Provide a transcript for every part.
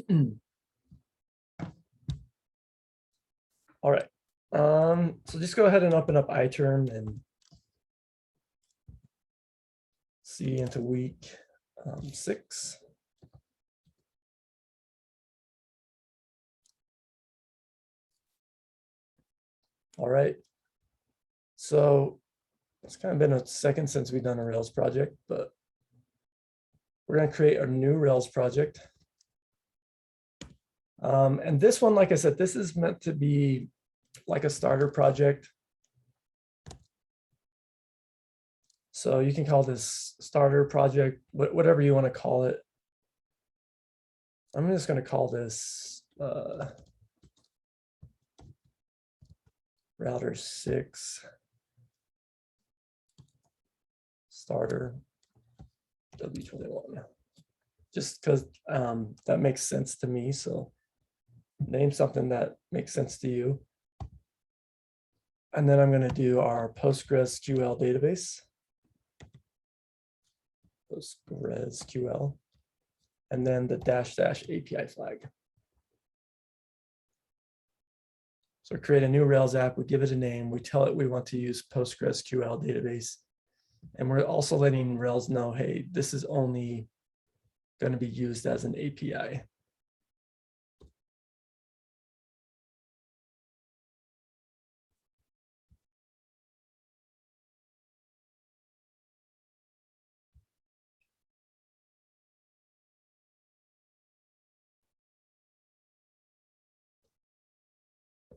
All right. So just go ahead and open up iTerm and see into week 6. All right. So it's kind of been a second since we've done a Rails project, but we're going to create a new Rails project. And this one, like I said, this is meant to be like a starter project. So you can call this starter project, whatever you want to call it. I'm just going to call this router 6 starter W21, just because that makes sense to me. So name something that makes sense to you. And then I'm going to do our PostgreSQL database. PostgreSQL. And then the -- API flag. So create a new Rails app, we give it a name, we tell it we want to use PostgreSQL database. And we're also letting Rails know, hey, this is only going to be used as an API.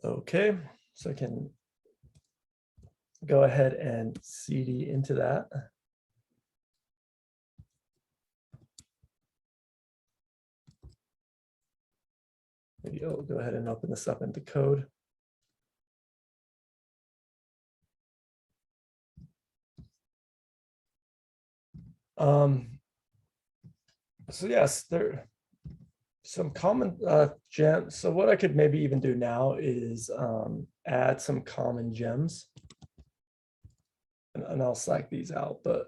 Okay, so I can go ahead and CD into that. Maybe I'll go ahead and open this up into code. So yes, there are some common gems. So what I could maybe even do now is add some common gems. And I'll select these out, but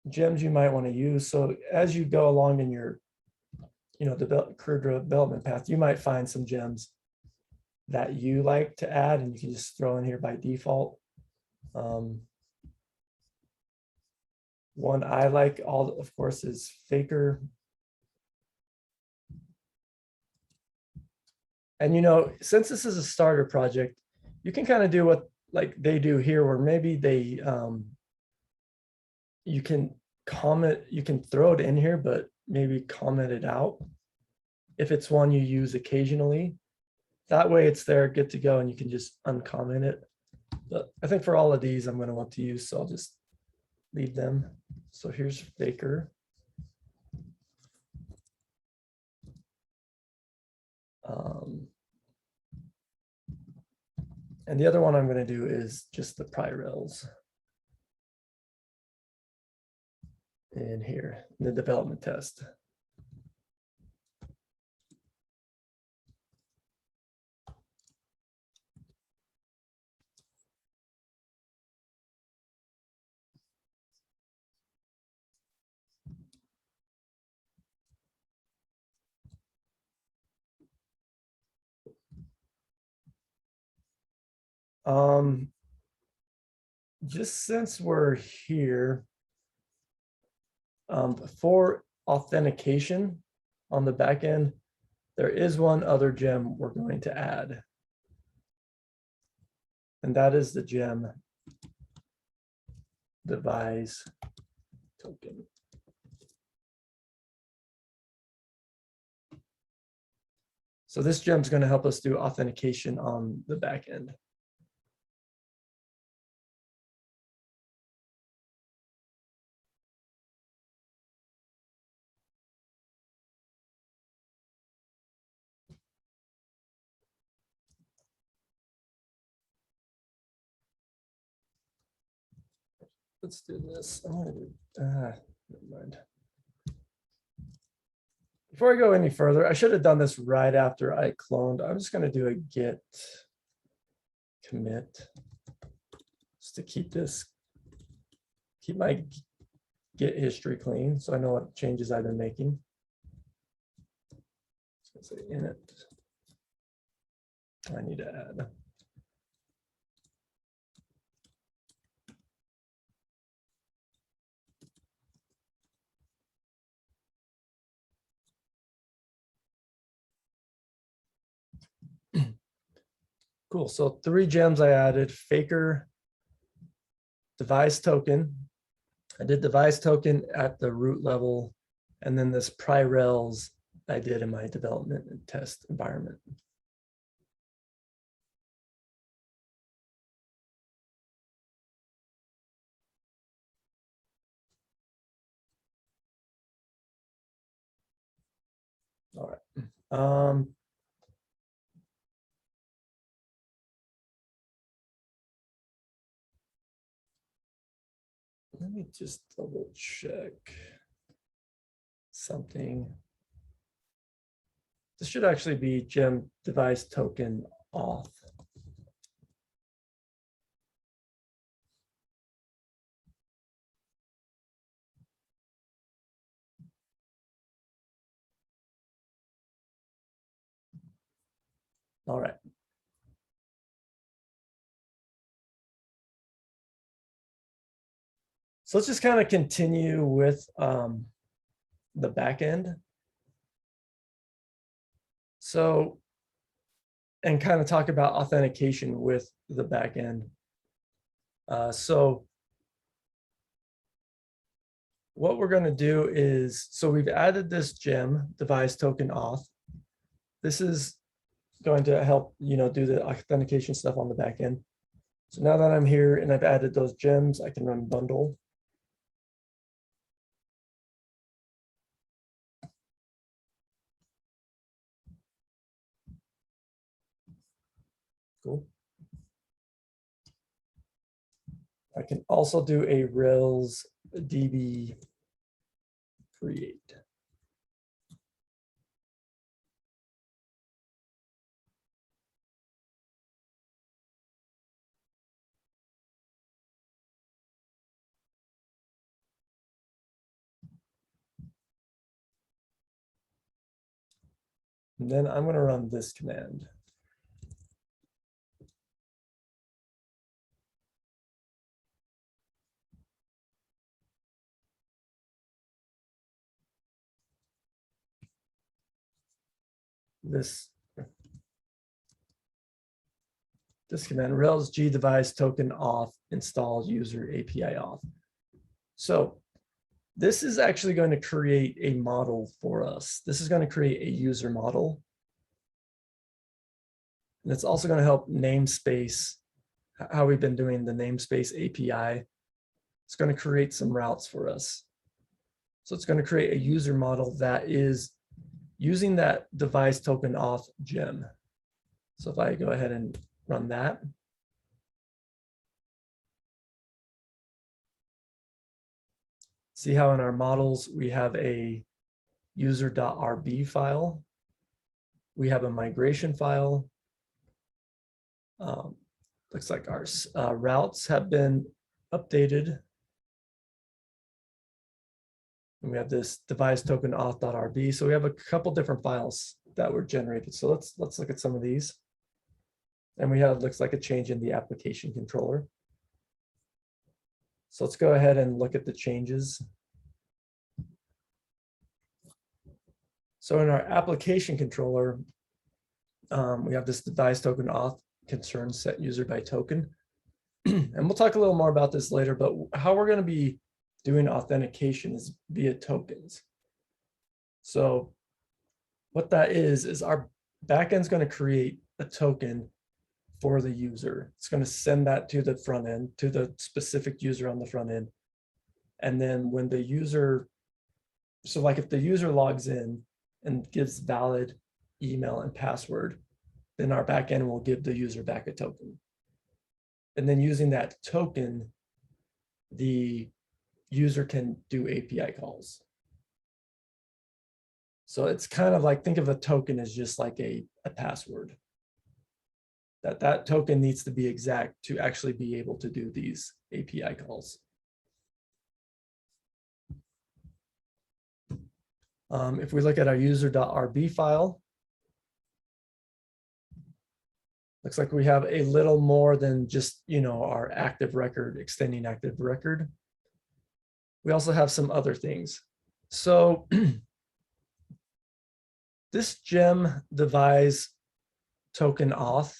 gems you might want to use. So as you go along in your career development path, you might find some gems that you like to add, and you can just throw in here by default. One I like, of course, is Faker. And since this is a starter project, you can kind of do what like they do here, where maybe they you can comment, you can throw it in here, but maybe comment it out if it's one you use occasionally. That way it's there, good to go, and you can just uncomment it. But I think for all of these I'm going to want to use, so I'll just leave them. So here's Faker. And the other one I'm going to do is just the PyRails in here, in the development test. Just since we're here, for authentication on the back end, there is one other gem we're going to add. And that is the gem device token. So this gem is going to help us do authentication on the back end. Let's do this. I'm going to do, never mind. Before I go any further, I should have done this right after I cloned. I'm just going to do a git commit just to keep my Git history clean, so I know what changes I've been making. say init. I need to add. Cool. So 3 gems I added: Faker, device token. I did device token at the root level, and then this pry-rels I did in my development and test environment. All right. Let me just double check something. This should actually be gem device token auth. All right. So let's just kind of continue with the backend. So, and kind of talk about authentication with the backend. So what we're going to do is, so we've added this gem device token auth. This is going to help, do the authentication stuff on the backend. So now that I'm here and I've added those gems, I can run bundle. Cool. I can also do a Rails DB create. And then I'm going to run this command. This command, Rails G device token auth install user API auth. So this is actually going to create a model for us. This is going to create a user model. And it's also going to help namespace, how we've been doing the namespace API. It's going to create some routes for us. So it's going to create a user model that is using that device token auth gem. So if I go ahead and run that. See how in our models, we have a user.rb file. We have a migration file. Looks like our routes have been updated. And we have this device token auth.rb. So we have a couple different files that were generated. So let's look at some of these. And we have, looks like a change in the application controller. So let's go ahead and look at the changes. So in our application controller, we have this device token auth concern set user by token. And we'll talk a little more about this later, but how we're going to be doing authentication is via tokens. So what that is our backend is going to create a token for the user. It's going to send that to the front end, to the specific user on the front end. And then when the user, so like if the user logs in and gives valid email and password, then our backend will give the user back a token. And then using that token, the user can do API calls. So it's kind of like, think of a token as just like a password. That token needs to be exact to actually be able to do these API calls. If we look at our user.rb file, Looks like we have a little more than just, our active record, extending active record. We also have some other things. So this gem devise token auth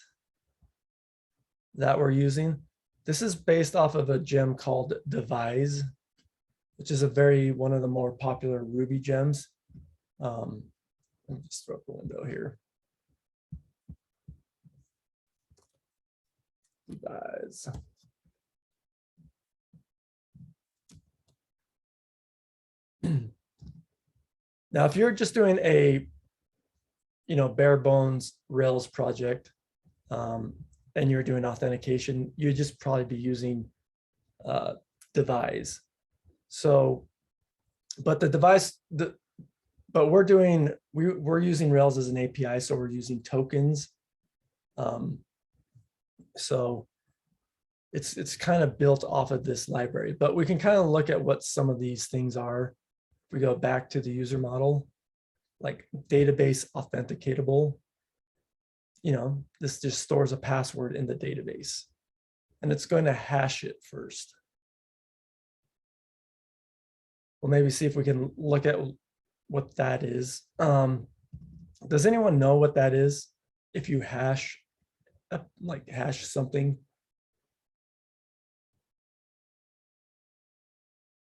that we're using, this is based off of a gem called devise, which is one of the more popular Ruby gems. Let me just throw up the window here. Devise. Now, if you're just doing a, bare bones Rails project, and you're doing authentication, you'd just probably be using devise. So, but the device, but we're using Rails as an API, so we're using tokens. So it's kind of built off of this library, but we can kind of look at what some of these things are. If we go back to the user model, like database authenticatable, this just stores a password in the database, and it's going to hash it first. We'll maybe see if we can look at what that is. Does anyone know what that is? If you hash something,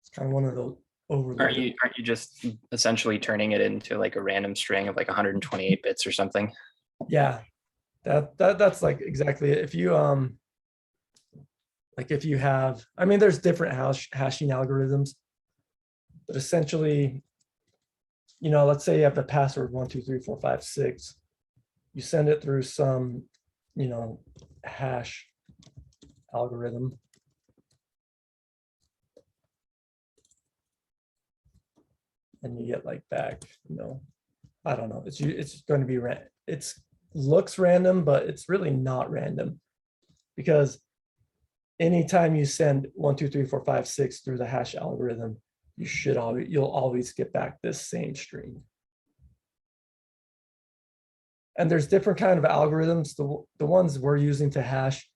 it's kind of one of the overloaded. Aren't you just essentially turning it into like a random string of like 128 bits or something? Yeah, that's like exactly it. If you if you have, there's different hashing algorithms, but essentially, let's say you have the password 1234556. You send it through some, hash algorithm. And you get like back, I don't know. It's going to be looks random, but it's really not random, because anytime you send 1234556 through the hash algorithm, you'll always get back this same string. And there's different kind of algorithms. The ones we're using to hash,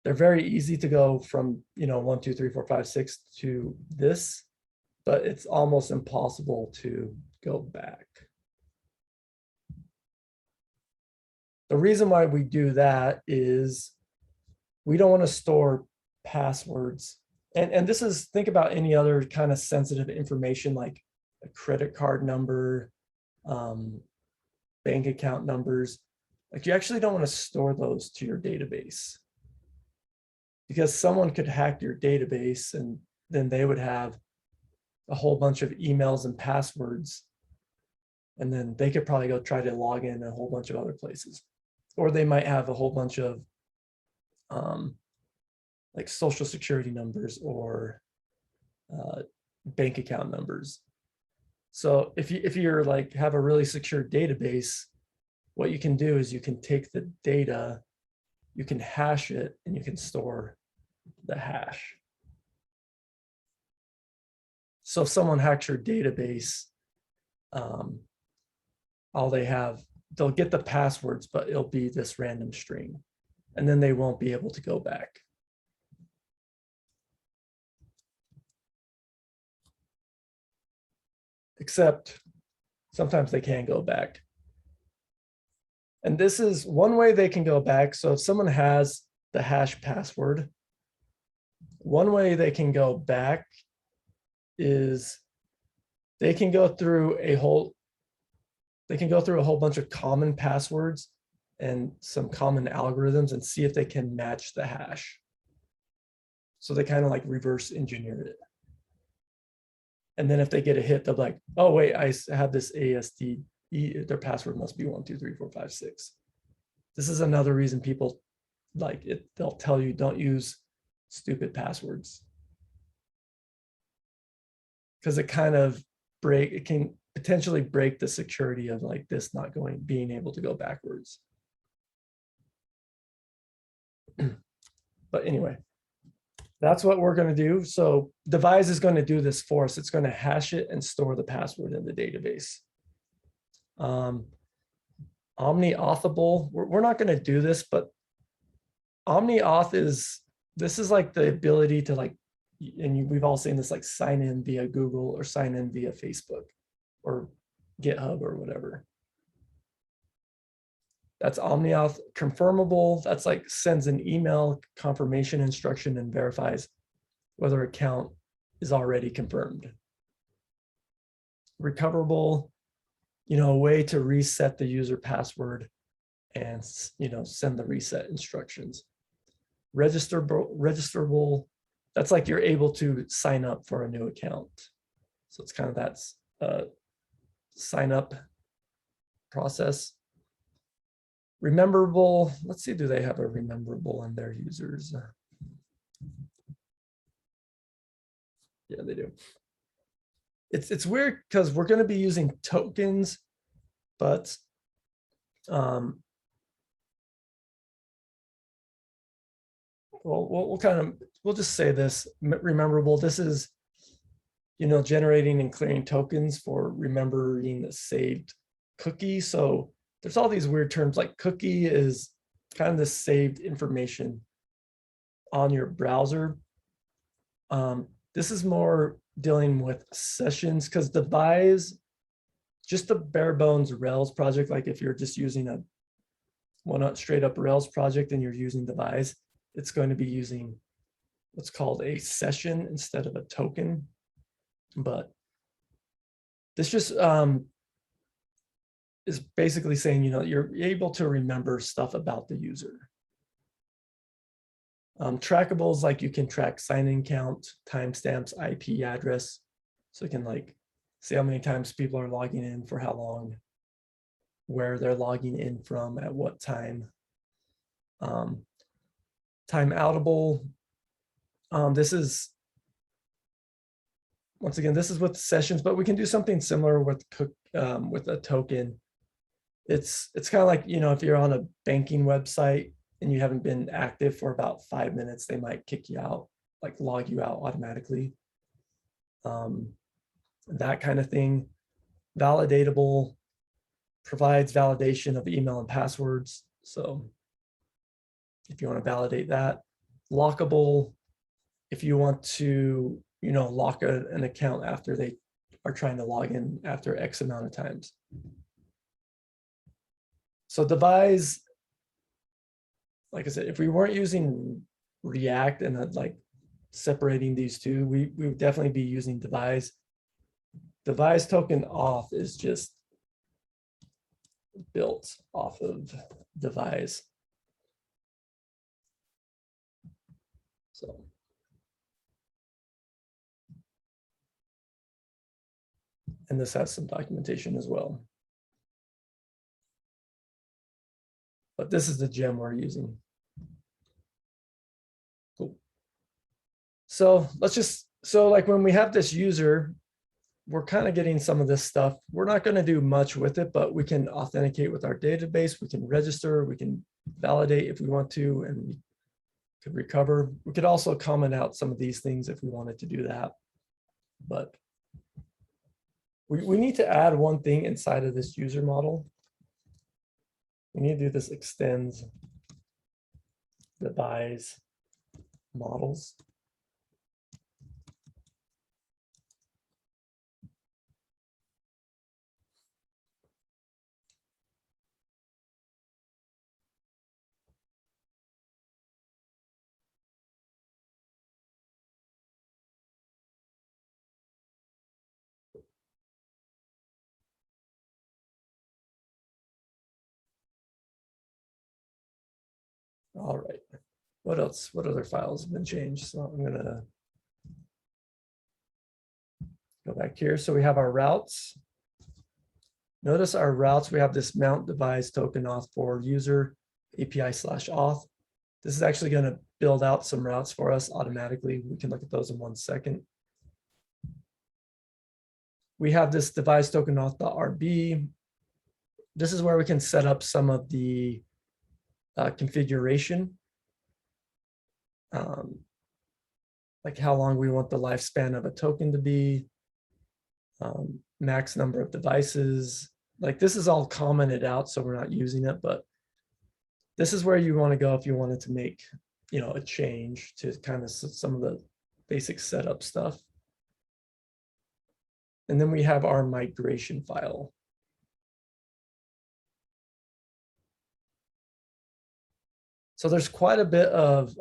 they're very easy to go from 1234556 to this, but it's almost impossible to go back. The reason why we do that is we don't want to store passwords. And this is, think about any other kind of sensitive information like a credit card number, bank account numbers. Like, you actually don't want to store those to your database, because someone could hack your database and then they would have a whole bunch of emails and passwords. And then they could probably go try to log in a whole bunch of other places. Or they might have a whole bunch of like social security numbers or bank account numbers. So if you're like have a really secure database, what you can do is you can take the data, you can hash it, and you can store the hash. So if someone hacks your database, they'll get the passwords, but it'll be this random string, and then they won't be able to go back. Except sometimes they can go back. And this is one way they can go back. So if someone has the hash password, one way they can go back is they can go through a whole bunch of common passwords and some common algorithms and see if they can match the hash. So they kind of like reverse engineer it. And then if they get a hit, they'll be like, oh wait, I have this ASD, their password must be 1234556. This is another reason people like it. They'll tell you don't use stupid passwords, because it can potentially break the security of like this not being able to go backwards. But anyway, that's what we're going to do. So devise is going to do this for us. It's going to hash it and store the password in the database. Omni-authable. We're not going to do this, but Omni-auth this is like the ability to like, and we've all seen this, like sign in via Google or sign in via Facebook or GitHub or whatever. That's Omni-auth. Confirmable, that's like sends an email confirmation instruction and verifies whether account is already confirmed. Recoverable, a way to reset the user password and, send the reset instructions. Registerable, that's like you're able to sign up for a new account. So it's kind of that sign up process. Rememberable, let's see, do they have a rememberable in their users? Yeah, they do. It's weird because we're going to be using tokens, but we'll just say this, rememberable. This is, generating and clearing tokens for remembering the saved cookie. So there's all these weird terms, like cookie is kind of the saved information on your browser. This is more dealing with sessions, because devise, just the bare bones Rails project, like if you're just using not straight up Rails project and you're using devise, it's going to be using what's called a session instead of a token. But this just is basically saying, you're able to remember stuff about the user. Trackables, like you can track sign-in count, timestamps, IP address. So you can like see how many times people are logging in, for how long, where they're logging in from, at what time. Timeoutable. This is, once again, this is with sessions, but we can do something similar with a token. It's kind of like, if you're on a banking website and you haven't been active for about 5 minutes, they might kick you out, like log you out automatically. That kind of thing. Validatable provides validation of email and passwords. So if you want to validate that. Lockable, if you want to, lock an account after they are trying to log in after X amount of times. So devise, like I said, if we weren't using React and like separating these two, we would definitely be using devise. Devise token auth is just built off of devise. So. And this has some documentation as well. But this is the gem we're using. Cool. So like when we have this user, we're kind of getting some of this stuff. We're not going to do much with it, but we can authenticate with our database. We can register, we can validate if we want to, and we could recover. We could also comment out some of these things if we wanted to do that. But we need to add one thing inside of this user model. We need to do this extends devise models. All right. What else? What other files have been changed? So I'm gonna go back here. So we have our routes. Notice our routes, we have this mount devise token auth for user API/auth. This is actually going to build out some routes for us automatically. We can look at those in 1 second. We have this devise token auth.rb. This is where we can set up some of the configuration. Like how long we want the lifespan of a token to be, max number of devices, like this is all commented out, so we're not using it, but this is where you want to go if you wanted to make, you know, a change to kind of some of the basic setup stuff. And then we have our migration file. So there's quite a bit of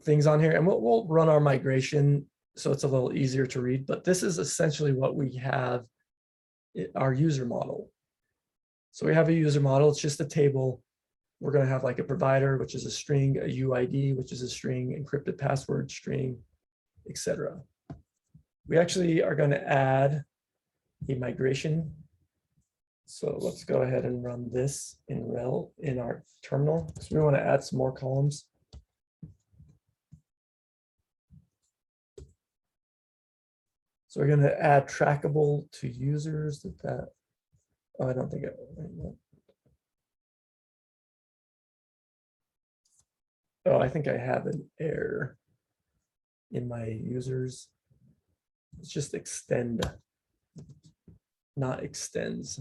things on here, and we'll run our migration so it's a little easier to read, but this is essentially what we have, our user model. So we have a user model, it's just a table. We're going to have like a provider, which is a string, a UID, which is a string, encrypted password string, etc. We actually are going to add a migration. So let's go ahead and run this in rel in our terminal. So we want to add some more columns. So we're going to add trackable to users. Oh, I don't think oh, I think I have an error in my users. It's just extend, not extends.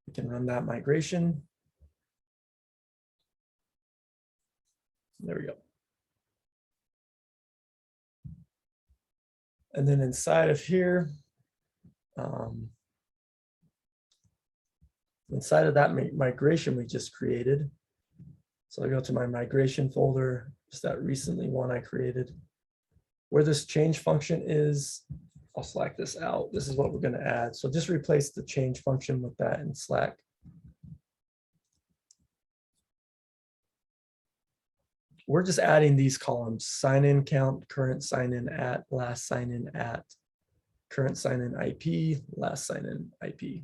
We can run that migration. There we go. And then inside of here, inside of that migration we just created. So I go to my migration folder, just that recently one I created. Where this change function is, I'll select this out. This is what we're going to add. So just replace the change function with that in Slack. We're just adding these columns: sign in count, current sign in at, last sign in at, current sign in IP, last sign in IP.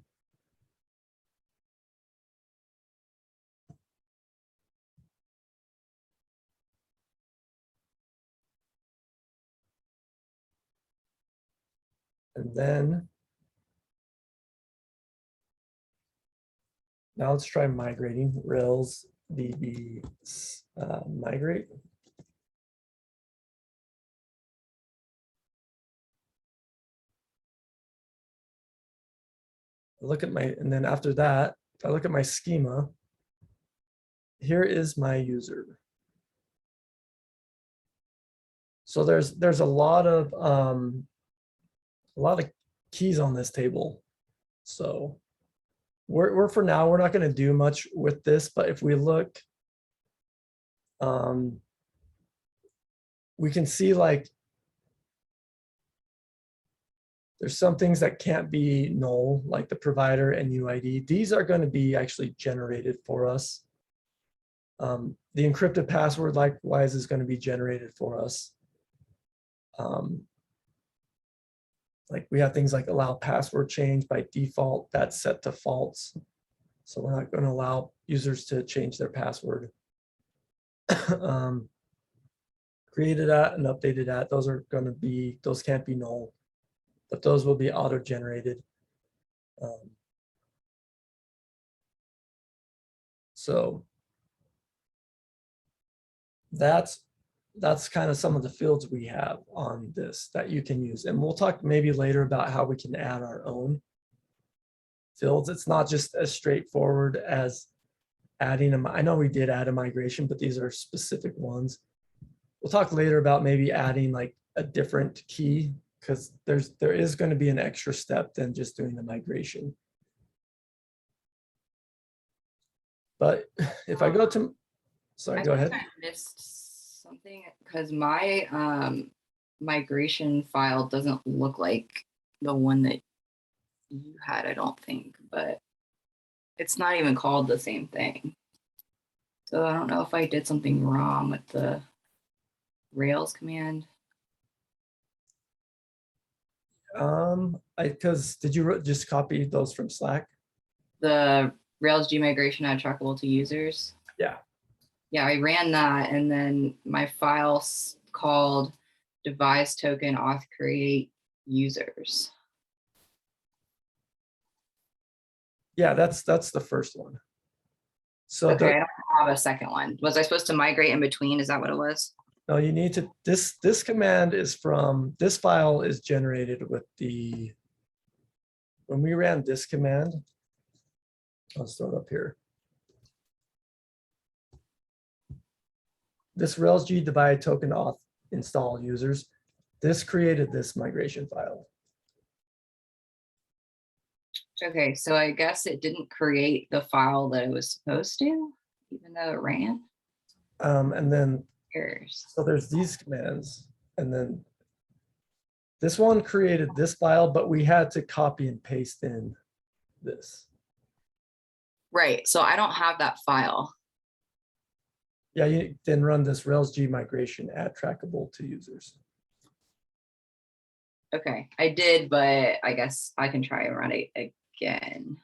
And then now let's try migrating. Rails DB migrate. Look at my, and then after that, if I look at my schema, here is my user. So there's a lot of keys on this table. So we're for now, we're not going to do much with this, but if we look, we can see like there's some things that can't be null, like the provider and UID. These are going to be actually generated for us. The encrypted password likewise is going to be generated for us. Like we have things like allow password change by default, that's set to false. So we're not going to allow users to change their password. Created at and updated at, those are going to be, those can't be null, but those will be auto-generated. So that's kind of some of the fields we have on this that you can use. And we'll talk maybe later about how we can add our own fields. It's not just as straightforward as adding them. I know we did add a migration, but these are specific ones. We'll talk later about maybe adding like a different key, because there is going to be an extra step than just doing the migration. But if I go to, sorry, go ahead. I missed something because my migration file doesn't look like the one that you had, I don't think, but it's not even called the same thing. So I don't know if I did something wrong with the Rails command. Because did you just copy those from Slack? The Rails G migration add trackable to users. Yeah. Yeah, I ran that, and then my file's called device token auth create users. Yeah, that's the first one. So Okay, I the, don't have a second one. Was I supposed to migrate in between? Is that what it was? no, you need to, this command is from, this file is generated with the, when we ran this command, let's throw it up here. This Rails G divide token auth install users, this created this migration file. Okay, so I guess it didn't create the file that it was supposed to, even though it ran. And then, Errors. so there's these commands, and then this one created this file, but we had to copy and paste in this. Right, so I don't have that file. Yeah, you then run this Rails G migration add trackable to users. Okay, I did, but I guess I can try and run it again.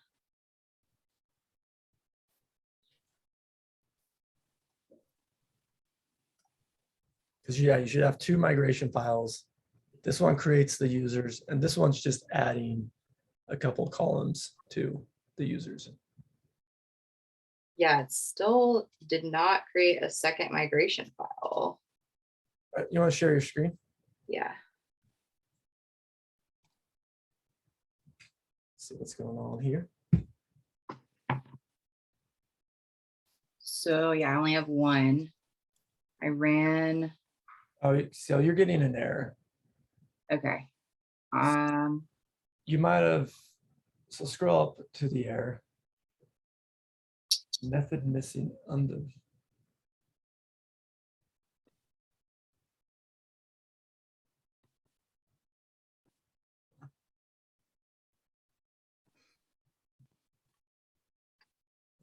Because yeah, you should have two migration files. This one creates the users, and this one's just adding a couple columns to the users. Yeah, it still did not create a second migration file. All right, you want to share your screen? Yeah. See what's going on here. So yeah, I only have one. I ran. Oh, so you're getting an error. Okay. You might have, so scroll up to the error. Method missing under.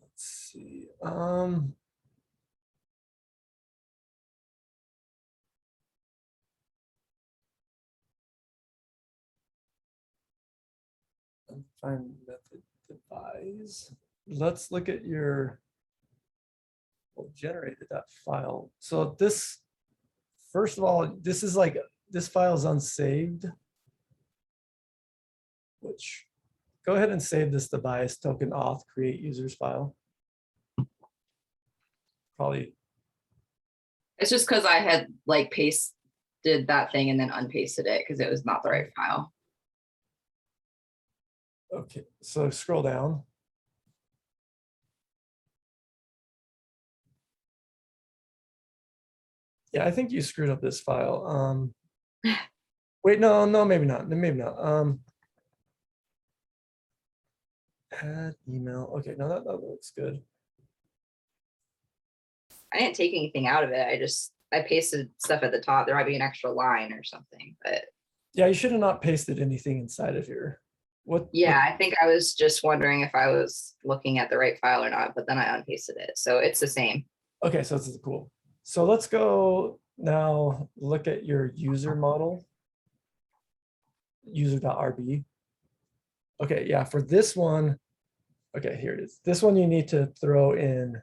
Let's see. Find method devise. Let's look at your, what generated that file. So this, first of all, this is like, this file is unsaved. Which, go ahead and save this device token auth create users file. Probably, It's just because I had like pasted that thing and then unpasted it because it was not the right file. okay, so scroll down. Yeah, I think you screwed up this file. Wait, no, maybe not. Maybe not. Add email. Okay, no, that looks good. I didn't take anything out of it. I pasted stuff at the top. There might be an extra line or something, but Yeah, you should have not pasted anything inside of here. What? yeah, I think I was just wondering if I was looking at the right file or not, but then I unpasted it. So it's the same. Okay, so this is cool. So let's go now look at your user model. User.rb. Okay, yeah, for this one, okay, here it is. This one you need to throw in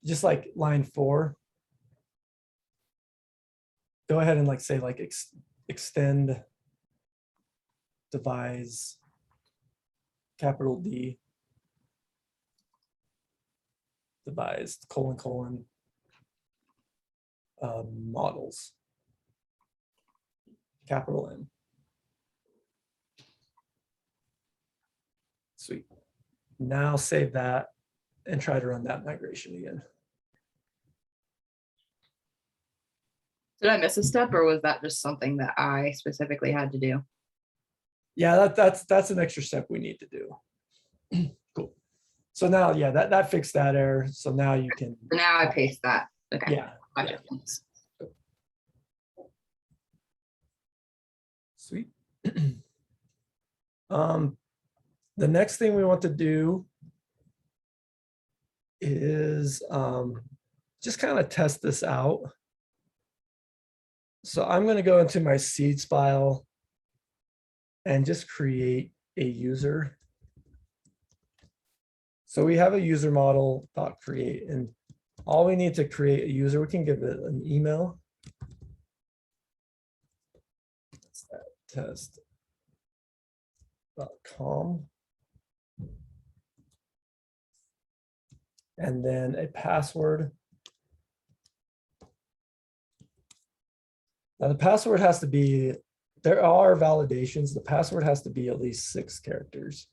just like line 4. Go ahead and like say like extend devise capital D devise colon models capital M. Sweet. Now save that and try to run that migration again. Did I miss a step or was that just something that I specifically had to do? Yeah, that's an extra step we need to do. Cool. So now, yeah, that fixed that error. So now you can. So now I paste that. Okay. Yeah. Gotcha. Yeah. Sweet. The next thing we want to do is just kind of test this out. So I'm going to go into my seeds file and just create a user. So we have a user model .create, and all we need to create a user, we can give it an email. That's that test.com. and then a password. Now the password has to be, there are validations. The password has to be at least 6 characters.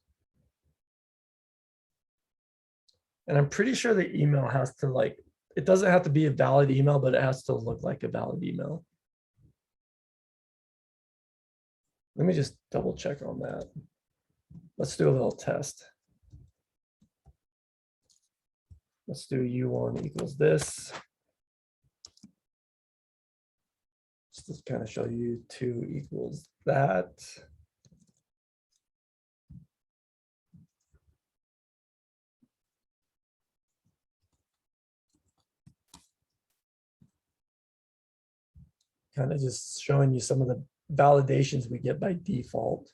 And I'm pretty sure the email has to like, it doesn't have to be a valid email, but it has to look like a valid email. Let me just double check on that. Let's do a little test. Let's do U1 equals this. Just to kind of show you 2 equals that. Kind of just showing you some of the validations we get by default.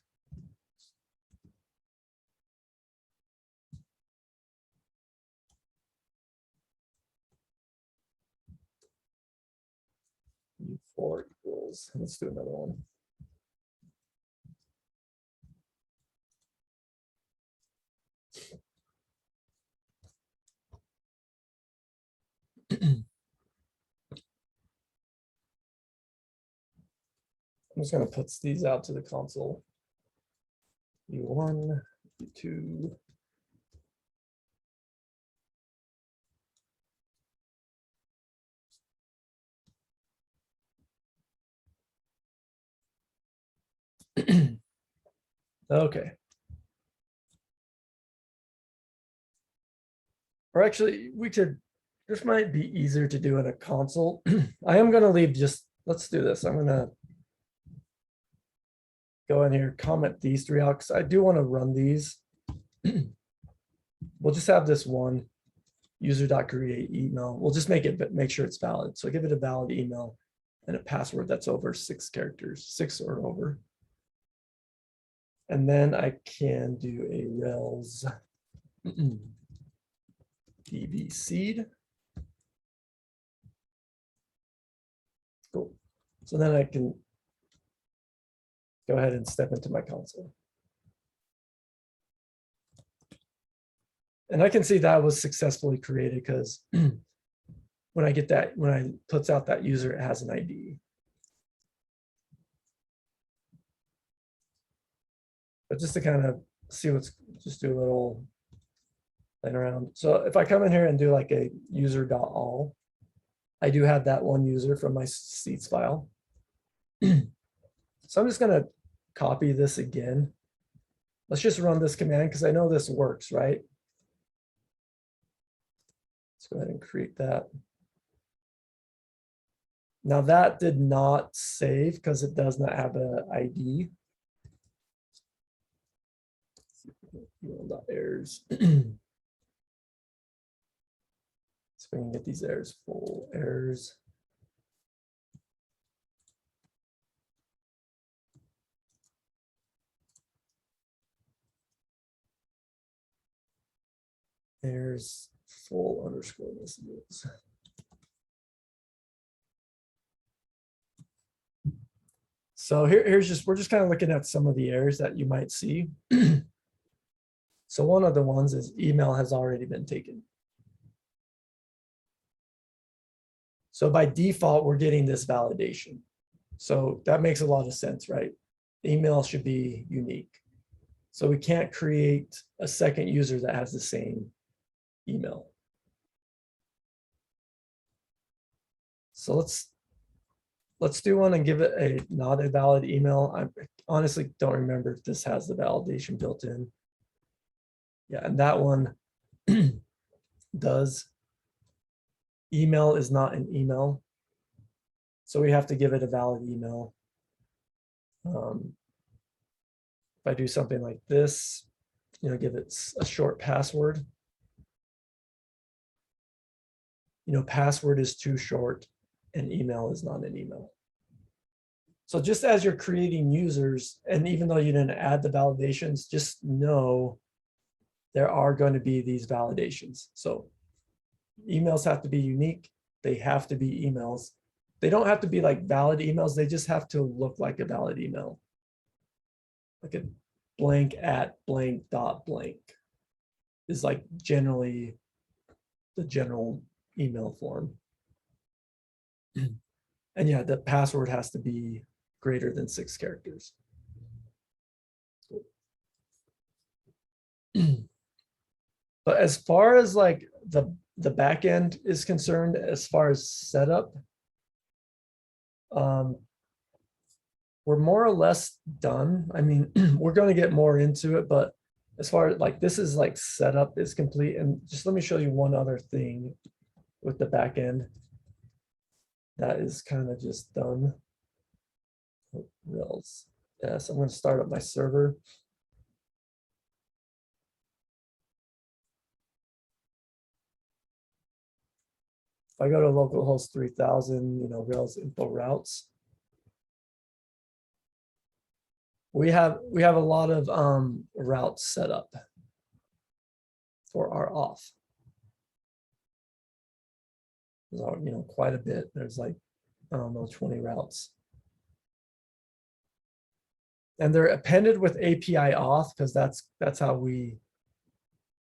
U4 equals, let's do another one. I'm just going to put these out to the console. U1, U2. Okay. Or actually, we could, this might be easier to do in a console. I am going to leave just, let's do this. I'm going to go in here, comment these 3 out, because I do want to run these. We'll just have this one user.create email. We'll just make sure it's valid. So give it a valid email and a password that's over 6 characters, 6 or over. And then I can do a Rails db seed. Cool. So then I can go ahead and step into my console. And I can see that was successfully created because when I get that, when I puts out that user, it has an ID. But just to kind of see what's, just do a little playing around. So if I come in here and do like a user.all, I do have that one user from my seats file. So I'm just going to copy this again. Let's just run this command because I know this works, right? Let's go ahead and create that. Now that did not save because it does not have an ID. Errors. So we can get these errors, full errors. Errors, full underscore messages. So here's just, we're just kind of looking at some of the errors that you might see. So one of the ones is email has already been taken. So by default, we're getting this validation. So that makes a lot of sense, right? Email should be unique. So we can't create a second user that has the same email. So let's do one and give it a not a valid email. I honestly don't remember if this has the validation built in. Yeah, and that one does. Email is not an email. So we have to give it a valid email. If I do something like this, you know, give it a short password. You know, password is too short and email is not an email. So just as you're creating users, and even though you didn't add the validations, just know there are going to be these validations. So emails have to be unique. They have to be emails. They don't have to be like valid emails. They just have to look like a valid email. Like a blank at blank dot blank is like generally the general email form. And yeah, the password has to be greater than 6 characters. But as far as like the back end is concerned, as far as setup, we're more or less done. I mean, we're going to get more into it, but as far as like this is like setup is complete. And just let me show you one other thing with the back end that is kind of just done. Rails. Yes, I'm going to start up my server. If I go to localhost 3000, you know, Rails info routes. We have a lot of routes set up for our auth. There's, you know, quite a bit. There's like, I don't know, 20 routes. And they're appended with API auth because that's how we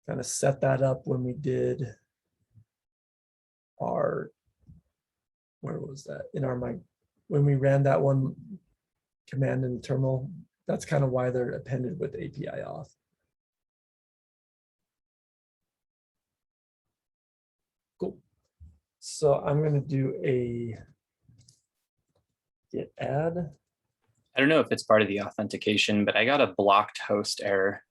kind of set that up when we did our, where was that? In our when we ran that one command in the terminal. That's kind of why they're appended with API auth. Cool. So I'm going to do a git add. I don't know if it's part of the authentication, but I got a blocked host error.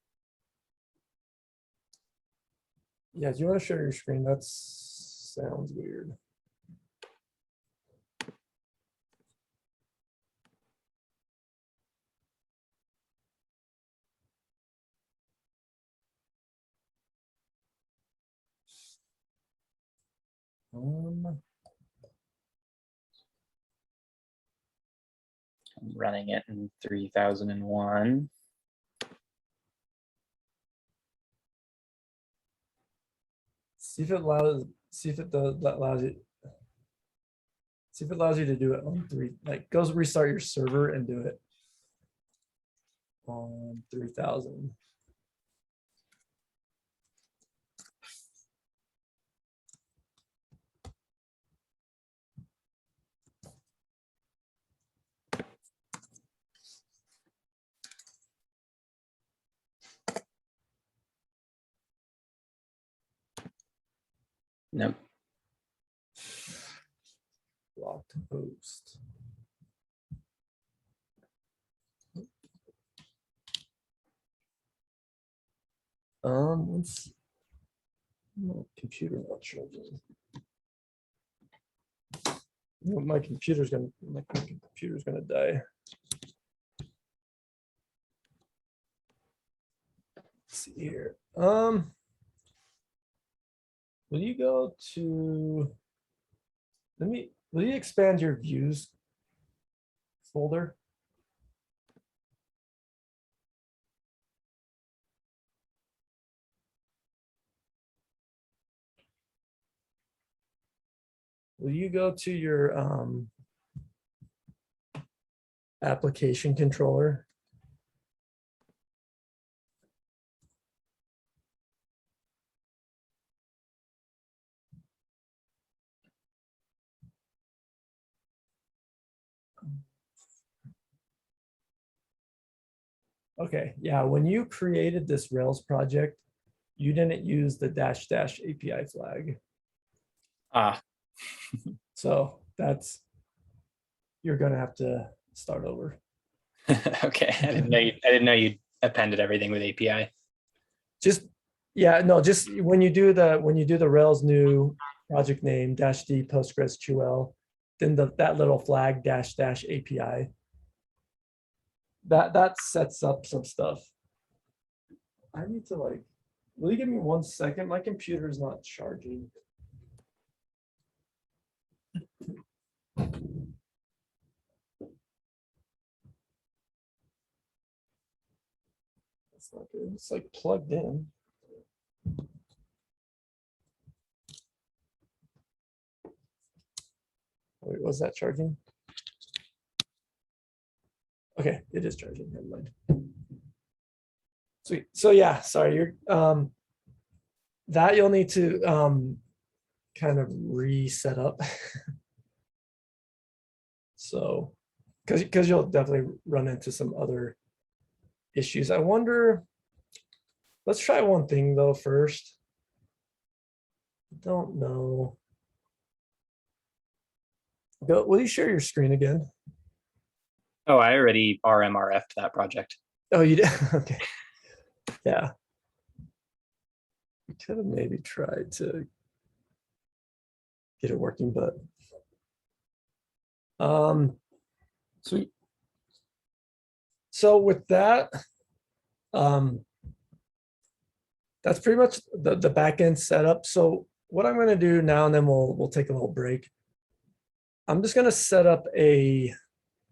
Yeah, do you want to share your screen? That sounds weird. I'm running it in 3001. See if it allows. See if it does. That allows you. See if it allows you to do it on 3. Like, go restart your server and do it on 3000. Nope. Blocked host. Let's. My computer not charging. My computer's gonna die. Let's see here. Will you go to? Will you expand your views folder? Will you go to your application controller? Okay, yeah, when you created this Rails project, you didn't use the -- API flag. Ah. So you're gonna have to start over. Okay, I didn't know you appended everything with API. Just when you do the Rails new project name -d PostgreSQL, then that little flag -- API. That sets up some stuff. I need to like, will you give me 1 second? My computer's not charging. That's not good. It's like plugged in. Wait, was that charging? Okay, it is charging. Never mind. Sweet. So yeah, sorry. You're that you'll need to kind of reset up. So, because you'll definitely run into some other issues. I wonder, let's try one thing though first. Don't know. Go, will you share your screen again? Oh, I already RMRF'd that project. Oh, you did? Okay. Yeah. We could have maybe tried to get it working, but sweet. So with that, that's pretty much the back end setup. So what I'm going to do now, and then we'll take a little break. I'm just going to set up a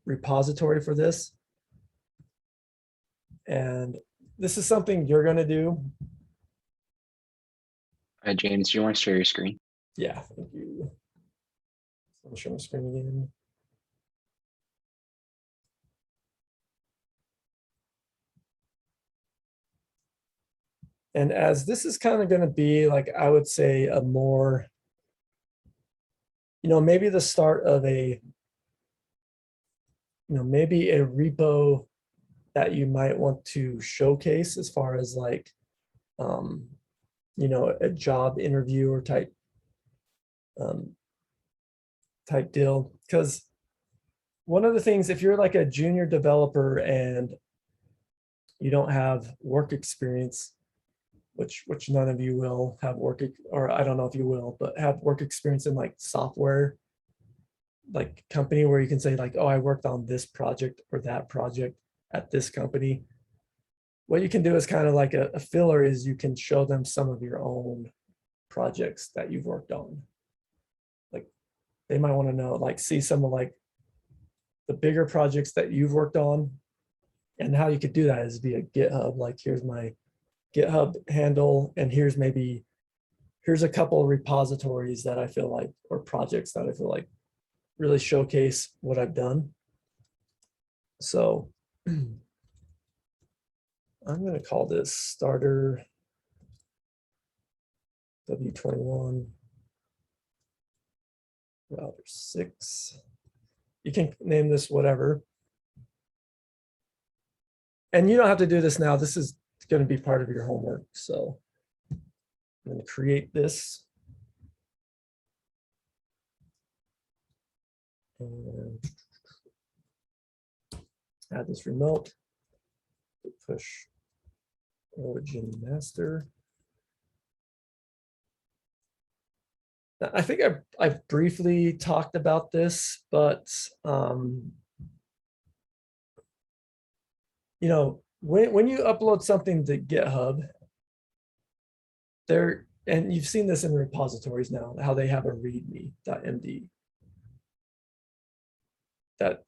repository for this. And this is something you're going to do. James, do you want to share your screen? Yeah, thank you. I'll share my screen again. And as this is kind of going to be like, I would say a more, maybe the start of a, maybe a repo that you might want to showcase as far as like, a job interview or type deal. Because one of the things, if you're like a junior developer and you don't have work experience, which none of you will have work, or I don't know if you will, but have work experience in like software, like company where you can say like, oh, I worked on this project or that project at this company. What you can do is kind of like a filler is you can show them some of your own projects that you've worked on. Like they might want to know, like see some of like the bigger projects that you've worked on. And how you could do that is via GitHub. Like here's my GitHub handle, and here's a couple of repositories that I feel like, or projects that I feel like really showcase what I've done. So I'm going to call this starter W21 router 6. You can name this whatever. And you don't have to do this now. This is going to be part of your homework. So I'm going to create this. And add this remote, push origin master. Now, I think I've briefly talked about this, but when you upload something to GitHub, there, and you've seen this in repositories now, how they have a readme.md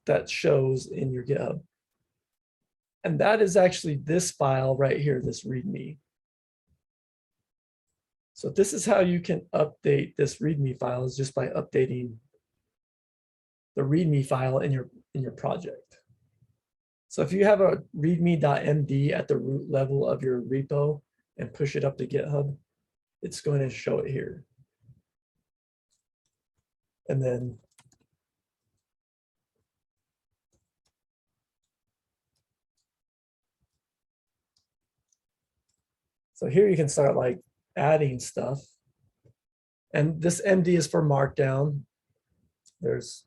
that shows in your GitHub. And that is actually this file right here, this readme. So this is how you can update this readme file, is just by updating the readme file in your project. So if you have a readme.md at the root level of your repo and push it up to GitHub, it's going to show it here. And then so here you can start like adding stuff. And this MD is for Markdown. There's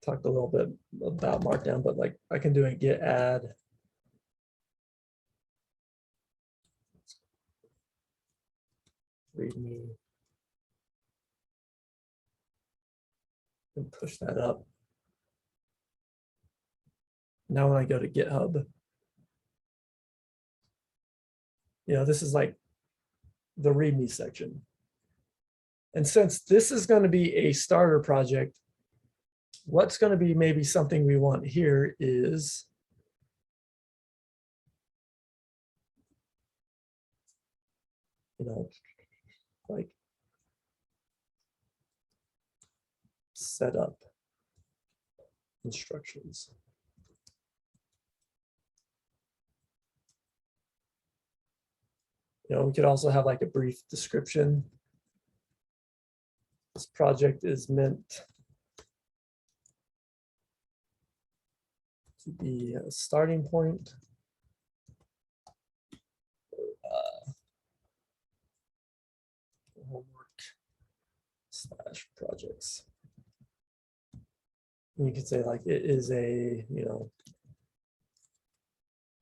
talked a little bit about Markdown, but like I can do a git add. README. And push that up. Now when I go to GitHub, this is like the README section. And since this is going to be a starter project, what's going to be maybe something we want here is like setup instructions. We could also have like a brief description. This project is meant to be a starting point. Homework / projects. And you could say like it is a,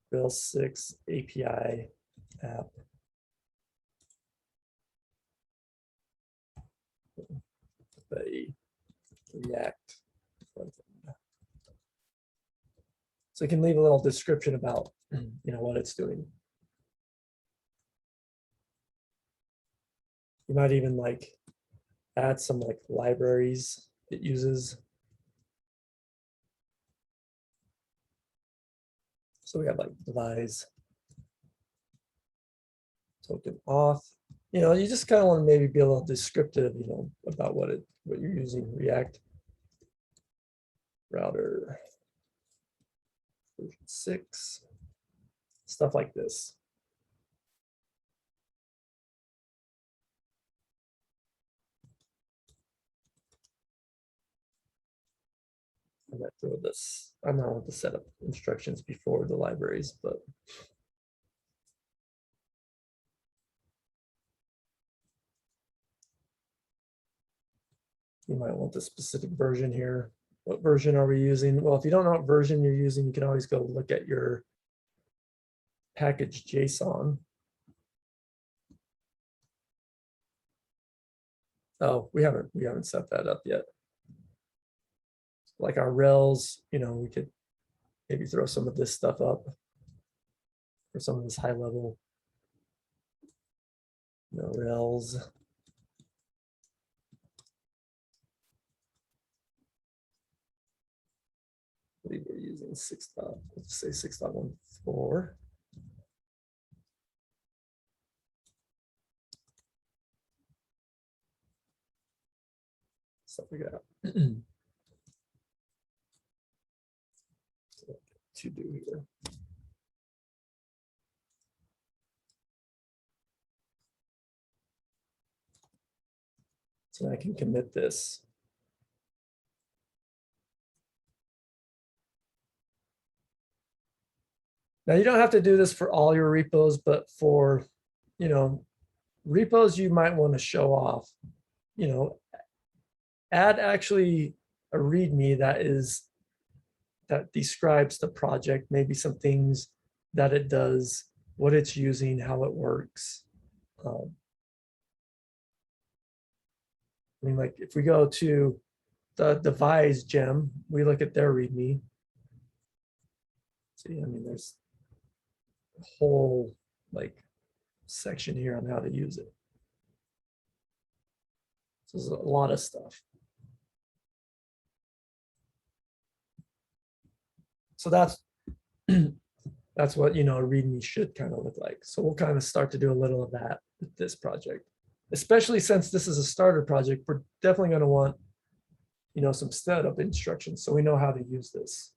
Rails 6 API app. The React front end. So you can leave a little description about what it's doing. You might even like add some like libraries it uses. So we have like devise, token auth. You just kind of want to maybe be a little descriptive, about what you're using. React router version 6, stuff like this. I might throw this. I'm not with the setup instructions before the libraries, but you might want the specific version here. What version are we using? Well, if you don't know what version you're using, you can always go look at your package JSON. Oh, we haven't set that up yet. Like our rels, we could maybe throw some of this stuff up for some of this high level, rels. I believe we're using 6. Let's say 6.14. Stuff like that. To do here. So I can commit this. Now you don't have to do this for all your repos, but for, repos you might want to show off, add actually a README that describes the project, maybe some things that it does, what it's using, how it works. Like if we go to the devise gem, we look at their README. See, there's a whole like section here on how to use it. So there's a lot of stuff. So that's what a README should kind of look like. So we'll kind of start to do a little of that with this project, especially since this is a starter project. We're definitely going to want some setup instructions so we know how to use this.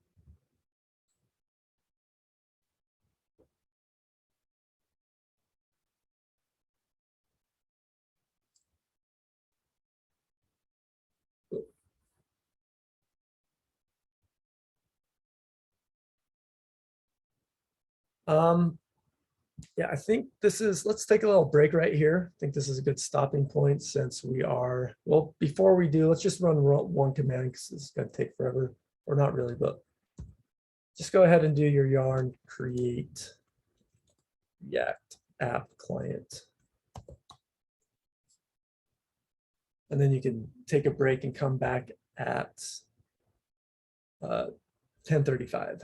Yeah, I think let's take a little break right here. I think this is a good stopping point since we are, well, before we do, let's just run one command because it's going to take forever, or not really, but just go ahead and do your yarn create React app client. And then you can take a break and come back at 10:35.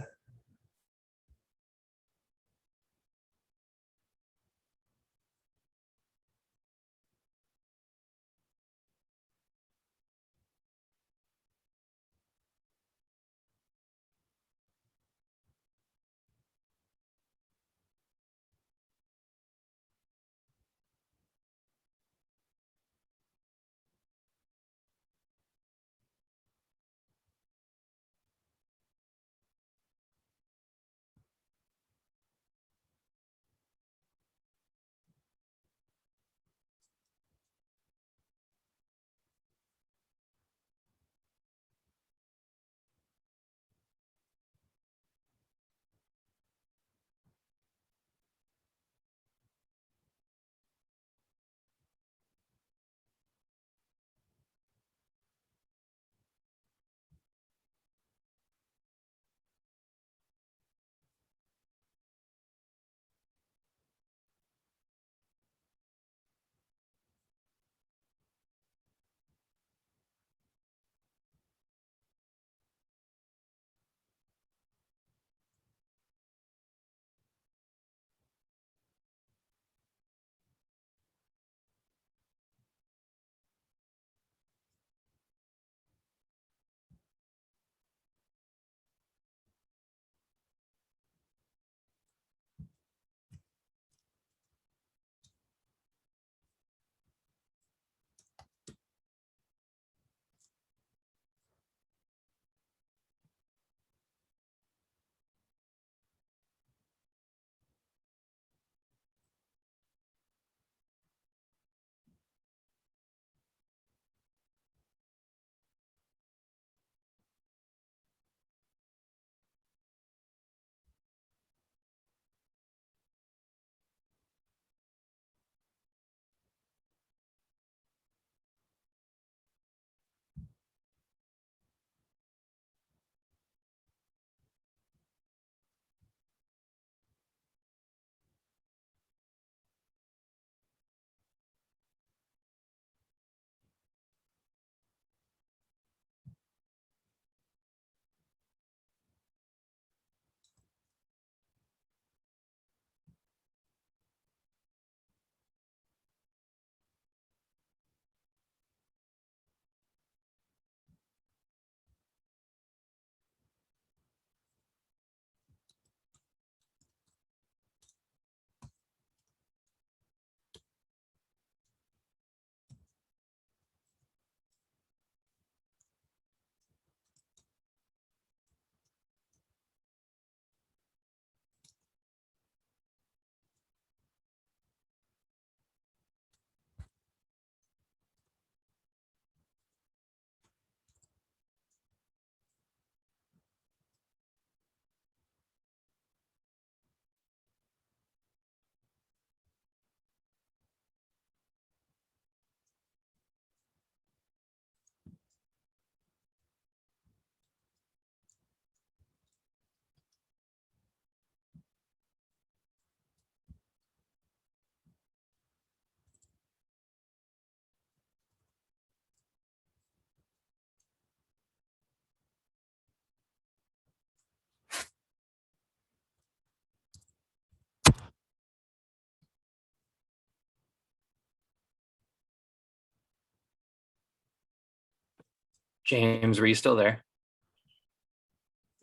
James, were you still there?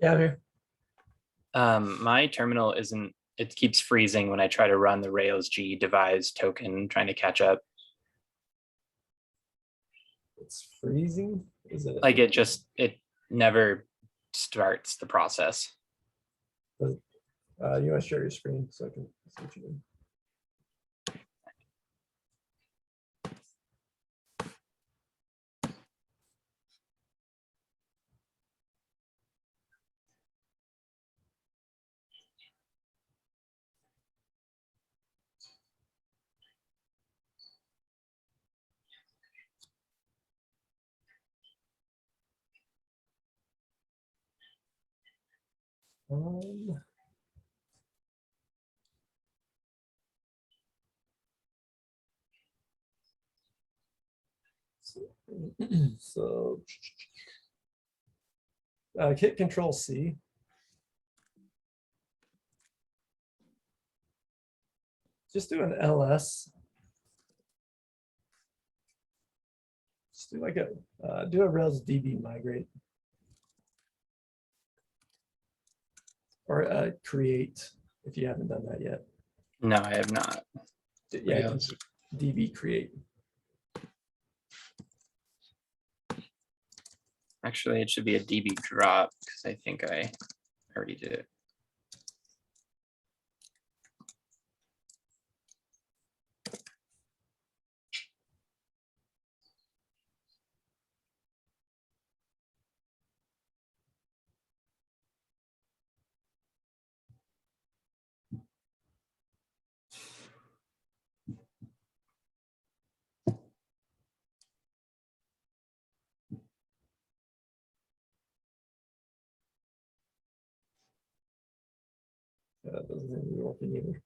Yeah, I'm here. My terminal isn't, it keeps freezing when I try to run the Rails G devise token, trying to catch up. It's freezing. Is it? Like it never starts the process. You want to share your screen so I can see what you do. Um, so hit Control C. Just do an LS. Just do like do a Rails DB migrate. Or create if you haven't done that yet. No, I have not. Yeah, Rails. DB create. Actually, it should be a DB drop because I think I already did it. That doesn't seem to be working either.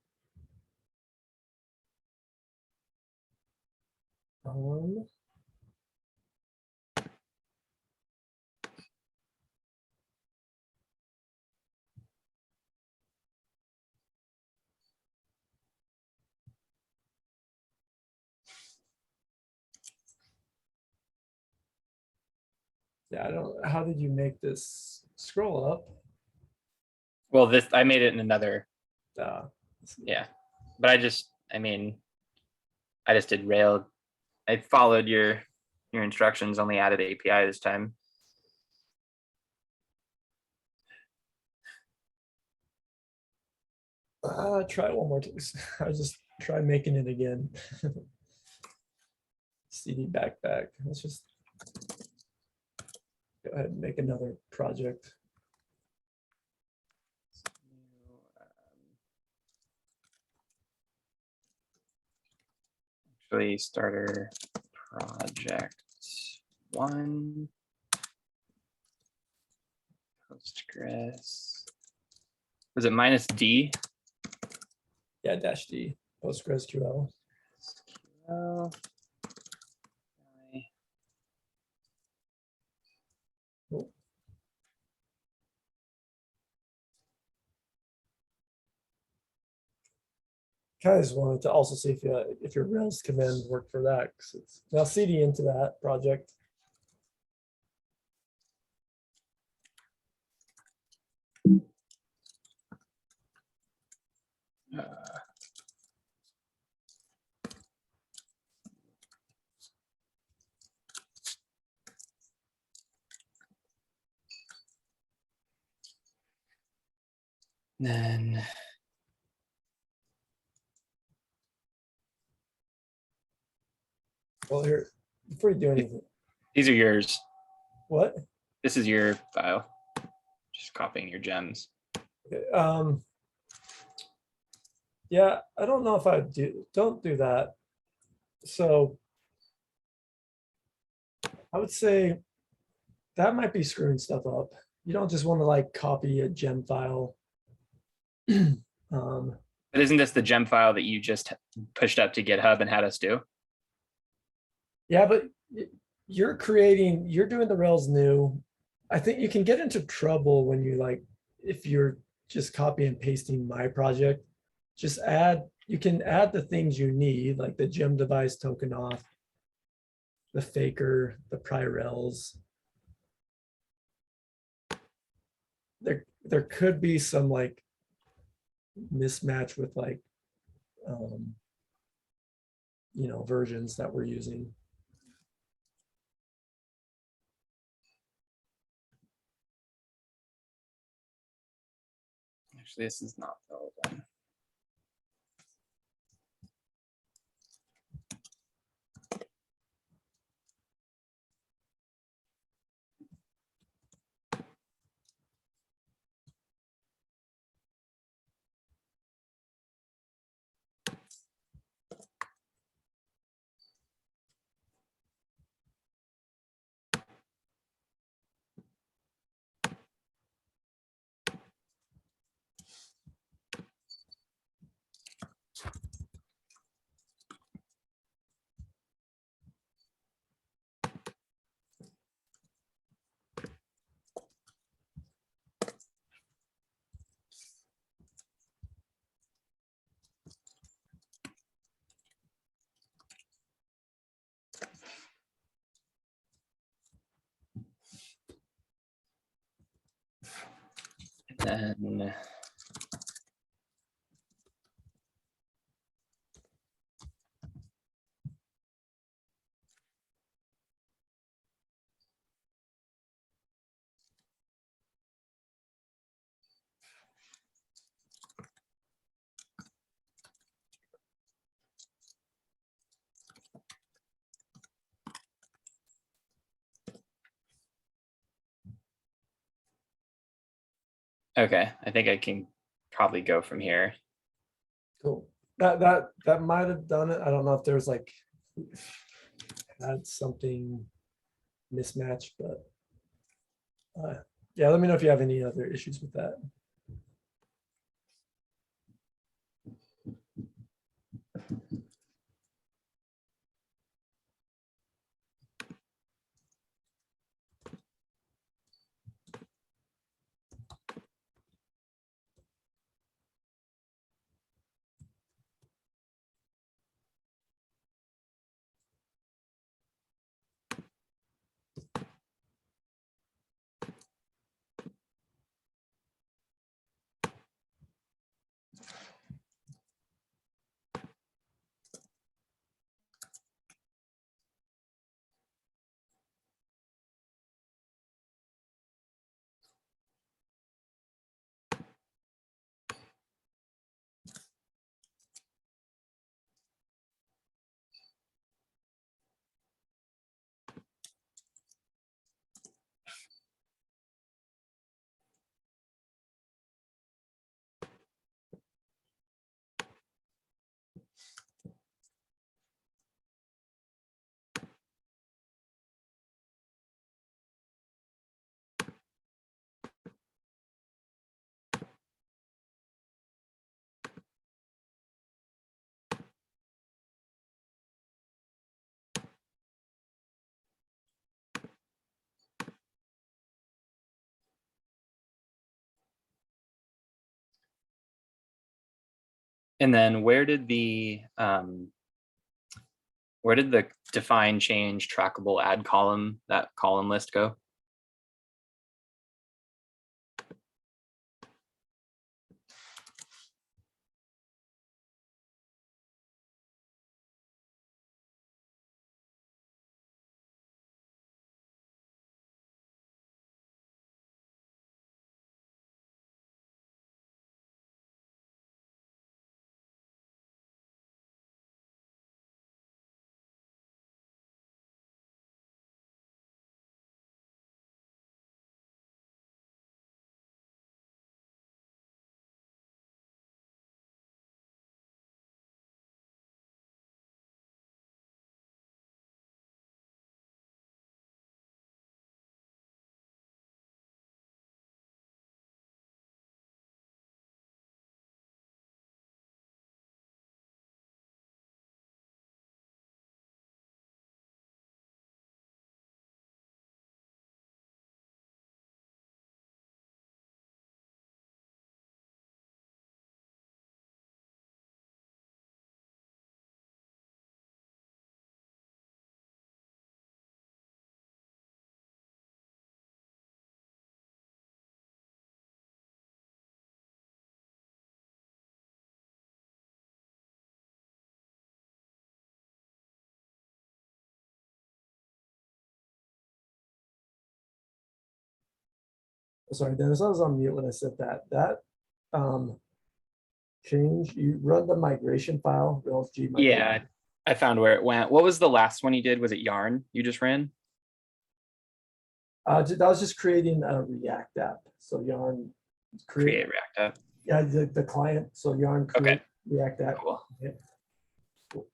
Yeah, I don't. How did you make this scroll up? Well, this I made it in another. Uh, Yeah, but I just did Rail. I followed your instructions. Only added API this time. try it one more time. I just try making it again. CD backpack. Let's just go ahead and make another project. Actually, starter project 1. Postgres. Was it -D? Yeah, -D. PostgreSQL. SQL. Oh. Kind of just wanted to also see if your Rails command worked for that. It's, now CD into that project. Then Well, here, before you do anything, these are yours. what? This is your file. Just copying your gems. Okay, yeah, I don't know if I don't do that. So I would say that might be screwing stuff up. You don't just want to like copy a gem file. But isn't this the gem file that you just pushed up to GitHub and had us do? Yeah, but you're doing the Rails new. I think you can get into trouble when you like, if you're just copy and pasting my project, you can add the things you need, like the gem device token auth, the faker, the pry Rails. there could be some like mismatch with like versions that we're using. Actually, this is not the old one. Then okay, I think I can probably go from here. Cool. That might have done it. I don't know if there's like had something mismatched, but yeah, let me know if you have any other issues with that. And then where did the define, change, trackable, add column, that column list go? Sorry, Dennis, I was on mute when I said that. That change, you run the migration file, Rails-G migration. Yeah, I found where it went. What was the last one you did? Was it Yarn you just ran? That was just creating a React app. So Yarn Create React app. Yeah, the client. So Yarn create Okay. React app. Cool. Okay. Cool.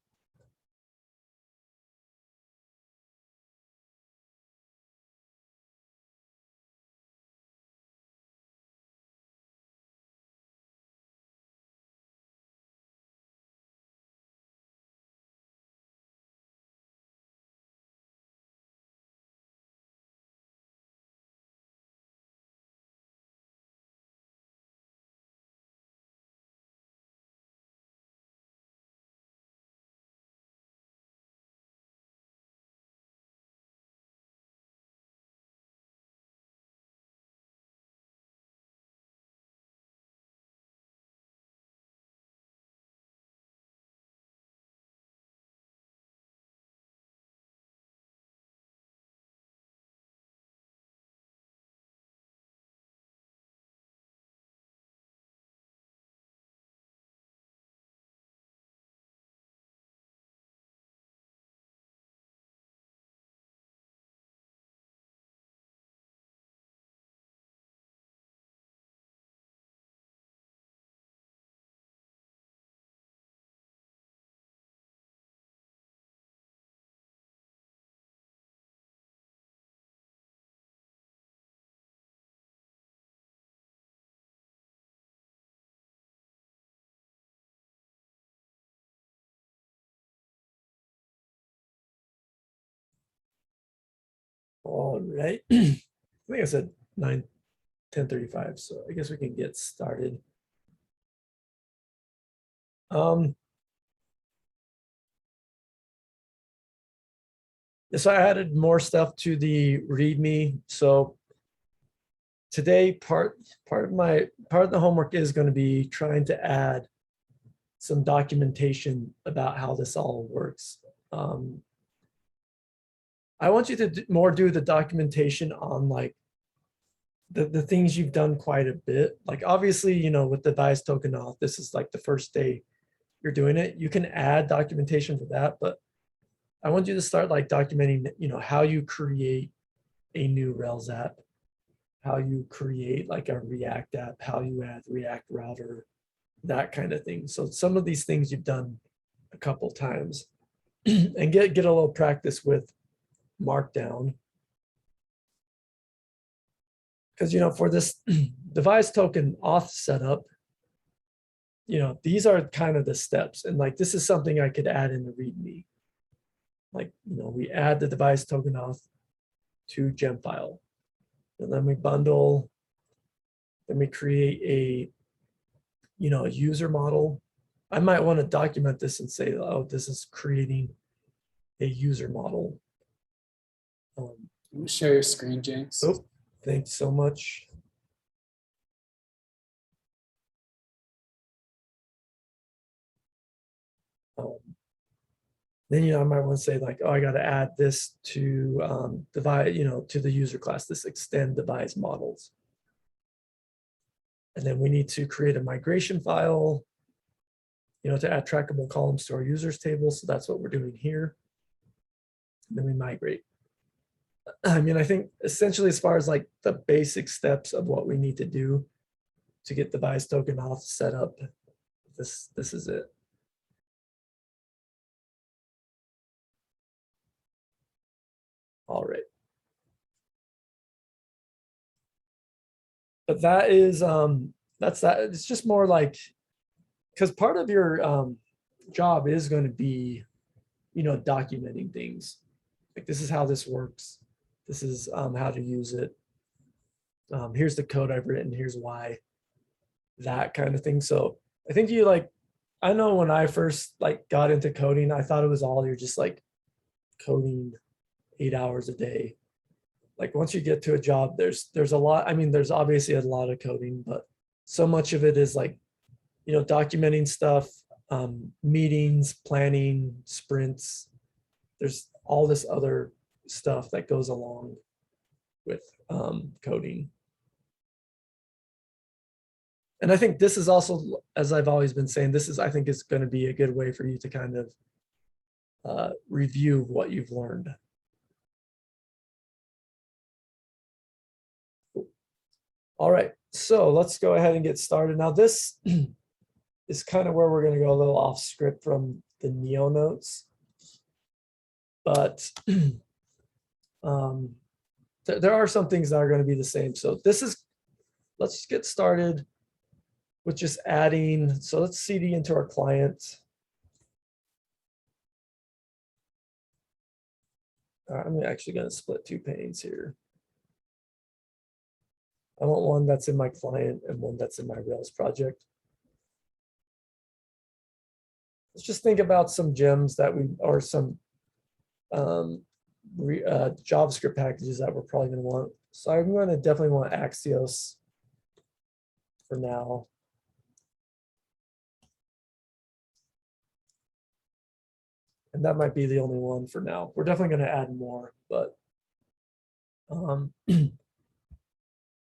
All right. I think I said 10:35, so I guess we can get started. So I added more stuff to the README. So today, part of the homework is going to be trying to add some documentation about how this all works. I want you to do the documentation on like the things you've done quite a bit. Like obviously, you know, with device token auth, this is like the first day you're doing it. You can add documentation for that, but I want you to start like documenting, you know, how you create a new Rails app, how you create like a React app, how you add React router, that kind of thing. So some of these things you've done a couple times and get a little practice with Markdown. Because, you know, for this device token auth setup, you know, these are kind of the steps. And like, this is something I could add in the README. Like, you know, we add the device token auth to gem file. And then we bundle, then we create a, you know, a user model. I might want to document this and say, oh, this is creating a user model. Let me share your screen, James. Oh, thanks so much. Then, you know, I might want to say like, oh, I got to add this to divide, you know, to the user class, this extend device models. And then we need to create a migration file, you know, to add trackable columns to our users table. So that's what we're doing here. And then we migrate. I mean, I think essentially as far as like the basic steps of what we need to do to get the device token auth set up, this is it. All right. But that is, that's that. It's just more like, because part of your job is going to be, you know, documenting things. Like this is how this works. This is how to use it. Here's the code I've written. Here's why. That kind of thing. So I think you like, I know when I first like got into coding, I thought it was all you're just like coding 8 hours a day. Like once you get to a job, there's a lot. I mean, there's obviously a lot of coding, but so much of it is like, you know, documenting stuff, meetings, planning, sprints. There's all this other stuff that goes along with coding. And I think this is also, as I've always been saying, this is, I think is going to be a good way for you to kind of review what you've learned. All right, so let's go ahead and get started. Now this is kind of where we're going to go a little off script from the Neo notes. But there are some things that are going to be the same. So this is, let's just get started with just adding. So let's CD into our client. I'm actually going to split two panes here. I want one that's in my client and one that's in my Rails project. Let's just think about some gems that we, or some JavaScript packages that we're probably going to want. So I'm going to definitely want Axios for now. And that might be the only one for now. We're definitely going to add more, but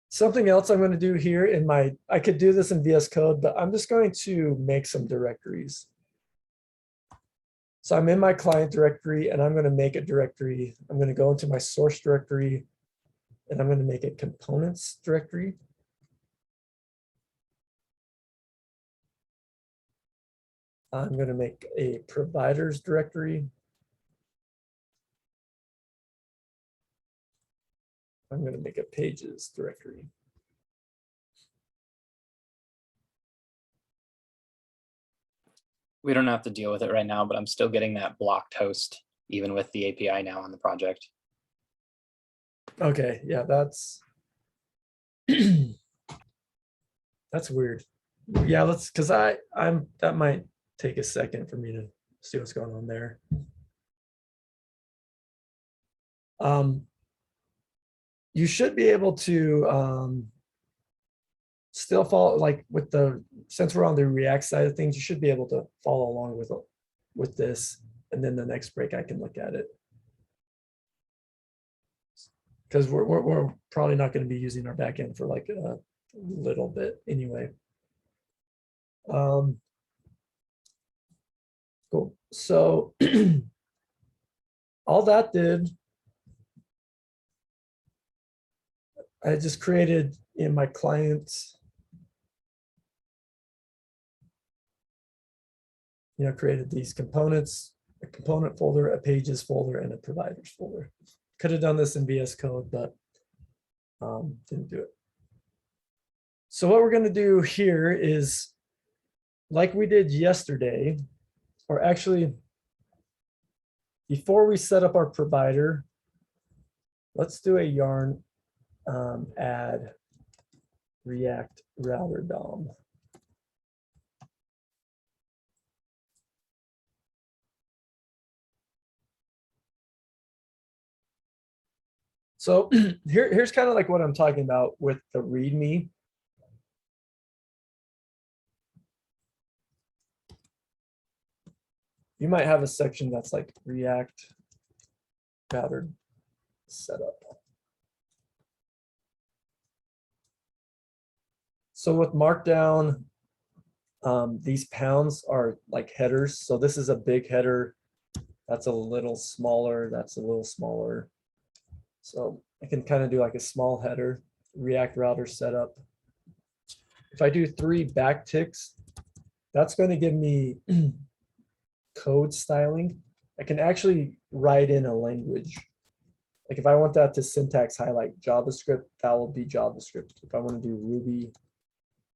something else I'm going to do here in my, I could do this in VS Code, but I'm just going to make some directories. So I'm in my client directory and I'm going to make a directory. I'm going to go into my source directory and I'm going to make a components directory. I'm going to make a providers directory. I'm going to make a pages directory. We don't have to deal with it right now, but I'm still getting that blocked host, even with the API now on the project. Okay, yeah, that's that's weird. Yeah, let's, because I'm that might take a second for me to see what's going on there. You should be able to still follow, like with the, since we're on the React side of things, you should be able to follow along with this, and then the next break I can look at it. Because we're probably not going to be using our backend for like a little bit anyway. Cool. So all that did, I just created in my clients, created these components, a component folder, a pages folder, and a providers folder. Could have done this in VS Code, but didn't do it. So what we're going to do here is, like we did yesterday, or actually, before we set up our provider, let's do a yarn add React router DOM. So here's kind of like what I'm talking about with the README. You might have a section that's like React router setup. So with Markdown, these pounds are like headers. So this is a big header. That's a little smaller. That's a little smaller. So I can kind of do like a small header, React router setup. If I do 3 backticks, that's going to give me code styling. I can actually write in a language. Like if I want that to syntax highlight JavaScript, that will be JavaScript. If I want to do Ruby,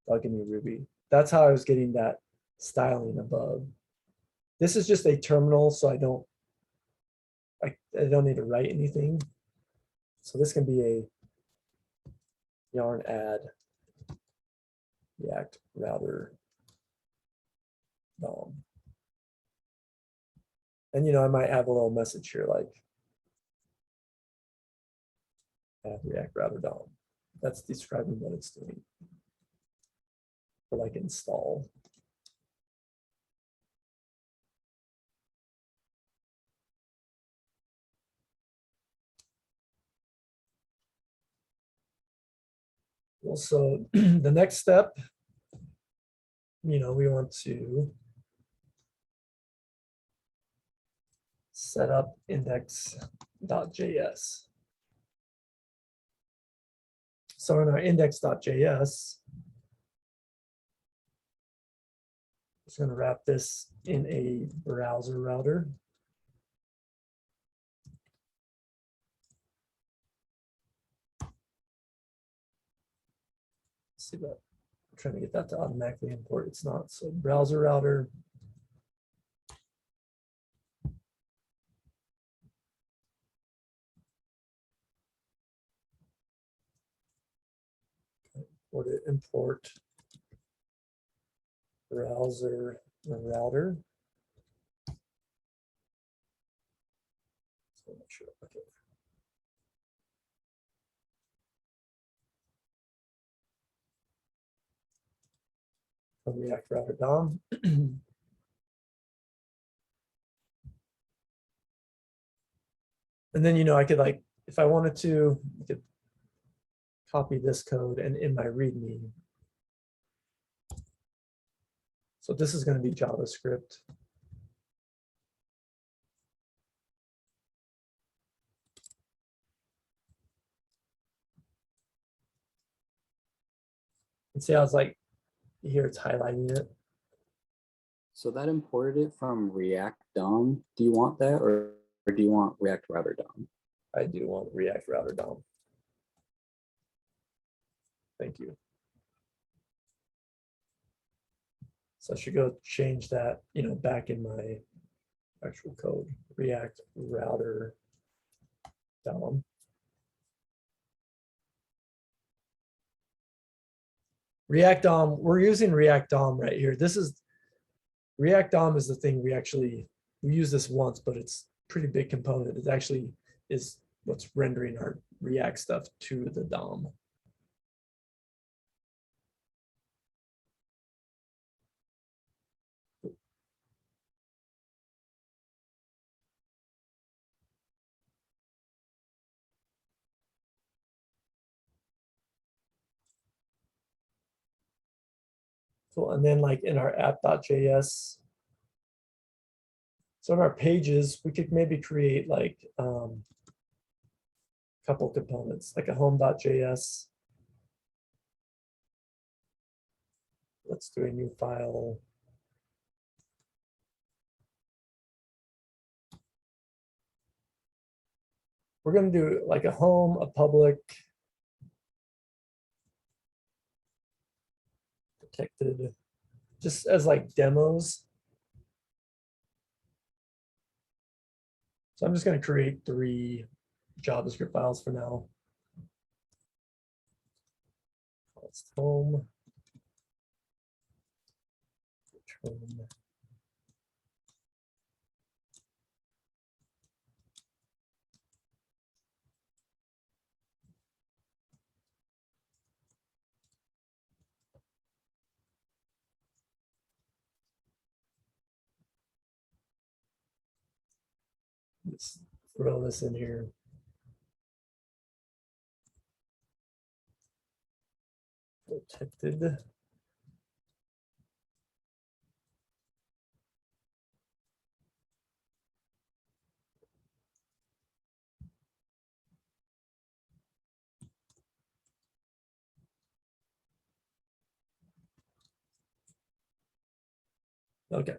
that'll give me Ruby. That's how I was getting that styling above. This is just a terminal, so I don't need to write anything. So this can be a yarn add React router DOM. And I might have a little message here like add React router DOM. That's describing what it's doing. Or like install. Also, the next step we want to set up index.js. So in our index.js, it's going to wrap this in a browser router. See that? I'm trying to get that to automatically import. It's not. So browser router. Import browser router. So make sure. Okay. From React Router DOM. And then, I could if I wanted to, I could copy this code and in my README. So this is going to be JavaScript. And see how it's here it's highlighting it. So that imported it from React DOM. Do you want that, or do you want React Router DOM? I do want React Router DOM. Thank you. So I should go change that, back in my actual code, React Router DOM. React DOM, we're using React DOM right here. React DOM is the thing we use this once, but it's a pretty big component. It actually is what's rendering our React stuff to the DOM. Cool. And then in our app.js, so in our pages, we could maybe create a couple components, like a home.js. Let's do a new file. We're going to do a home, a public, protected, just as demos. So I'm just going to create 3 JavaScript files for now. It's home. Return. Let's throw this in here. Protected. Okay.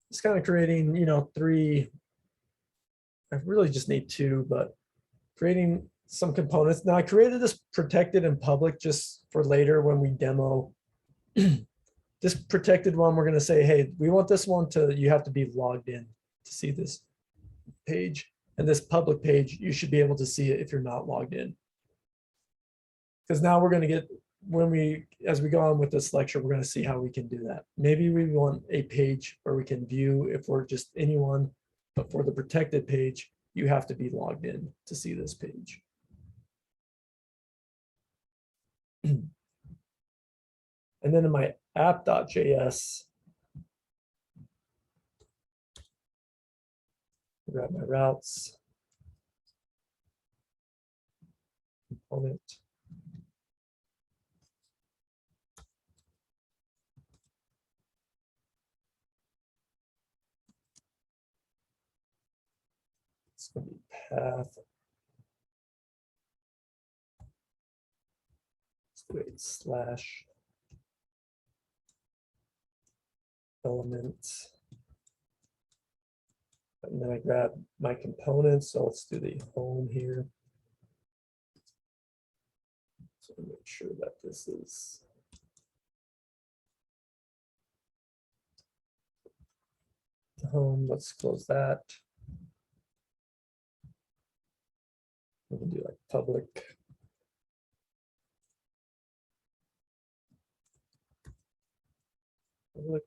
It's kind of creating, 3. I really just need 2, but creating some components. Now I created this protected and public just for later when we demo. This protected one, we're going to say, hey, we want this one you have to be logged in to see this page. And this public page, you should be able to see it if you're not logged in. Because now we're going to get, as we go on with this lecture, we're going to see how we can do that. Maybe we want a page where we can view if we're just anyone, but for the protected page, you have to be logged in to see this page. And then in my app.js, grab my routes. component. It's going to be path. Let's do it slash element. And then I grab my components. So let's do the home here. So make sure that this is home. Let's close that. We can do like public. Public.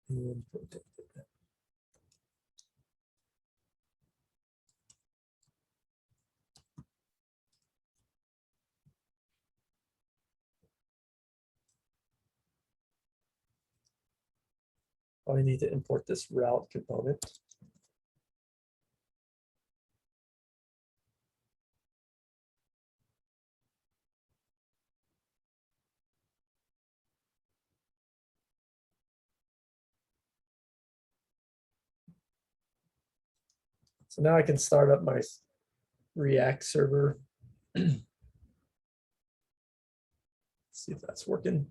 And protected. I need to import this route component. So now I can start up my React server. See if that's working.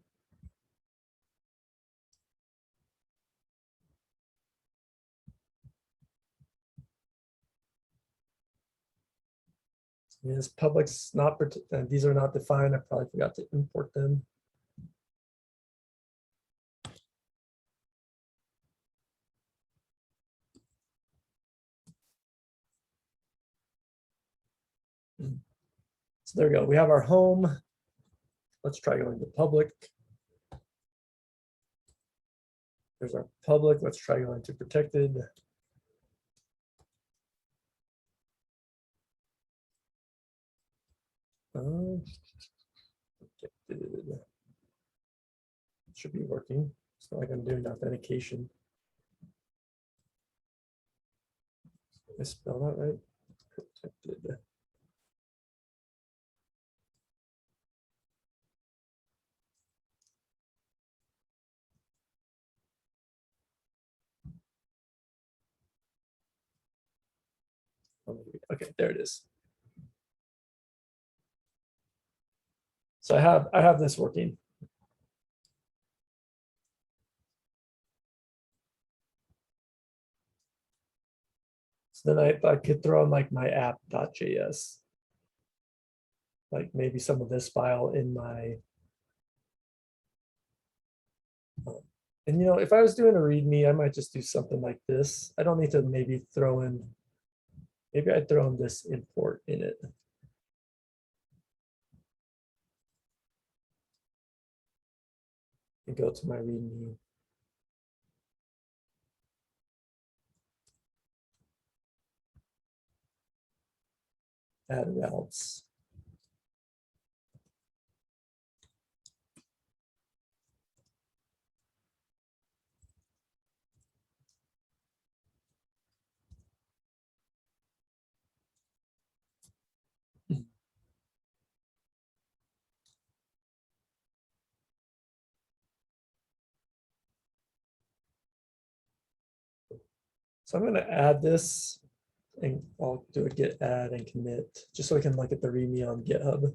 Yes, public's not, these are not defined. I probably forgot to import them. So there we go. We have our home. Let's try going to public. There's our public. Let's try going to protected. Protected. Should be working. It's not like I'm doing authentication. Did I spell that right? Protected. Okay, there it is. So I have this working. So then I could throw in like my app.js. Like maybe some of this file in my, and you know, if I was doing a README, I might just do something like this. I don't need to maybe throw in, maybe I'd throw in this import in it. And go to my README. Add routes. So I'm going to add this and I'll do a git add and commit just so I can look at the README on GitHub.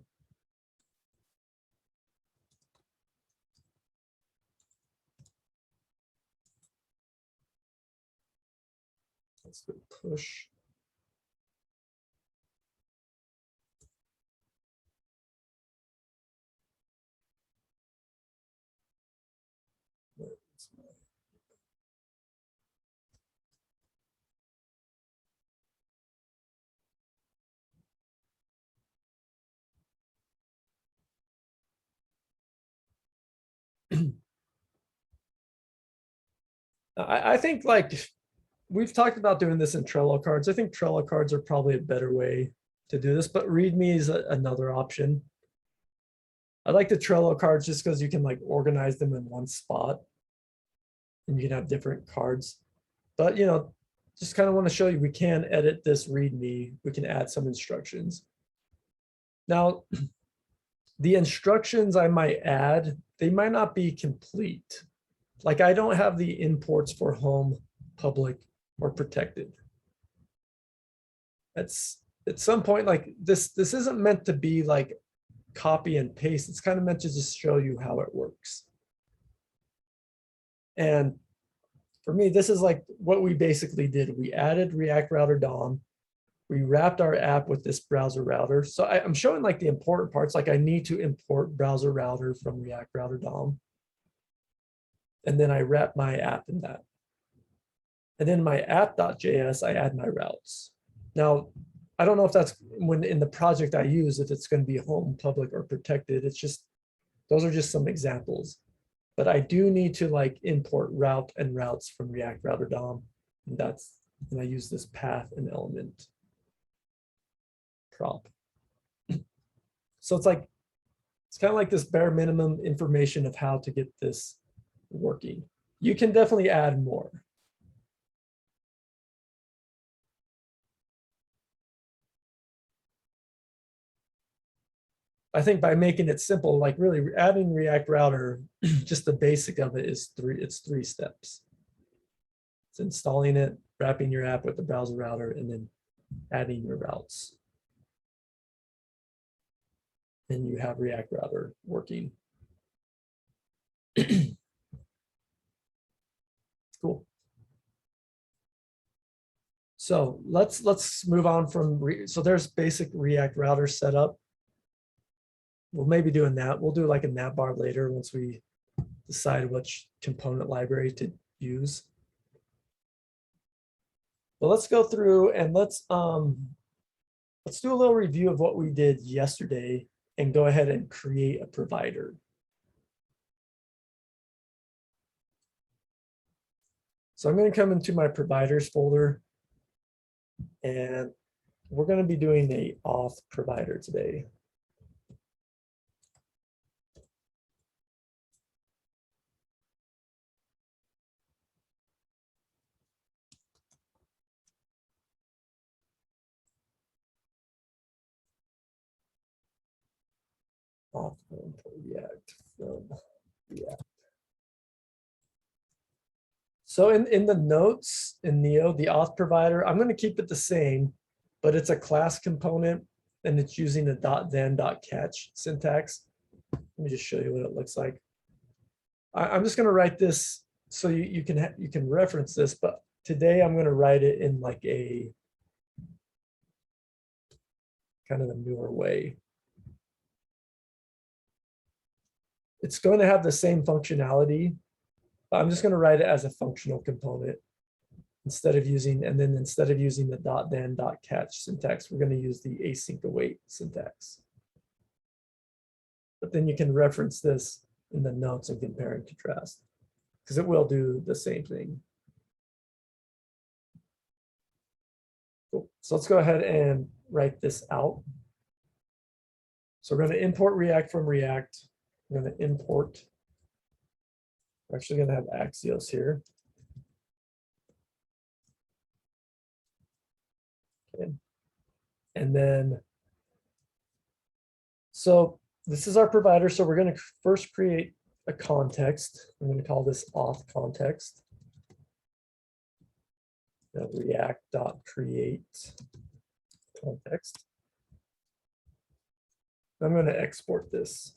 Let's do push. I think like we've talked about doing this in Trello cards. I think Trello cards are probably a better way to do this, but README is another option. I like the Trello cards just because you can like organize them in one spot and you can have different cards. But you know, just kind of want to show you we can edit this README. We can add some instructions. Now, the instructions I might add, they might not be complete. Like I don't have the imports for home, public, or protected. That's at some point, like this isn't meant to be like copy and paste. It's kind of meant to just show you how it works. And for me, this is like what we basically did. We added React Router DOM. We wrapped our app with this browser router. So I'm showing like the important parts, like I need to import browser router from React Router DOM. And then I wrap my app in that. And then my app.js, I add my routes. Now, I don't know if that's when in the project I use, if it's going to be home, public, or protected. It's just, those are just some examples. But I do need to like import route and routes from React Router DOM. And I use this path and element prop. So it's like, it's kind of like this bare minimum information of how to get this working. You can definitely add more. I think by making it simple, like really adding React Router, just the basic of it is it's three steps. It's installing it, wrapping your app with the browser router, and then adding your routes. And you have React Router working. Cool. So let's move on from, so there's basic React Router setup. We'll maybe doing that. We'll do like a Nav Bar later once we decide which component library to use. But let's go through and let's do a little review of what we did yesterday and go ahead and create a provider. So I'm going to come into my providers folder and we're going to be doing the auth provider today. Auth React from React. So in the notes in Neo, the auth provider, I'm going to keep it the same, but it's a class component and it's using the .then.catch syntax. Let me just show you what it looks like. I'm just going to write this so you can reference this, but today I'm going to write it in like a kind of a newer way. It's going to have the same functionality, but I'm just going to write it as a functional component instead of using the .then.catch syntax. We're going to use the async await syntax. But then you can reference this in the notes and compare and contrast because it will do the same thing. Cool. So let's go ahead and write this out. So we're going to import React from React. We're going to import, we're actually going to have Axios here. Okay. And then, so this is our provider. So we're going to first create a context. I'm going to call this auth context. React.create context. I'm going to export this.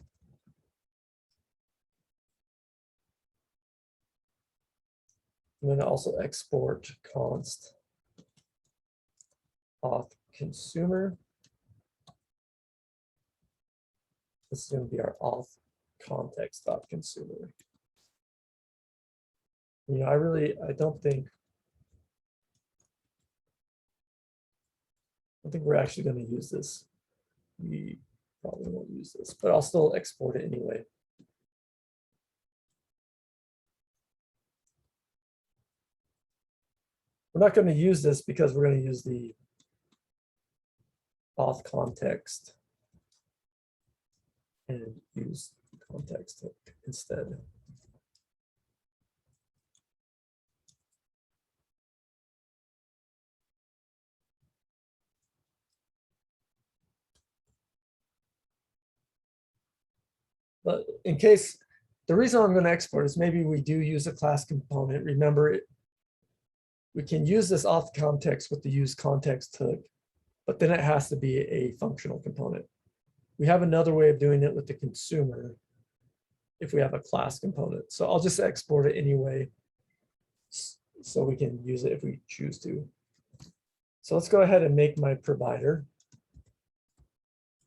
I'm going to also export const auth consumer. This is going to be our auth context.consumer. You know, I don't think we're actually going to use this. We probably won't use this, but I'll still export it anyway. We're not going to use this because we're going to use the auth context and use context hook instead. But in case, the reason I'm going to export is maybe we do use a class component. Remember, we can use this auth context with the use context hook, but then it has to be a functional component. We have another way of doing it with the consumer if we have a class component. So I'll just export it anyway, so we can use it if we choose to. So let's go ahead and make my provider.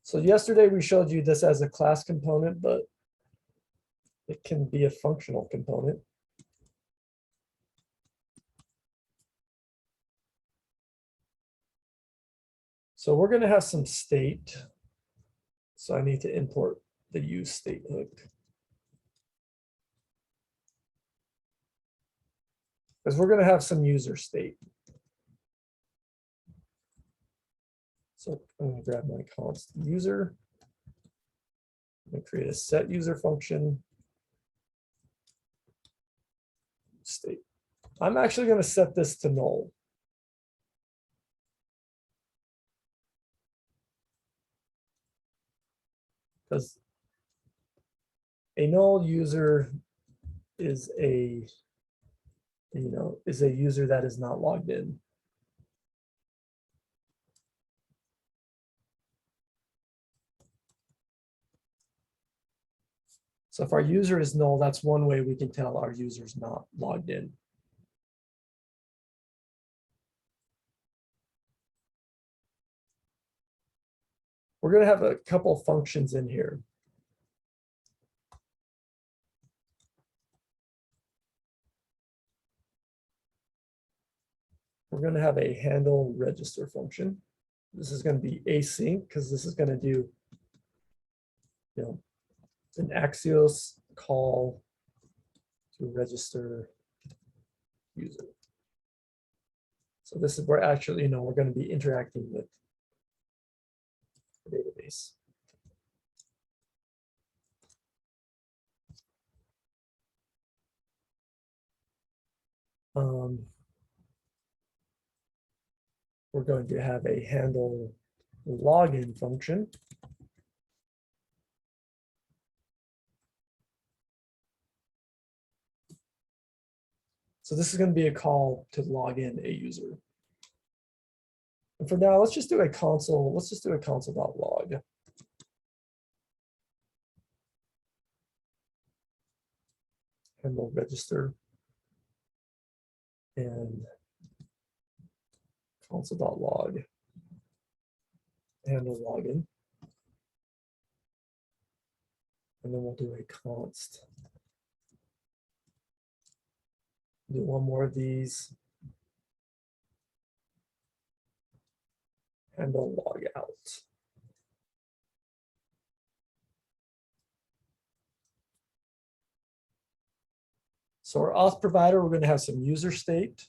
So yesterday we showed you this as a class component, but it can be a functional component. So we're going to have some state. So I need to import the use state hook. Because we're going to have some user state. So I'm going to grab my const user. I'm going to create a set user function. State. I'm actually going to set this to null. Because a null user is a, is a user that is not logged in. So if our user is null, that's one way we can tell our user's not logged in. We're going to have a couple functions in here. We're going to have a handle register function. This is going to be async because this is going to do, an Axios call to register user. So this is where actually, we're going to be interacting with the database. We're going to have a handle login function. So this is going to be a call to log in a user. And for now, let's just do a console. Let's just do a console.log. Handle register and console.log handle login. And then we'll do a const. Do one more of these. Handle logout. So our auth provider, we're going to have some user state.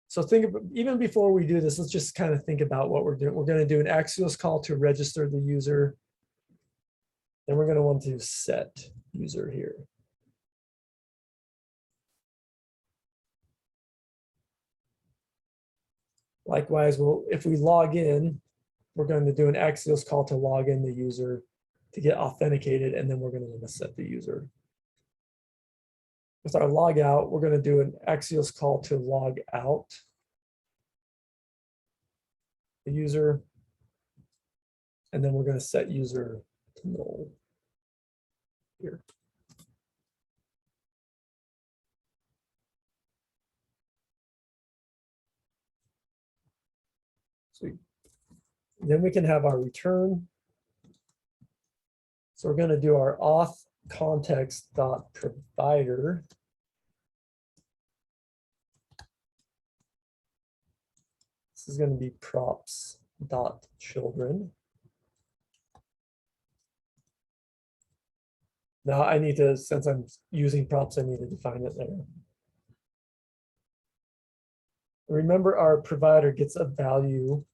So think of, even before we do this, let's just kind of think about what we're doing. We're going to do an Axios call to register the user. Then we're going to want to set user here. Likewise, if we log in, we're going to do an Axios call to log in the user to get authenticated, and then we're going to want to set the user. With our logout, we're going to do an Axios call to log out the user, and then we're going to set user to null here. Sweet. Then we can have our return. So we're going to do our auth context dot provider. This is going to be props dot children. Now I need to, since I'm using props, I need to define it there. Remember, our provider gets a value.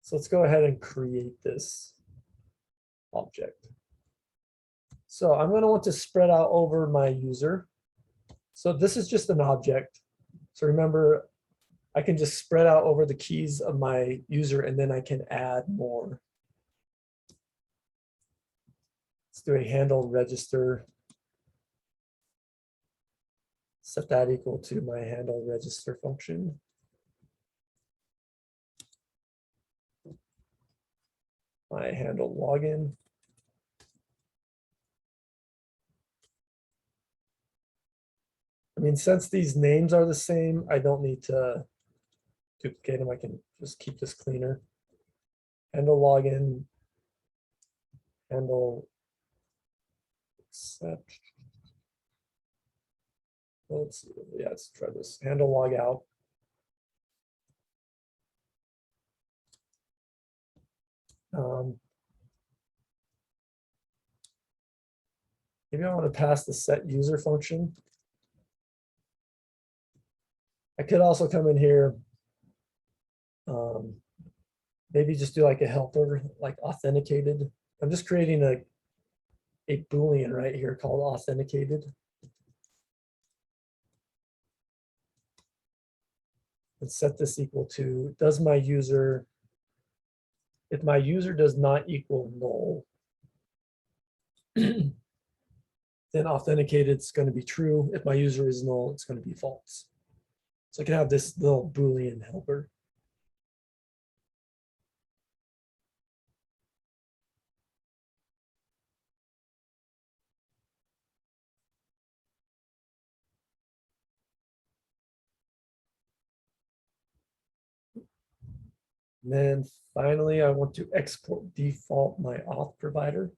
So let's go ahead and create this object. So I'm going to want to spread out over my user. So this is just an object. So remember, I can just spread out over the keys of my user and then I can add more. Let's do a handle register. Set that equal to my handle register function. My handle login. I mean, since these names are the same, I don't need to duplicate them. I can just keep this cleaner. Handle login, handle accept. Let's see. Yeah, let's try this. Handle logout. Maybe I want to pass the set user function. I could also come in here. Maybe just do like a helper, like authenticated. I'm just creating a Boolean right here called authenticated. And set this equal to, does my user, if my user does not equal null, then authenticated is going to be true. If my user is null, it's going to be false. So I can have this little Boolean helper. And then finally, I want to export default my auth provider.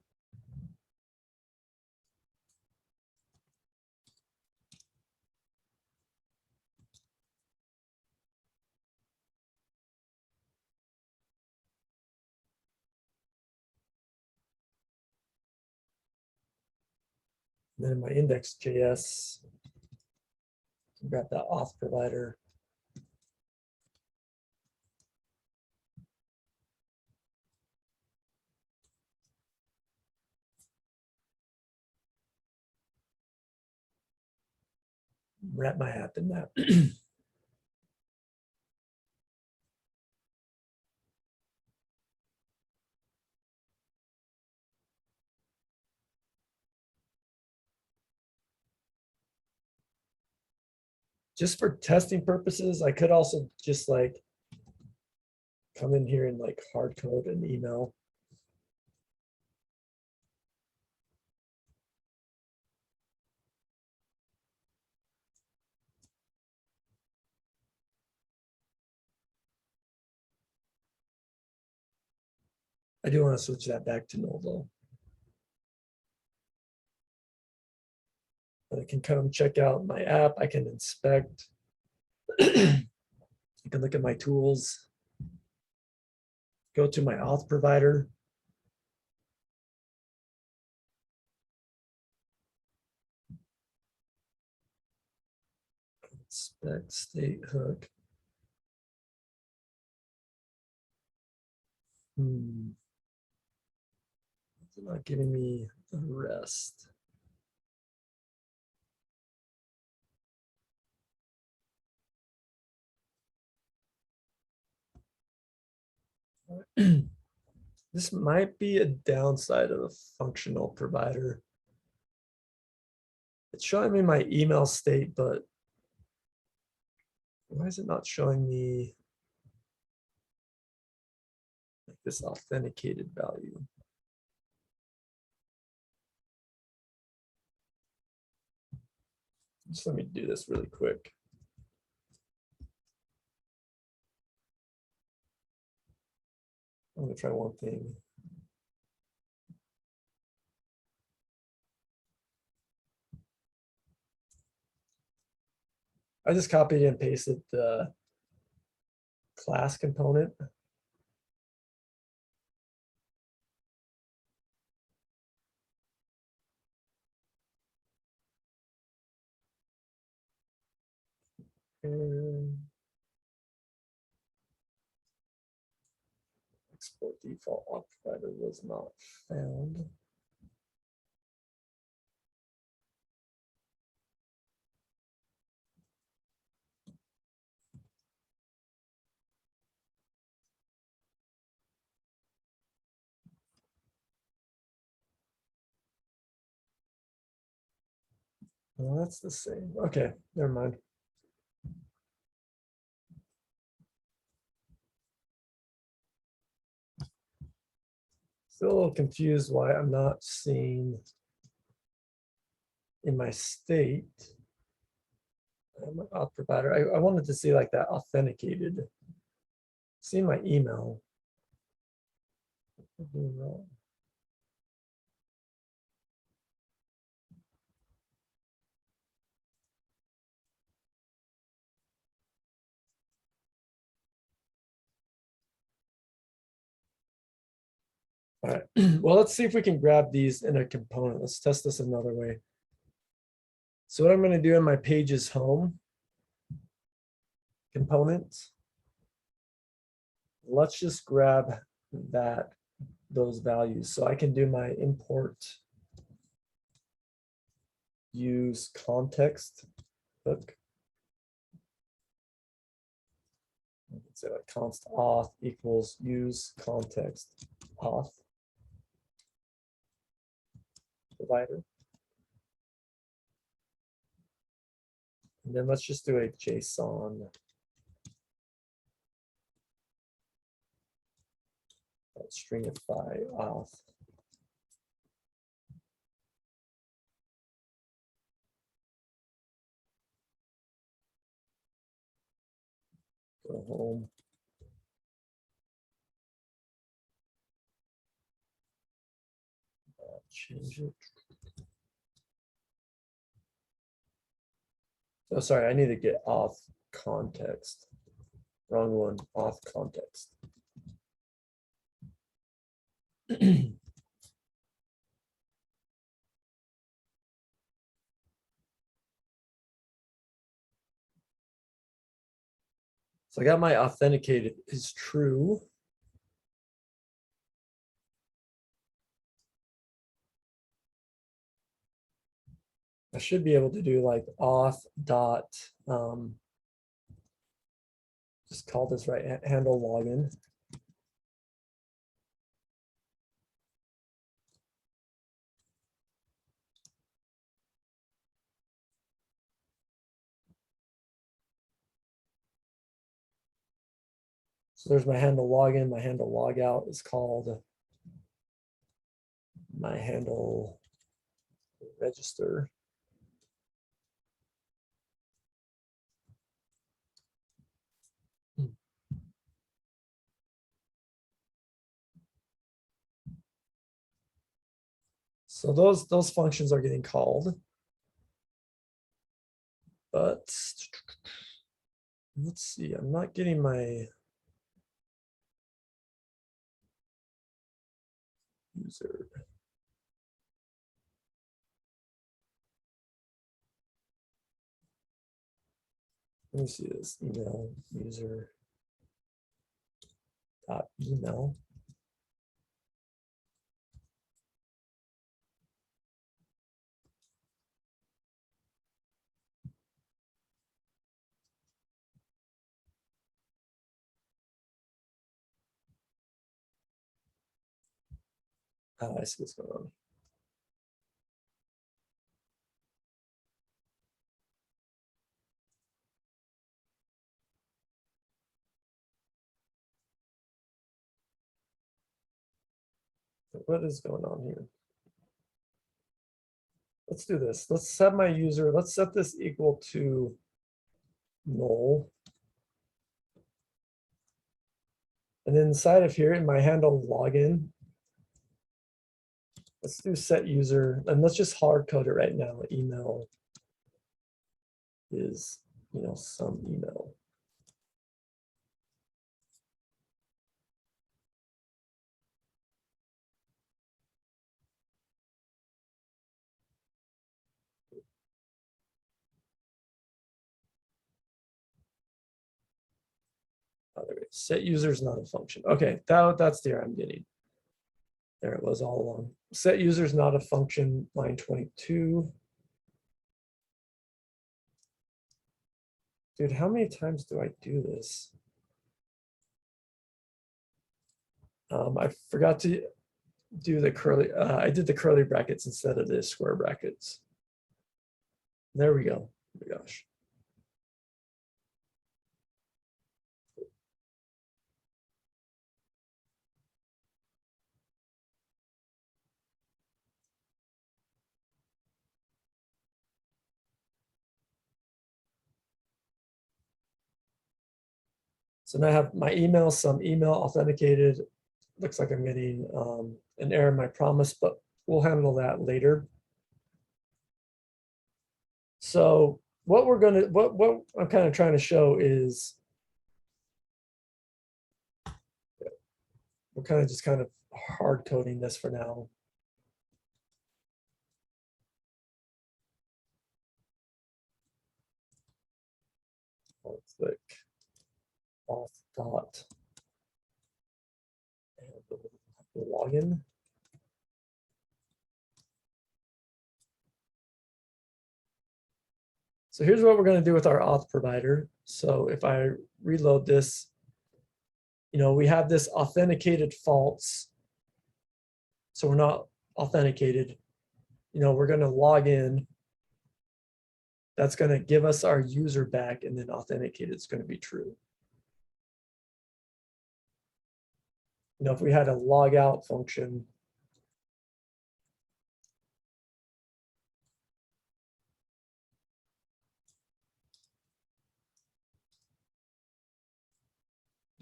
And then in my index.js, grab that auth provider. Wrap my app in that. Just for testing purposes, I could also just like come in here and like hard code an email. I do want to switch that back to null though. But I can come check out my app. I can inspect. I can look at my tools. Go to my auth provider. Inspect state hook. It's not giving me the rest. This might be a downside of a functional provider. It's showing me my email state, but why is it not showing me like this authenticated value? Just let me do this really quick. I'm gonna try one thing. I just copied and pasted the class component. And export default auth provider was not found. Well, that's the same. Okay, never mind. Still a little confused why I'm not seeing in my state. I'm an auth provider. I wanted to see like that authenticated. See my email. I'm doing wrong. All right, well, let's see if we can grab these in a component. Let's test this another way. So what I'm going to do in my pages home component, let's just grab those values. So I can do my import use context hook. I can say like const auth equals use context auth provider. And then let's just do a JSON. Stringify auth. Go home. Change it. Oh, sorry, I need to get auth context. Wrong one, auth context. So I got my authenticated is true. I should be able to do like auth dot, just call this right, handle login. So there's my handle login, my handle logout is called my handle register. So those functions are getting called. But let's see, I'm not getting my user. Let me see this email user dot email. Oh, I see what's going on. What is going on here? Let's do this. Let's set my user. Let's set this equal to null. And then inside of here in my handle login, let's do set user, and let's just hard code it right now. Email is, some email. Set user is not a function. Okay, that's the error I'm getting. There it was all along. Set user is not a function, line 22. Dude, how many times do I do this? I forgot to do the curly, I did the curly brackets instead of the square brackets. There we go. Oh my gosh. So now I have my email, some email authenticated. Looks like I'm getting an error in my promise, but we'll handle that later. So what I'm kind of trying to show is we're kind of hard coding this for now. Let's click auth dot and the login. So here's what we're going to do with our auth provider. So if I reload this, we have this authenticated false. So we're not authenticated. We're going to log in. That's going to give us our user back, and then authenticated is going to be true. If we had a logout function,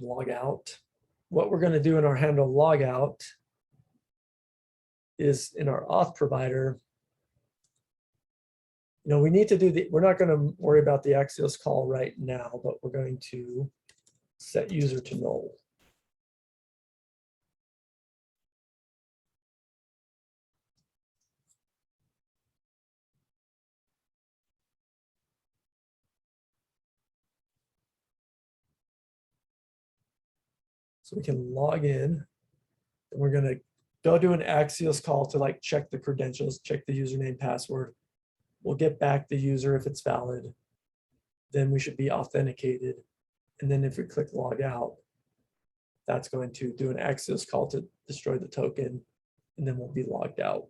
logout, what we're going to do in our handle logout is in our auth provider, we need to do we're not going to worry about the Axios call right now, but we're going to set user to null. So we can log in, and we're going to go do an Axios call to check the credentials, check the username, password. We'll get back the user if it's valid. Then we should be authenticated. And then if we click log out, that's going to do an Axios call to destroy the token, and then we'll be logged out.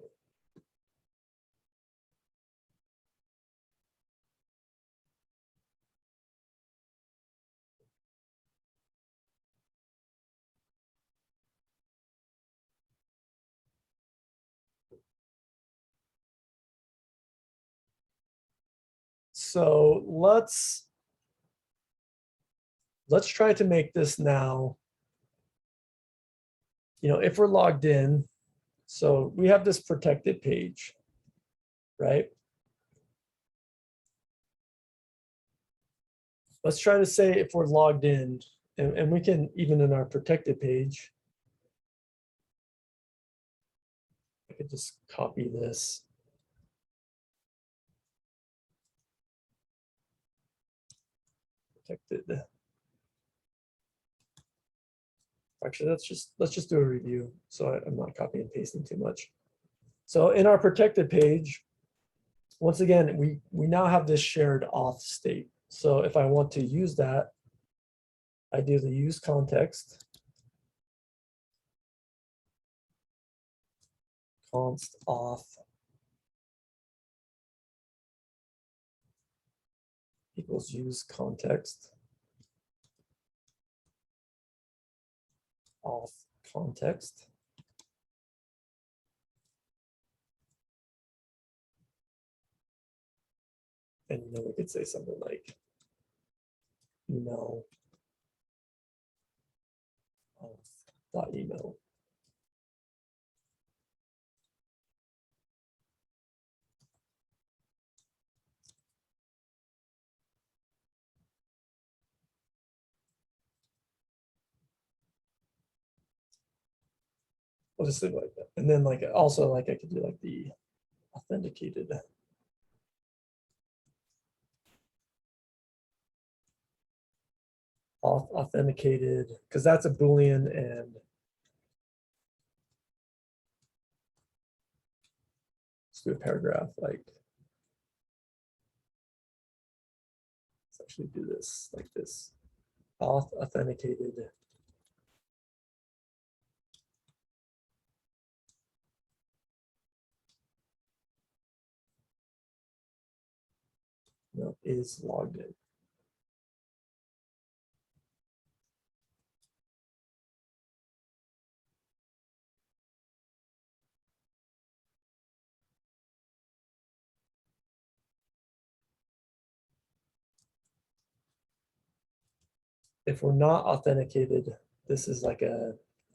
So let's try to make this now, if we're logged in, so we have this protected page, right? Let's try to say if we're logged in, and we can, even in our protected page, I could just copy this. Protected. Actually, let's just do a review. So I'm not copying and pasting too much. So in our protected page, once again, we now have this shared auth state. So if I want to use that, I do the use context, const auth equals use context, auth context. And we could say something like email auth.email. I'll just leave it like that. And then also I could do the authenticated. Authenticated, because that's a Boolean, and let's do a paragraph let's actually do this like this. Auth authenticated. No, is logged in. If we're not authenticated, this is like a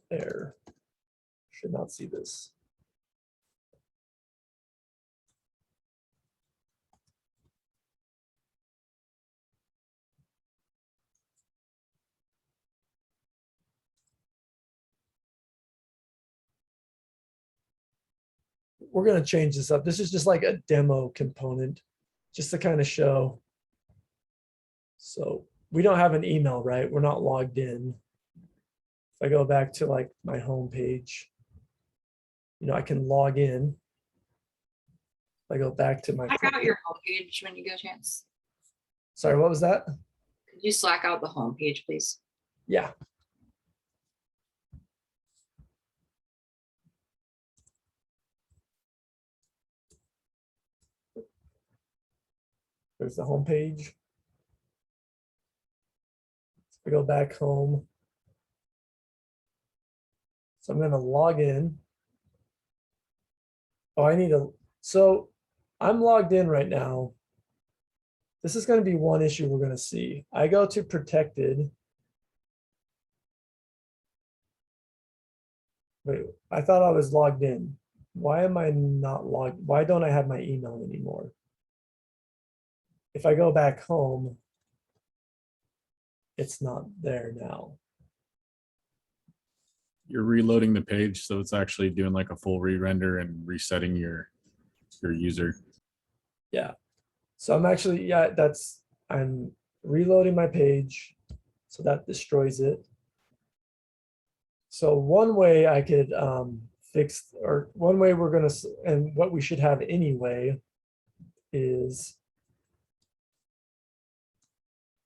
error. Should not see this. We're going to change this up. This is just like a demo component, just to kind of show. So we don't have an email, right? We're not logged in. If I go back to like my home page, you know, I can log in. If I go back to my, Slack out your homepage when you get a chance. sorry, what was that? Could you Slack out the homepage, please? Yeah. There's the home page. I go back home. So I'm going to log in. Oh, I need a, so I'm logged in right now. This is going to be one issue we're going to see. I go to protected. Wait, I thought I was logged in. Why am I not logged? Why don't I have my email anymore? If I go back home, it's not there now. You're reloading the page, so it's actually doing like a full re-render and resetting your user. Yeah. So I'm actually, yeah, I'm reloading my page. So that destroys it. So one way I could fix, or one way we're going to, and what we should have anyway, is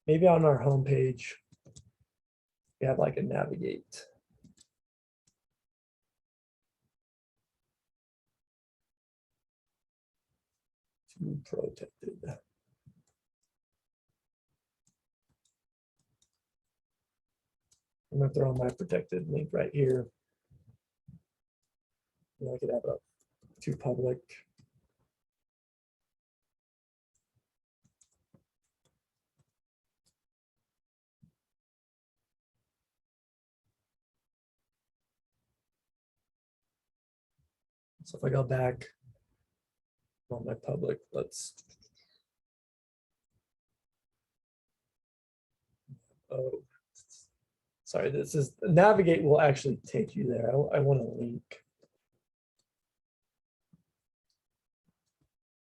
maybe on our home page, we have like a navigate. To protected. I'm going to throw my protected link right here. And I could have a to public. So if I go back on my public, let's. Oh, sorry, this is navigate will actually take you there. I want a link.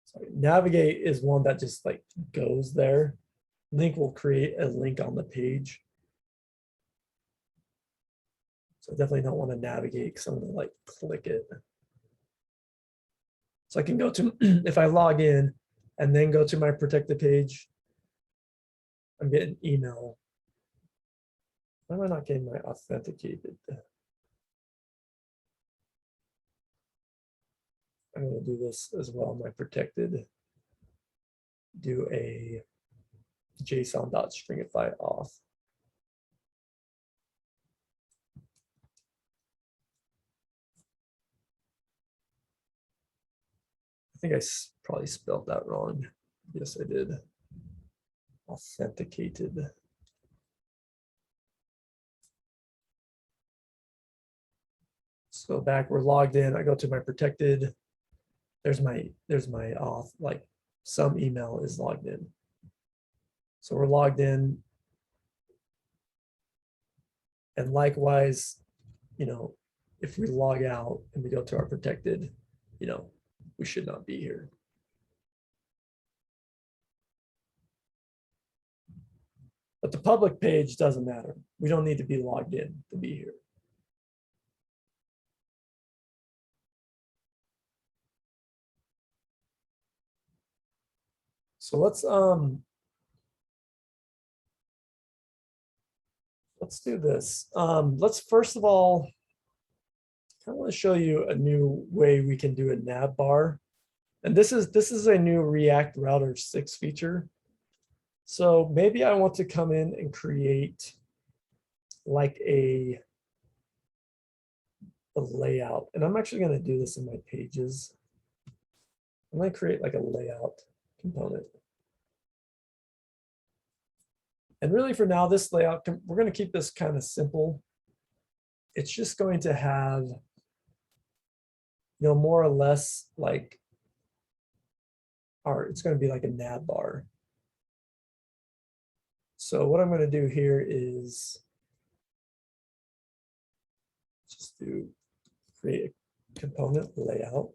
Sorry, navigate is one that just like goes there. Link will create a link on the page. So I definitely don't want to navigate because I'm going to like click it. So I can go to, if I log in and then go to my protected page, I'm getting email. Why am I not getting my authenticated? I'm going to do this as well, my protected. Do a JSON.stringify auth. I think I probably spelled that wrong. Yes, I did. Authenticated. Let's go back. We're logged in. I go to my protected. There's my auth. Like some email is logged in. So we're logged in. And likewise, you know, if we log out and we go to our protected, you know, we should not be here. But the public page doesn't matter. We don't need to be logged in to be here. So let's do this. Let's first of all, I want to show you a new way we can do a nav bar. And this is a new React Router 6 feature. So maybe I want to come in and create like a layout. And I'm actually going to do this in my pages. I'm going to create like a layout component. And really for now, this layout, we're going to keep this kind of simple. It's just going to have, more or less like, it's going to be like a nav bar. So what I'm going to do here is just create a component layout.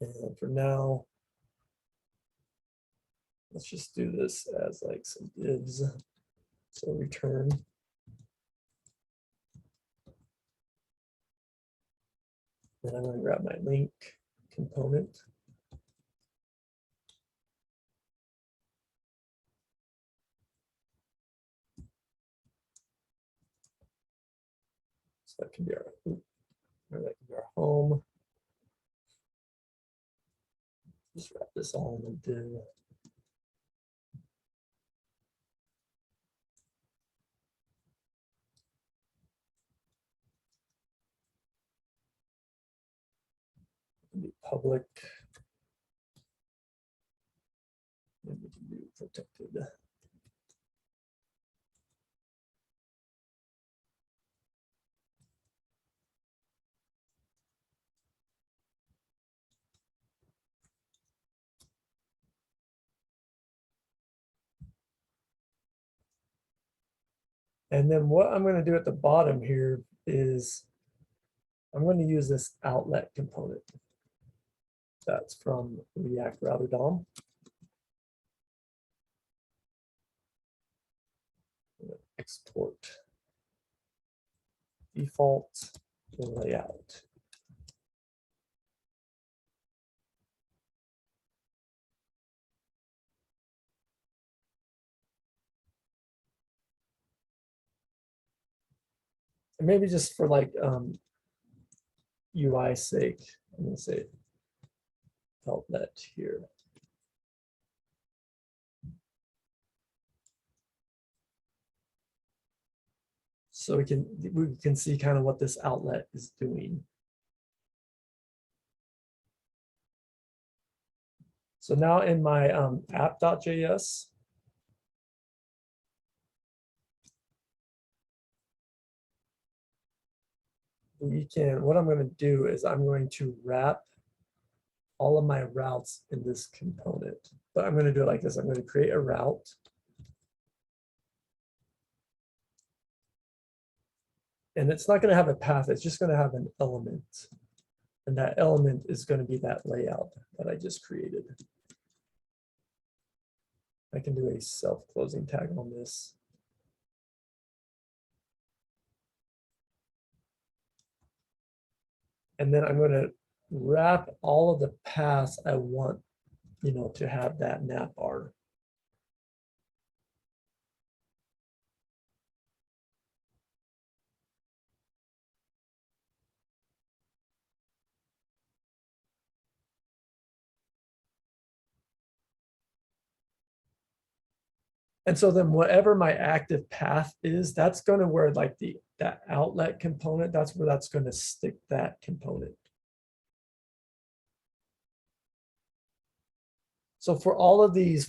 And for now, let's just do this as like some divs. So return. Then I'm going to grab my link component. So that can be our, or that can be our home. Just wrap this all in a div. Be public. And we can do protected. And then what I'm going to do at the bottom here is I'm going to use this outlet component. That's from React Router DOM. Export default layout. And maybe just for like UI sake, I'm going to say outlet here. So we can see kind of what this outlet is doing. So now in my app.js, what I'm going to do is I'm going to wrap all of my routes in this component. But I'm going to do it like this. I'm going to create a route. And it's not going to have a path. It's just going to have an element. And that element is going to be that layout that I just created. I can do a self-closing tag on this. And then I'm going to wrap all of the paths I want, to have that nav bar. And so then whatever my active path is, that's going to where like that outlet component, that's where that's going to stick that component. So for all of these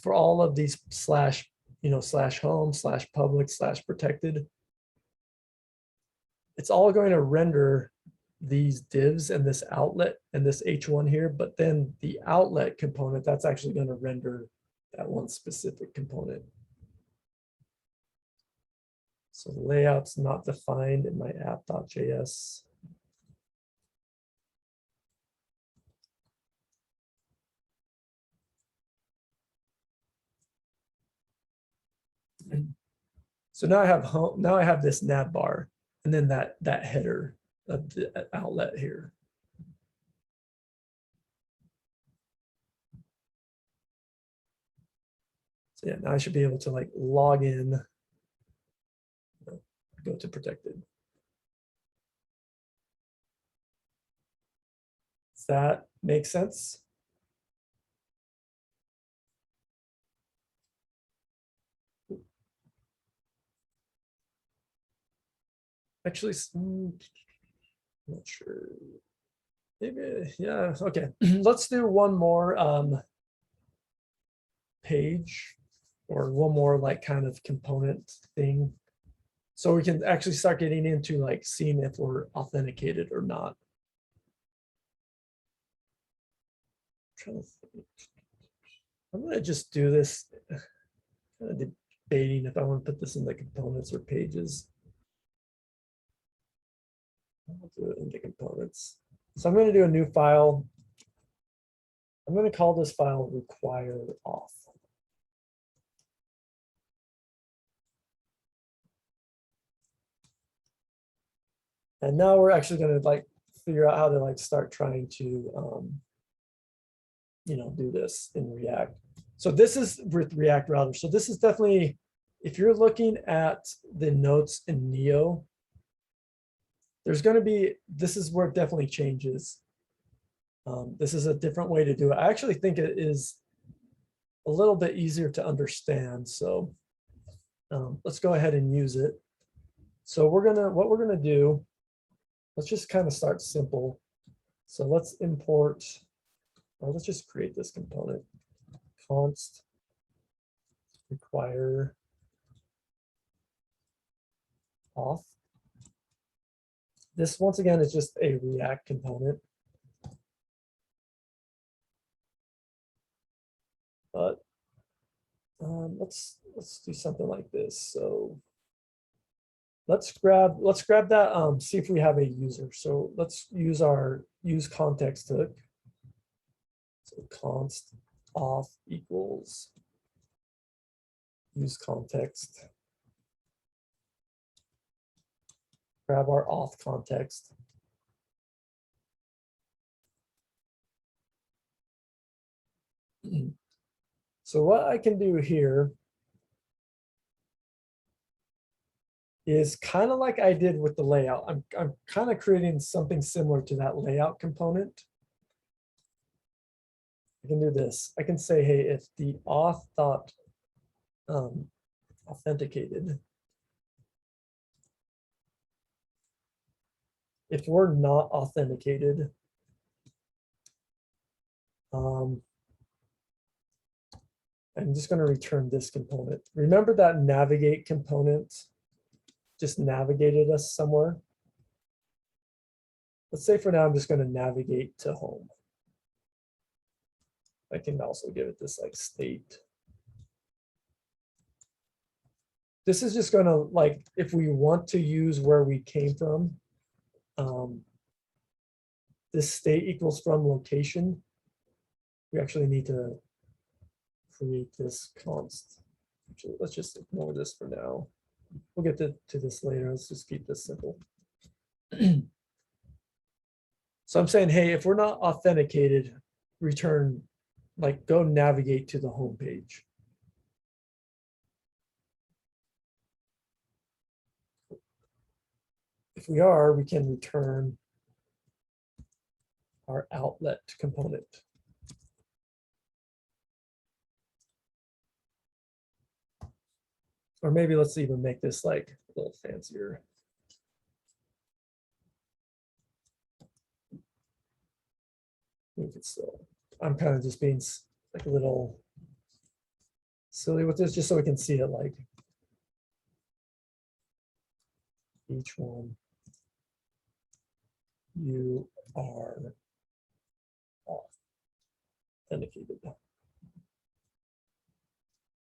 slash home, slash public, slash protected, it's all going to render these divs and this outlet and this H1 here, but then the outlet component, that's actually going to render that one specific component. So the layout's not defined in my app.js. So now I have home, now I have this nav bar and then that header of the outlet here. So yeah, now I should be able to like log in, go to protected. Does that make sense? Actually, not sure. Maybe, yeah, okay. Let's do one more page or one more like kind of component thing. So we can actually start getting into like seeing if we're authenticated or not. Trying to think. I'm gonna just do this. Kind of debating if I want to put this in the components or pages. I'll do it into components. So I'm going to do a new file. I'm going to call this file require auth. And now we're actually going to like figure out how to like start trying to do this in React. So this is with React Router. So this is definitely, if you're looking at the notes in Neo, there's going to be, this is where it definitely changes. This is a different way to do it. I actually think it is a little bit easier to understand. So let's go ahead and use it. So what we're gonna do, let's just kind of start simple. So let's import, or let's just create this component. Const require auth. This once again is just a React component. But let's do something like this. So let's grab that, see if we have a user. So let's use our use context hook. So const auth equals use context. Grab our auth context. So what I can do here is kind of like I did with the layout. I'm kind of creating something similar to that layout component. I can do this. I can say, hey, if the auth dot authenticated, if we're not authenticated, I'm just going to return this component. Remember that navigate component just navigated us somewhere? Let's say for now, I'm just going to navigate to home. I can also give it this like state. This is just going to like, if we want to use where we came from, this state equals from location. We actually need to create this const. Actually, let's just ignore this for now. We'll get to this later. Let's just keep this simple. So I'm saying, hey, if we're not authenticated, return, like go navigate to the home page. If we are, we can return our outlet component. Or maybe let's even make this like a little fancier. I'm kind of just being like a little silly with this, just so we can see it like each one. You are authenticated.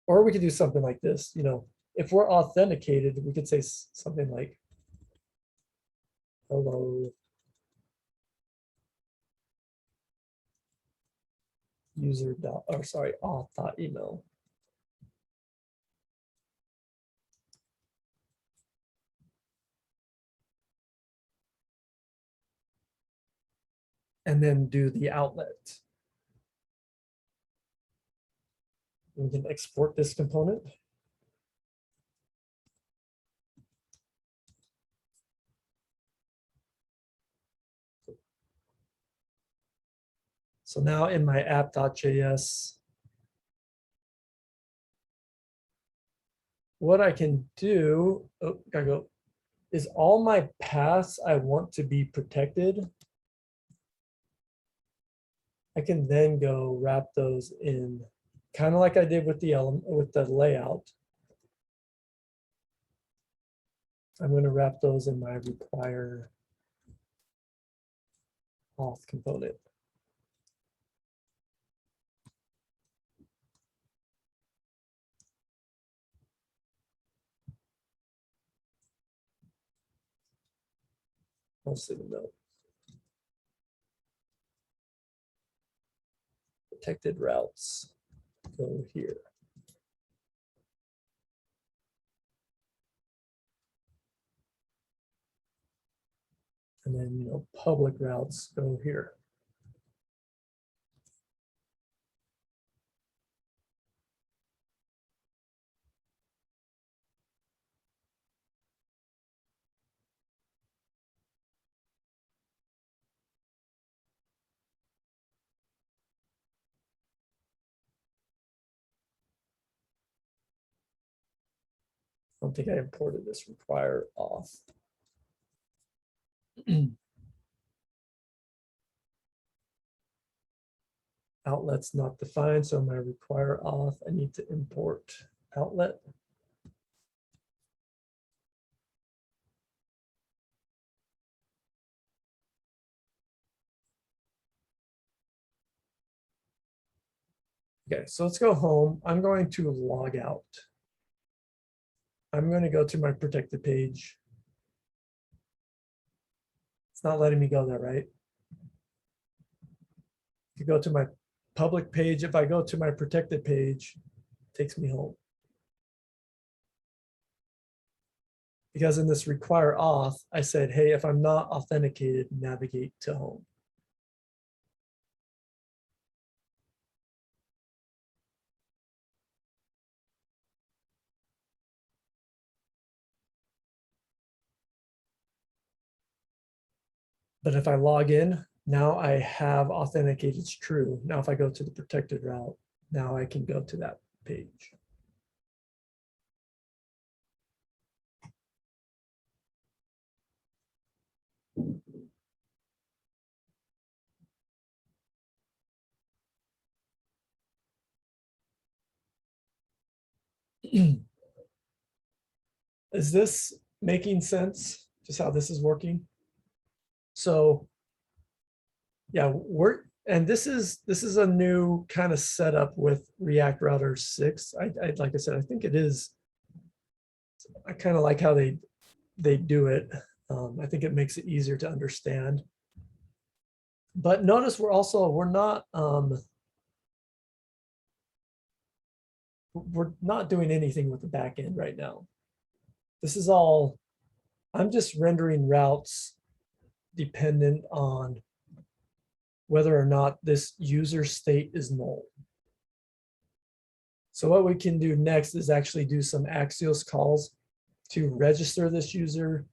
Or we could do something like this, if we're authenticated, we could say something like, hello, user dot, or sorry, auth dot email. And then do the outlet. We can export this component. So now in my app.js, what I can do, gotta go, is all my paths I want to be protected. I can then go wrap those in, kind of like I did with the layout. I'm going to wrap those in my require auth component. Most of the note. Protected routes go here. And then, you know, public routes go here. I don't think I imported this require auth. Outlet's not defined, so my require auth, I need to import outlet. Okay, so let's go home. I'm going to log out. I'm going to go to my protected page. It's not letting me go there, right? If you go to my public page, if I go to my protected page, it takes me home. Because in this require auth, I said, hey, if I'm not authenticated, navigate to home. But if I log in, now I have authenticated it's true. Now, if I go to the protected route, now I can go to that page. Is this making sense? Just how this is working? So yeah, this is a new kind of setup with React Router 6. I like I said, I think it is. I kind of like how they do it. I think it makes it easier to understand. But notice we're not doing anything with the back end right now. This is all, I'm just rendering routes dependent on whether or not this user state is null. So what we can do next is actually do some Axios calls to register this user,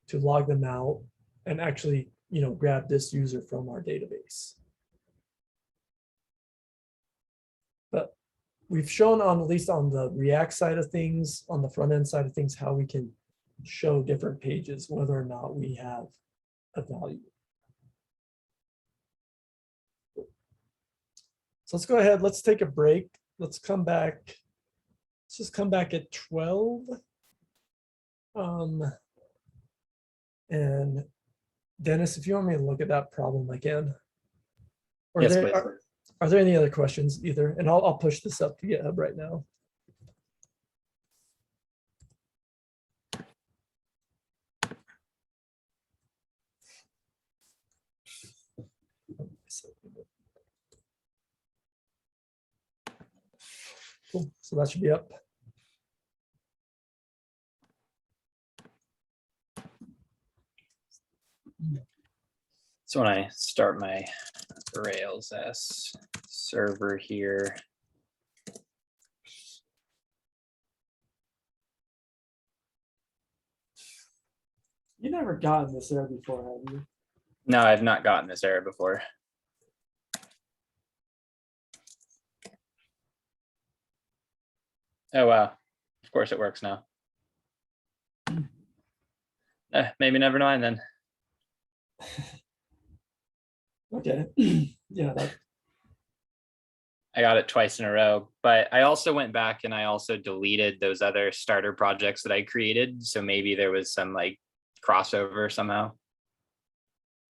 to log them out, and actually, you know, grab this user from our database. But we've shown on, at least on the React side of things, on the front end side of things, how we can show different pages, whether or not we have a value. So let's go ahead, let's take a break. Let's come back. Let's just come back at 12. And Dennis, if you want me to look at that problem again. Or Yes, please. Are there any other questions either? And I'll push this up to GitHub right now. Cool. So that should be up. So when I start my Rails S server here, You never gotten this error before, have you? no, I've not gotten this error before. Oh, wow. Of course it works now. Maybe never mind then. Okay. Yeah, that, I got it twice in a row, but I also went back and I also deleted those other starter projects that I created. So maybe there was some like crossover somehow.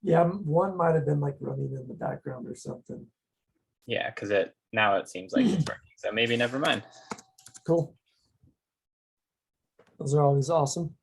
yeah, one might have been like running in the background or something. Yeah, because now it seems like it's working. So maybe never mind. Cool. Those are always awesome.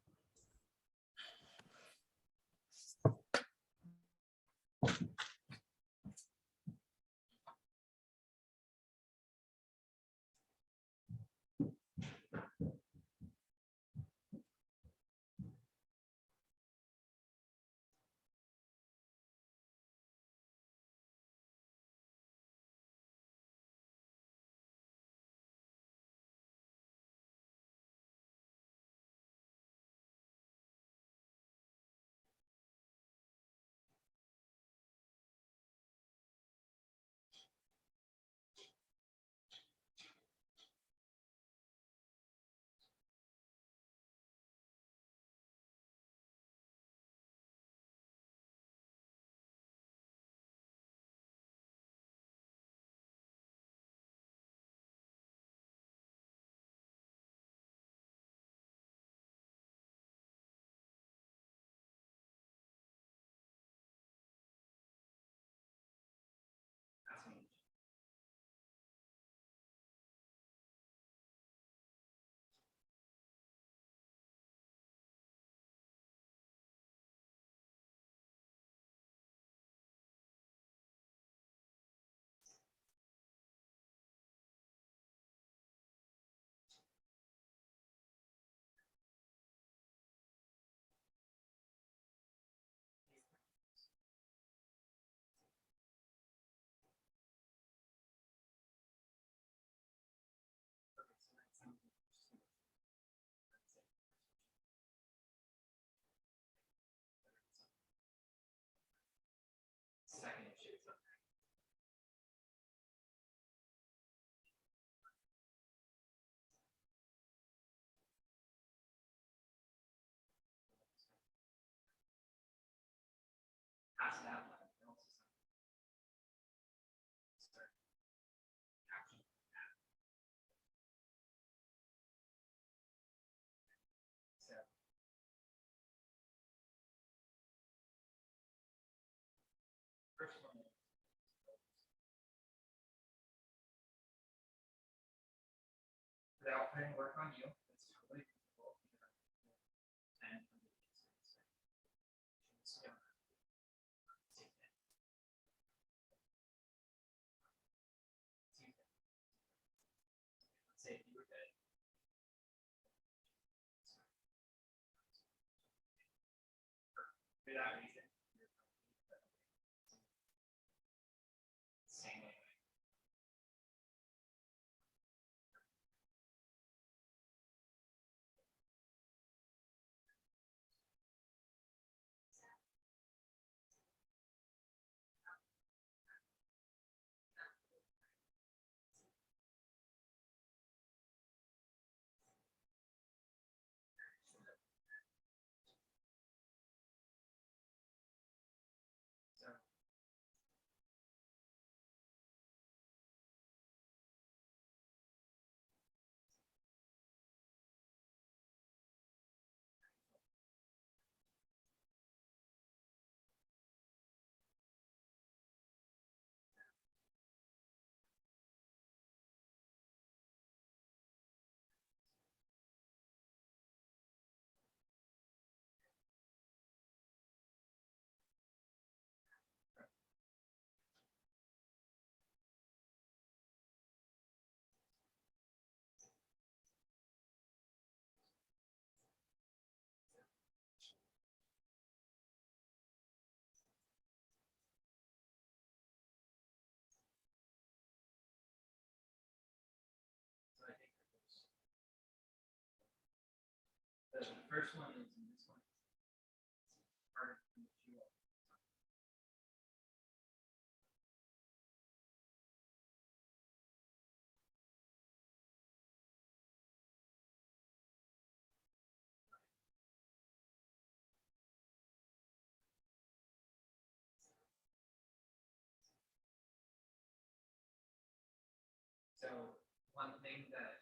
one thing that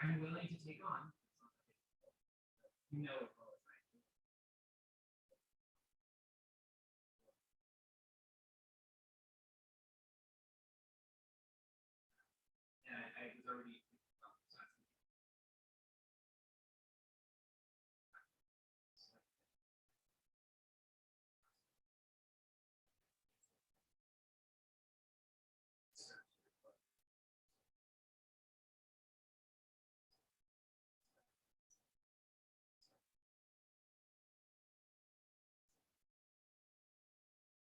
I'm willing to take on. You know, as well as I do. And I was already thinking about this.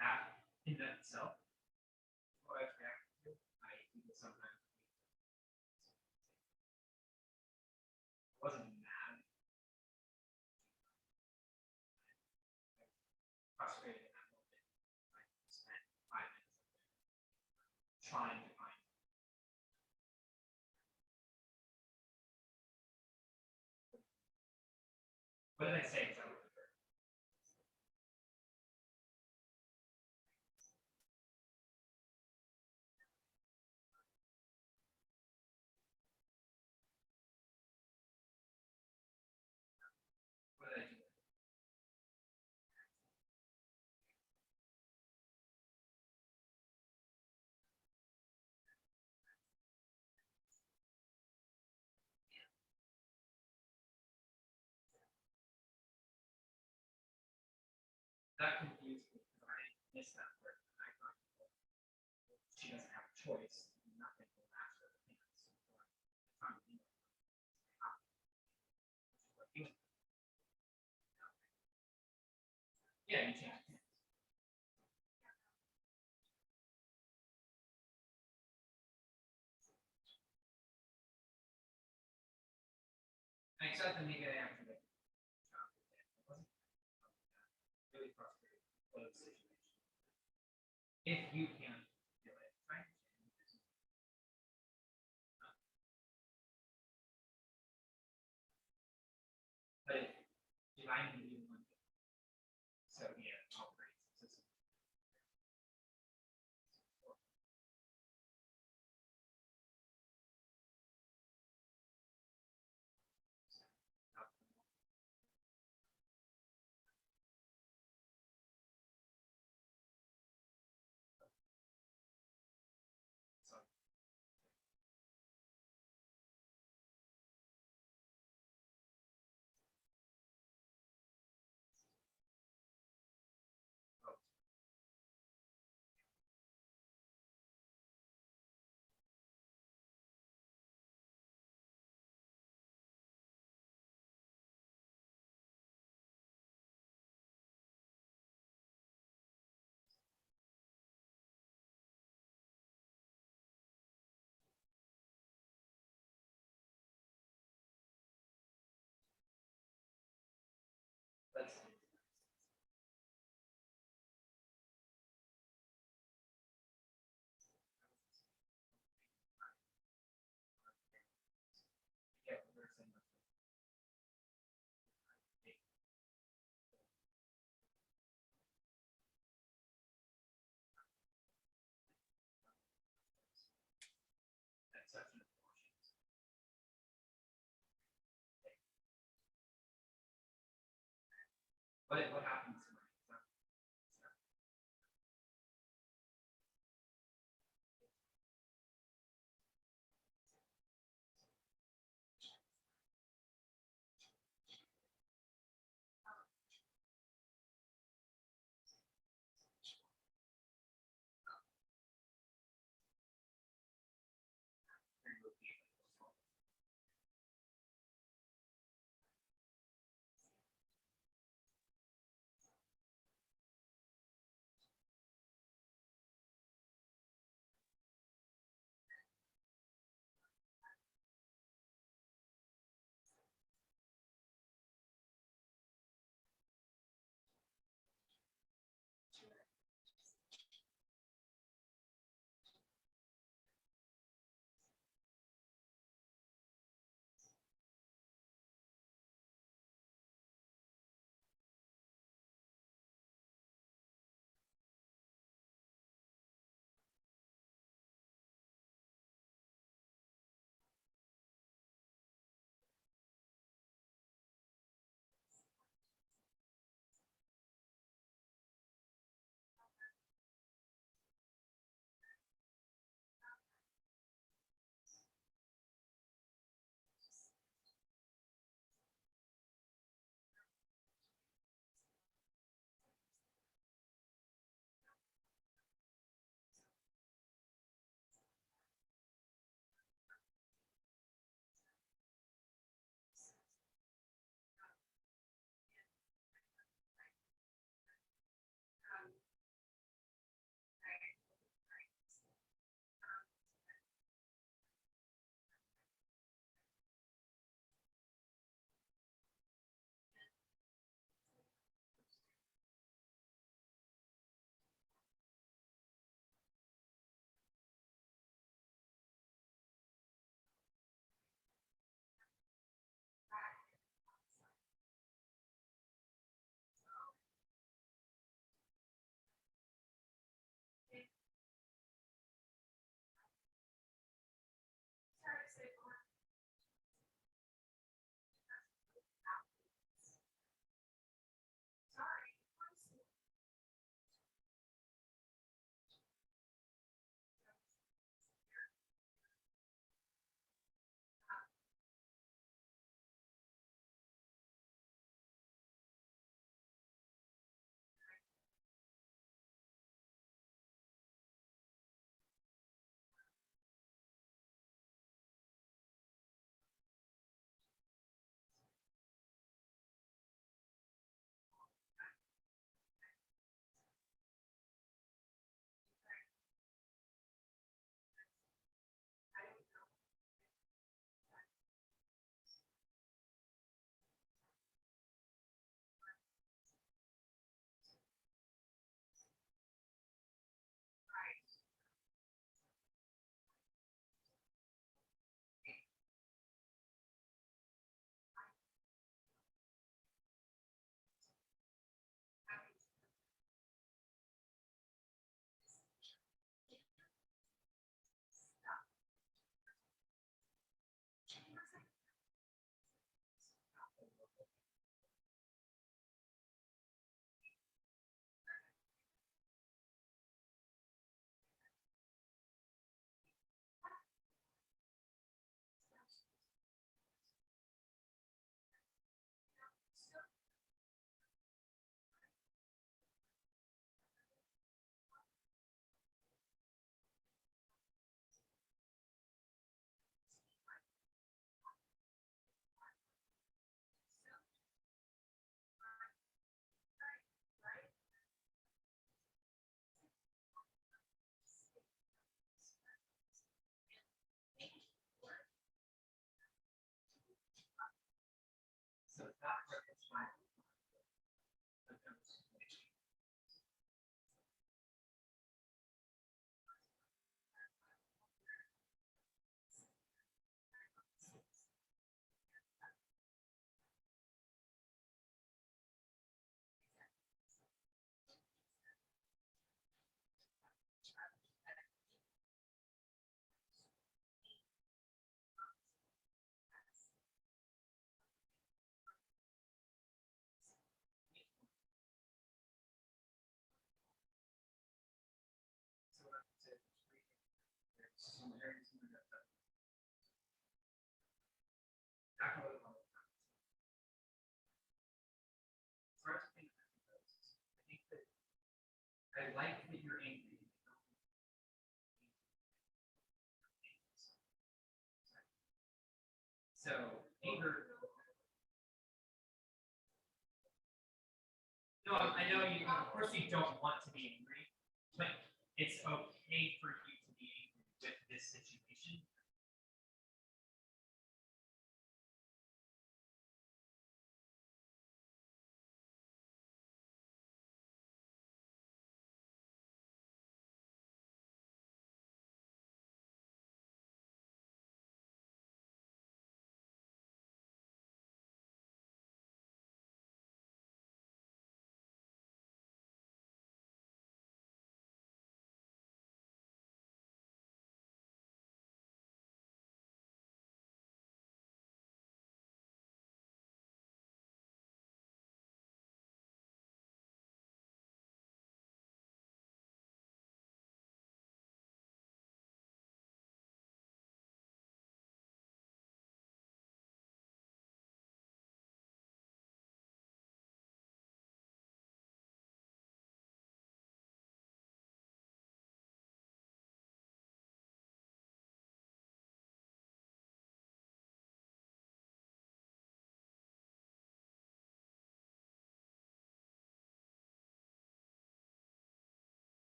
That in that itself, what I've reacted to, I think that sometimes I wasn't mad. Frustrated in that moment. I spent 5 minutes trying to find. What did I say? Is that what I heard? What did I do? That confused me because I missed that part. And I thought she doesn't have a choice. Nothing will match her hands. So I found an email. Yeah, you change hands. I accept the negative after that. It wasn't really frustrating for the situation. If you can't do it, right? But if I need to do one thing, so yeah, operating system. So that's yeah, we're saying that's such an emotion. What happens when it's not? So that reference might be I like that you're angry. So anger. No, I know you. Of course, you don't want to be angry, but it's okay for you to be angry with this situation.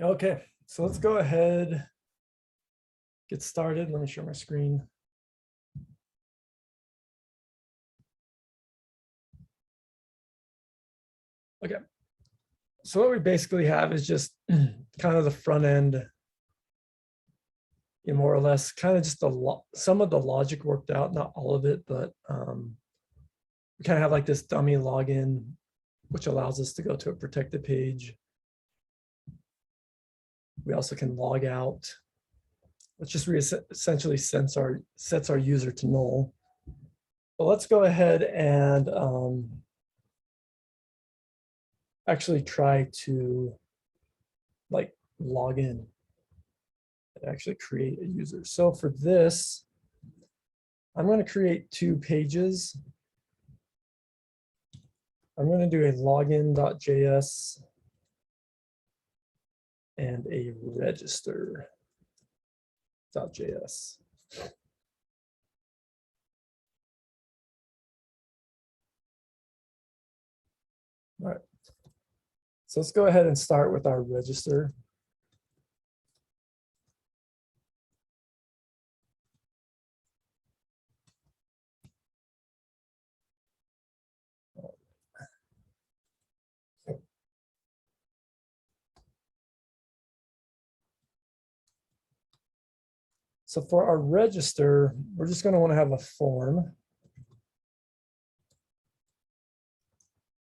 Okay, so let's go ahead, get started. Let me share my screen. Okay, so what we basically have is just kind of the front end, more or less, kind of just some of the logic worked out, not all of it, but we kind of have like this dummy login, which allows us to go to a protected page. We also can log out, which just essentially sets our user to null. But let's go ahead and actually try to like log in and actually create a user. So for this, I'm going to create 2 pages. I'm going to do a login.js and a register.js. All right. So let's go ahead and start with our register. So for our register, we're just going to want to have a form.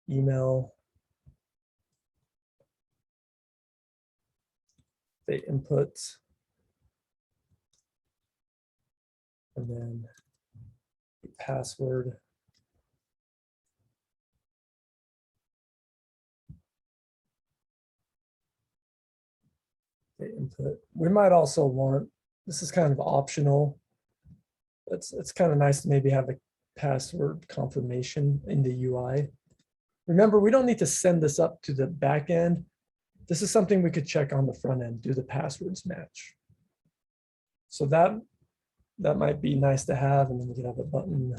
Email. The inputs. And then the password. The input. We might also want, this is kind of optional. It's kind of nice to maybe have a password confirmation in the UI. Remember, we don't need to send this up to the back end. This is something we could check on the front end, do the passwords match. So that might be nice to have, and then we could have a button.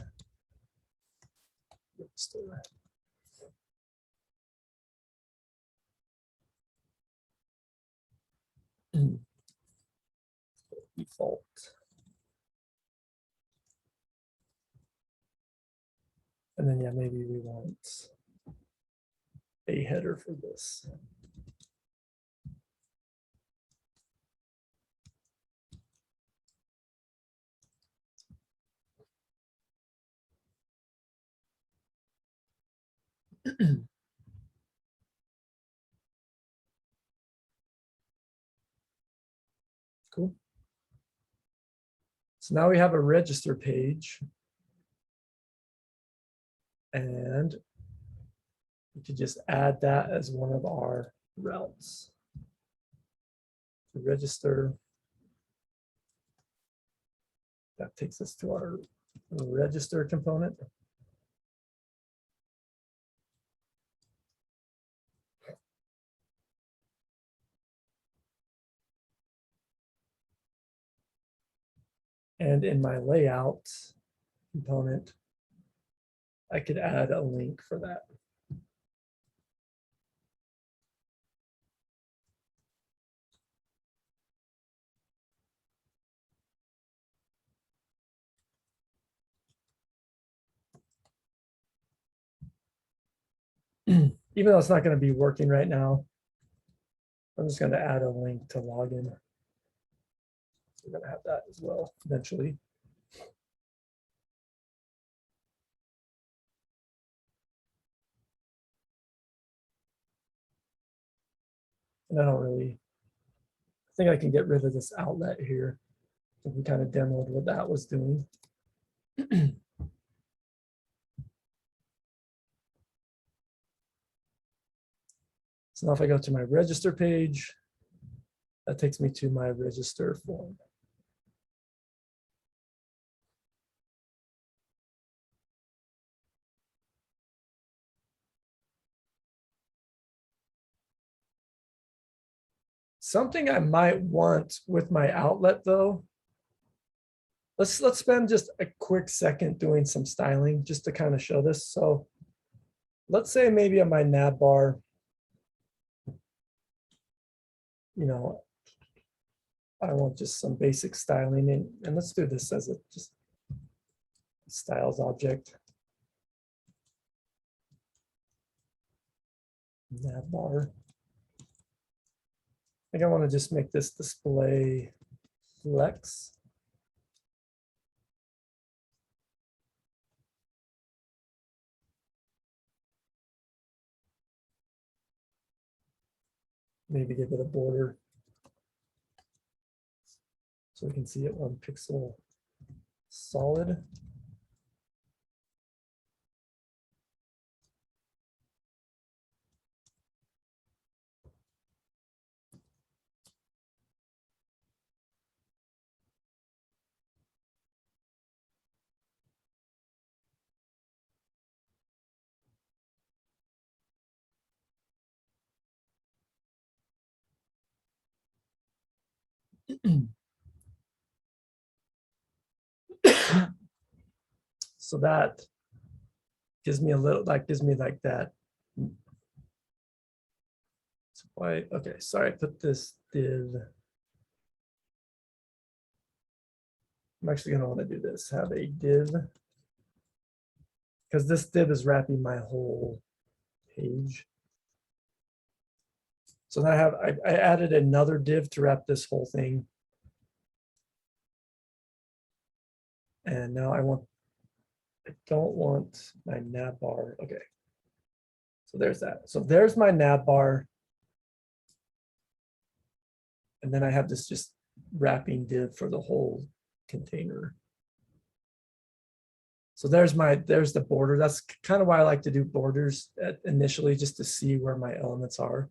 Default. And then, yeah, maybe we want a header for this. Cool. So now we have a register page. And we could just add that as one of our routes. To register. That takes us to our register component. And in my layout component, I could add a link for that. Even though it's not going to be working right now, I'm just going to add a link to login. We're going to have that as well eventually. And I don't really, I think I can get rid of this outlet here. So we kind of demoed what that was doing. So now if I go to my register page, that takes me to my register form. Something I might want with my outlet though, let's spend just a quick second doing some styling just to kind of show this. So let's say maybe on my nav bar, you know, I want just some basic styling and let's do this as a just styles object. Nav bar. I think I want to just make this display flex. Maybe give it a border so we can see it 1 pixel solid. So that gives me a little, that gives me like that. So why, okay, sorry, I put this div. I'm actually gonna want to do this, have a div. Because this div is wrapping my whole page. So now I added another div to wrap this whole thing. And now I don't want my nav bar. Okay. So there's that. So there's my nav bar. And then I have this just wrapping div for the whole container. So there's the border. That's kind of why I like to do borders initially, just to see where my elements are.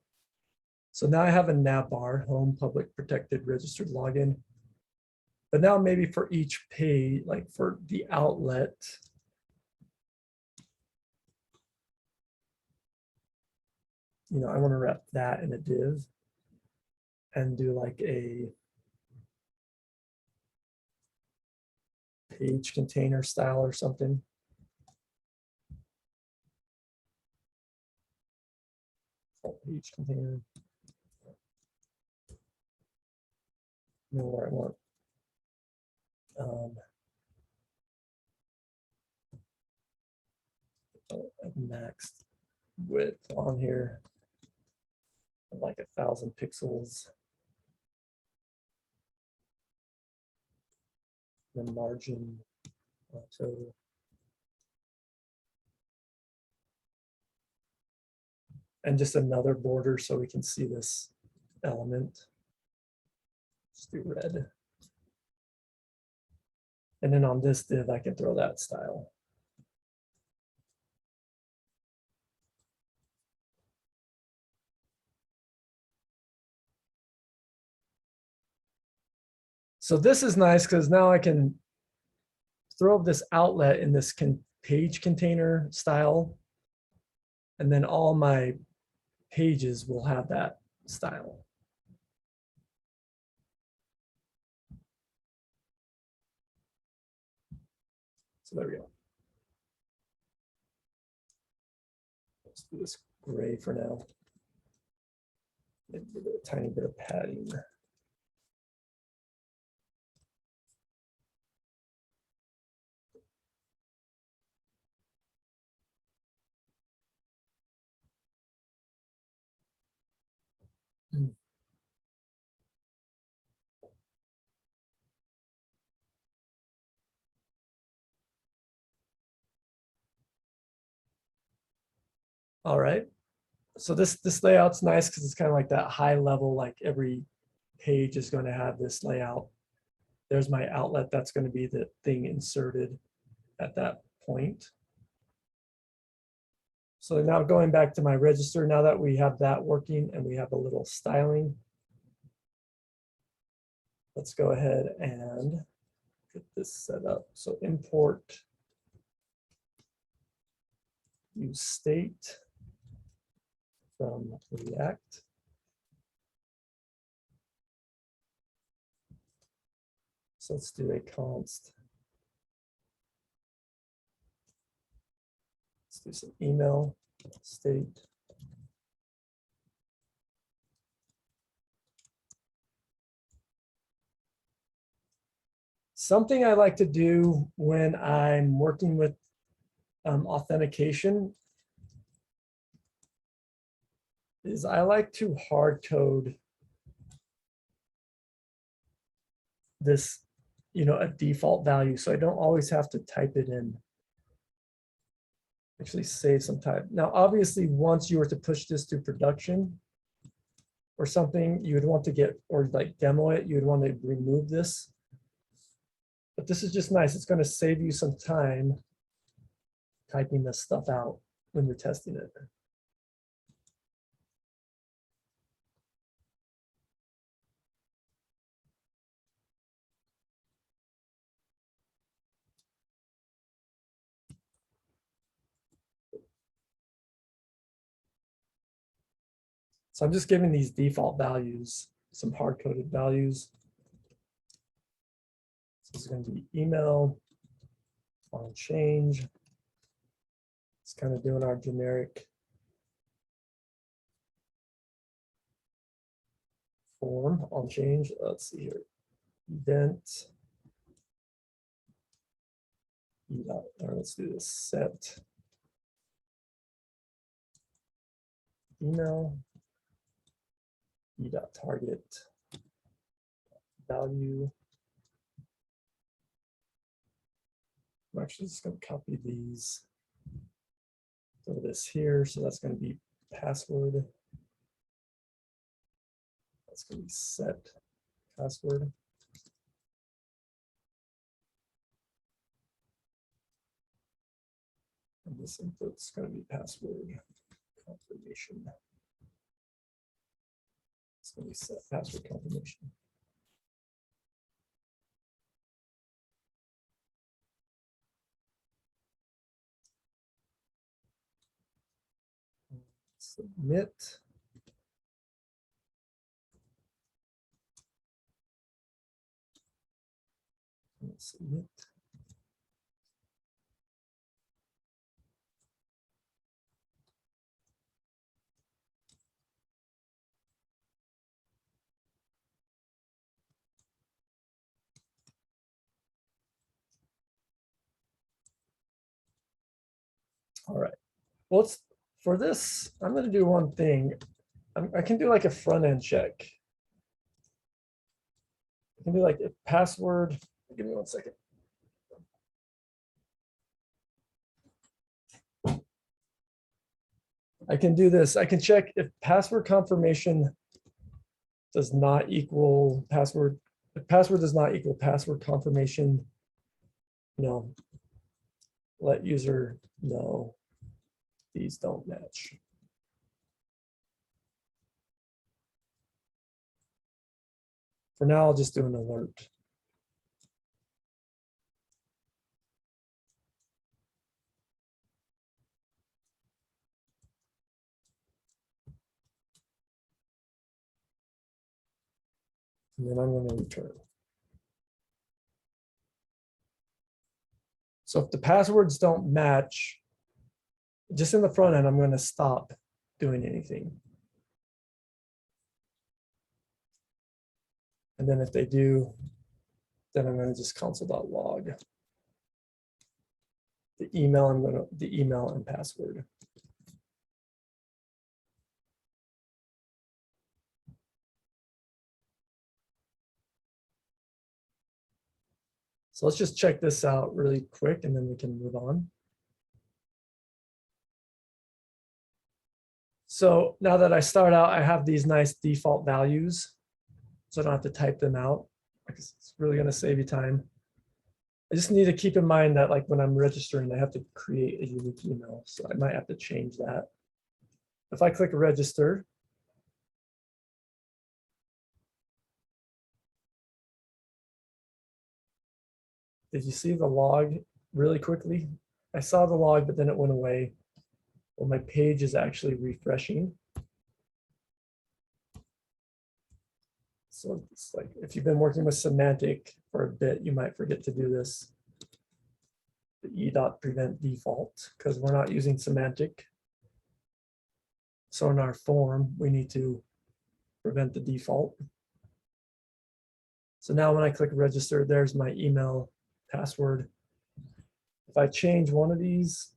So now I have a nav bar, home, public, protected, registered, login. But now maybe for each page, like for the outlet, I want to wrap that in a div and do like a page container style or something. Page container. Know where I want. Max width on here, like 1,000 pixels. The margin total. And just another border so we can see this element. Just do red. And then on this div, I can throw that style. So this is nice because now I can throw this outlet in this page container style. And then all my pages will have that style. So there we go. Let's do this gray for now. Maybe a tiny bit of padding. All right. So this layout's nice because it's kind of like that high level, like every page is going to have this layout. There's my outlet. That's going to be the thing inserted at that point. So now going back to my register, now that we have that working and we have a little styling, let's go ahead and get this set up. So import use state from React. So let's do a const. Let's do some email state. Something I like to do when I'm working with authentication is I like to hard code this, a default value. So I don't always have to type it in. Actually save some time. Now, obviously, once you were to push this to production or something, you would want to get, or like demo it, you would want to remove this. But this is just nice. It's going to save you some time typing this stuff out when you're testing it. So I'm just giving these default values, some hard-coded values. So this is going to be email on change. It's kind of doing our generic form on change. Let's see here. Event. Let's do this set email e.target value I'm actually just going to copy these. Go this here, so that's going to be password. That's going to be set password. And this input's going to be password confirmation. It's going to be set password confirmation. Submit. Submit. All right. Well, for this, I'm going to do one thing. I can do like a front end check. I can do like a password. Give me 1 second. I can do this. I can check if password confirmation does not equal password. If password does not equal password confirmation, no. Let user know these don't match. For now, I'll just do an alert. And then I'm going to return. So if the passwords don't match, just in the front end, I'm going to stop doing anything. And then if they do, then I'm going to just console.log. The email, the email and password. So let's just check this out really quick and then we can move on. So now that I start out, I have these nice default values. So I don't have to type them out. It's really going to save you time. I just need to keep in mind that like when I'm registering, I have to create a unique email. So I might have to change that. If I click register, did you see the log really quickly? I saw the log, but then it went away. Well, my page is actually refreshing. So it's like, if you've been working with semantic for a bit, you might forget to do this. The e.prevent default, because we're not using semantic. So in our form, we need to prevent the default. So now when I click register, there's my email password. If I change one of these,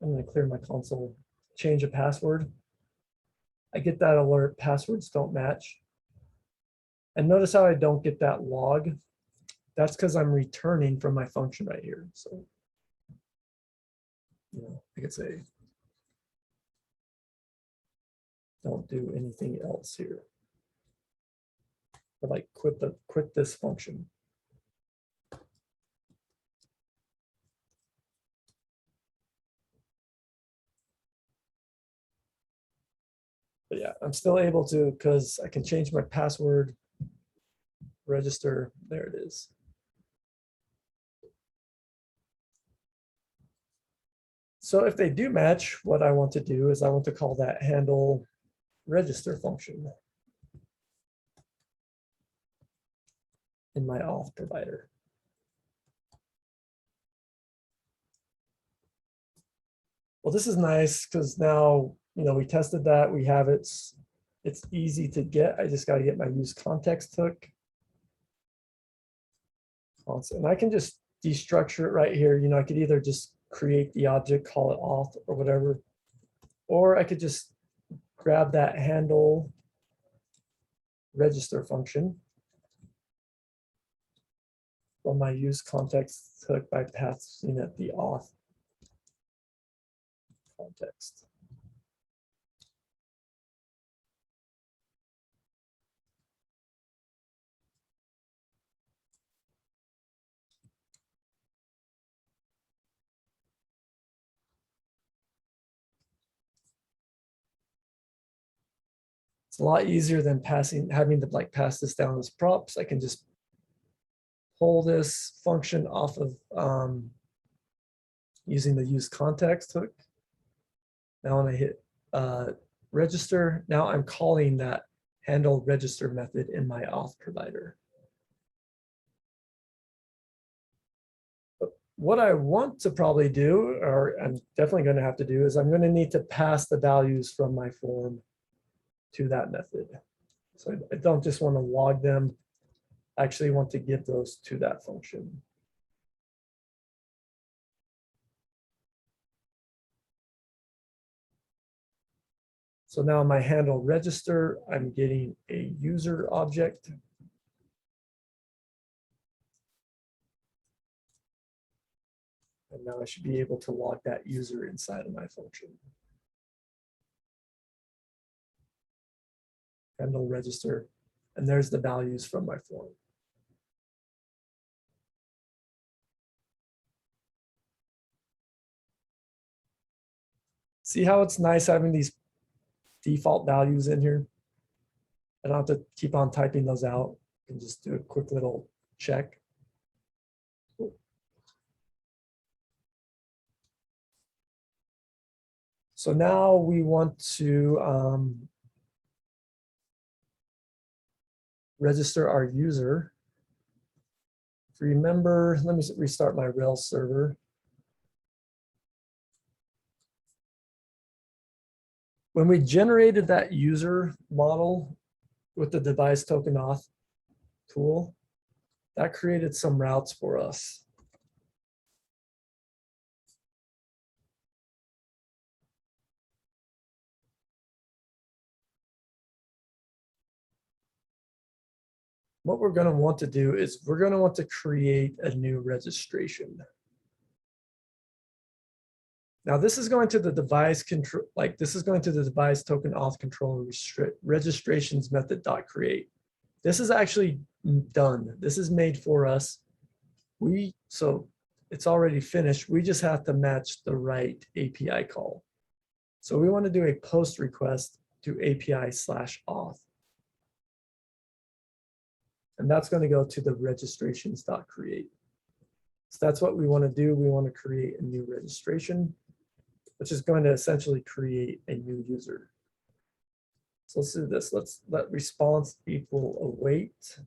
I'm going to clear my console, change a password. I get that alert, passwords don't match. And notice how I don't get that log. That's because I'm returning from my function right here. So, you know, I could say, don't do anything else here. Or like quit this function. But yeah, I'm still able to, because I can change my password, register, there it is. So if they do match, what I want to do is I want to call that handle register function in my auth provider. Well, this is nice because now, you know, we tested that, we have it. It's easy to get. I just got to get my use context hook. And I can just destructure it right here. You know, I could either just create the object, call it auth or whatever, or I could just grab that handle register function, from my use context hook by passing it the auth context. It's a lot easier than having to like pass this down as props. I can just pull this function off of using the use context hook. Now when I hit register, now I'm calling that handle register method in my auth provider. But what I want to probably do, or I'm definitely going to have to do, is I'm going to need to pass the values from my form to that method. So I don't just want to log them. I actually want to give those to that function. So now my handle register, I'm getting a user object. And now I should be able to log that user inside of my function. Handle register, and there's the values from my form. See how it's nice having these default values in here? I don't have to keep on typing those out. I can just do a quick little check. So now we want to register our user. Remember, let me restart my Rails server. When we generated that user model with the device token auth tool, that created some routes for us. What we're going to want to do is we're going to want to create a new registration. Now this is going to the device control, like this is going to the device token auth control registrations method dot create. This is actually done. This is made for us. So it's already finished. We just have to match the right API call. So we want to do a post request to API/auth. And that's going to go to the registrations.create. So that's what we want to do. We want to create a new registration, which is going to essentially create a new user. So let's do this. Let's let response equal await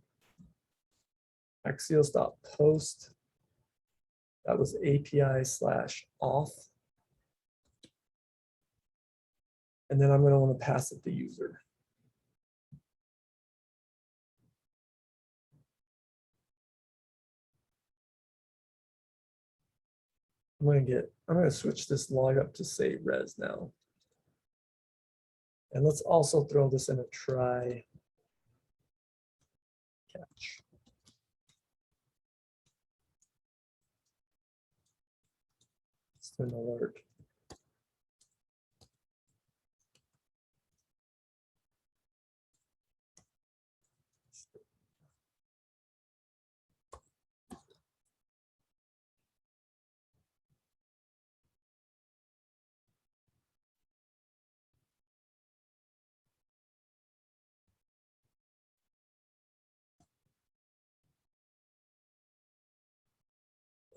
axios.post. That was API/auth. And then I'm going to want to pass it the user. I'm going to switch this log up to say res now. And let's also throw this in a try catch. Let's do an alert.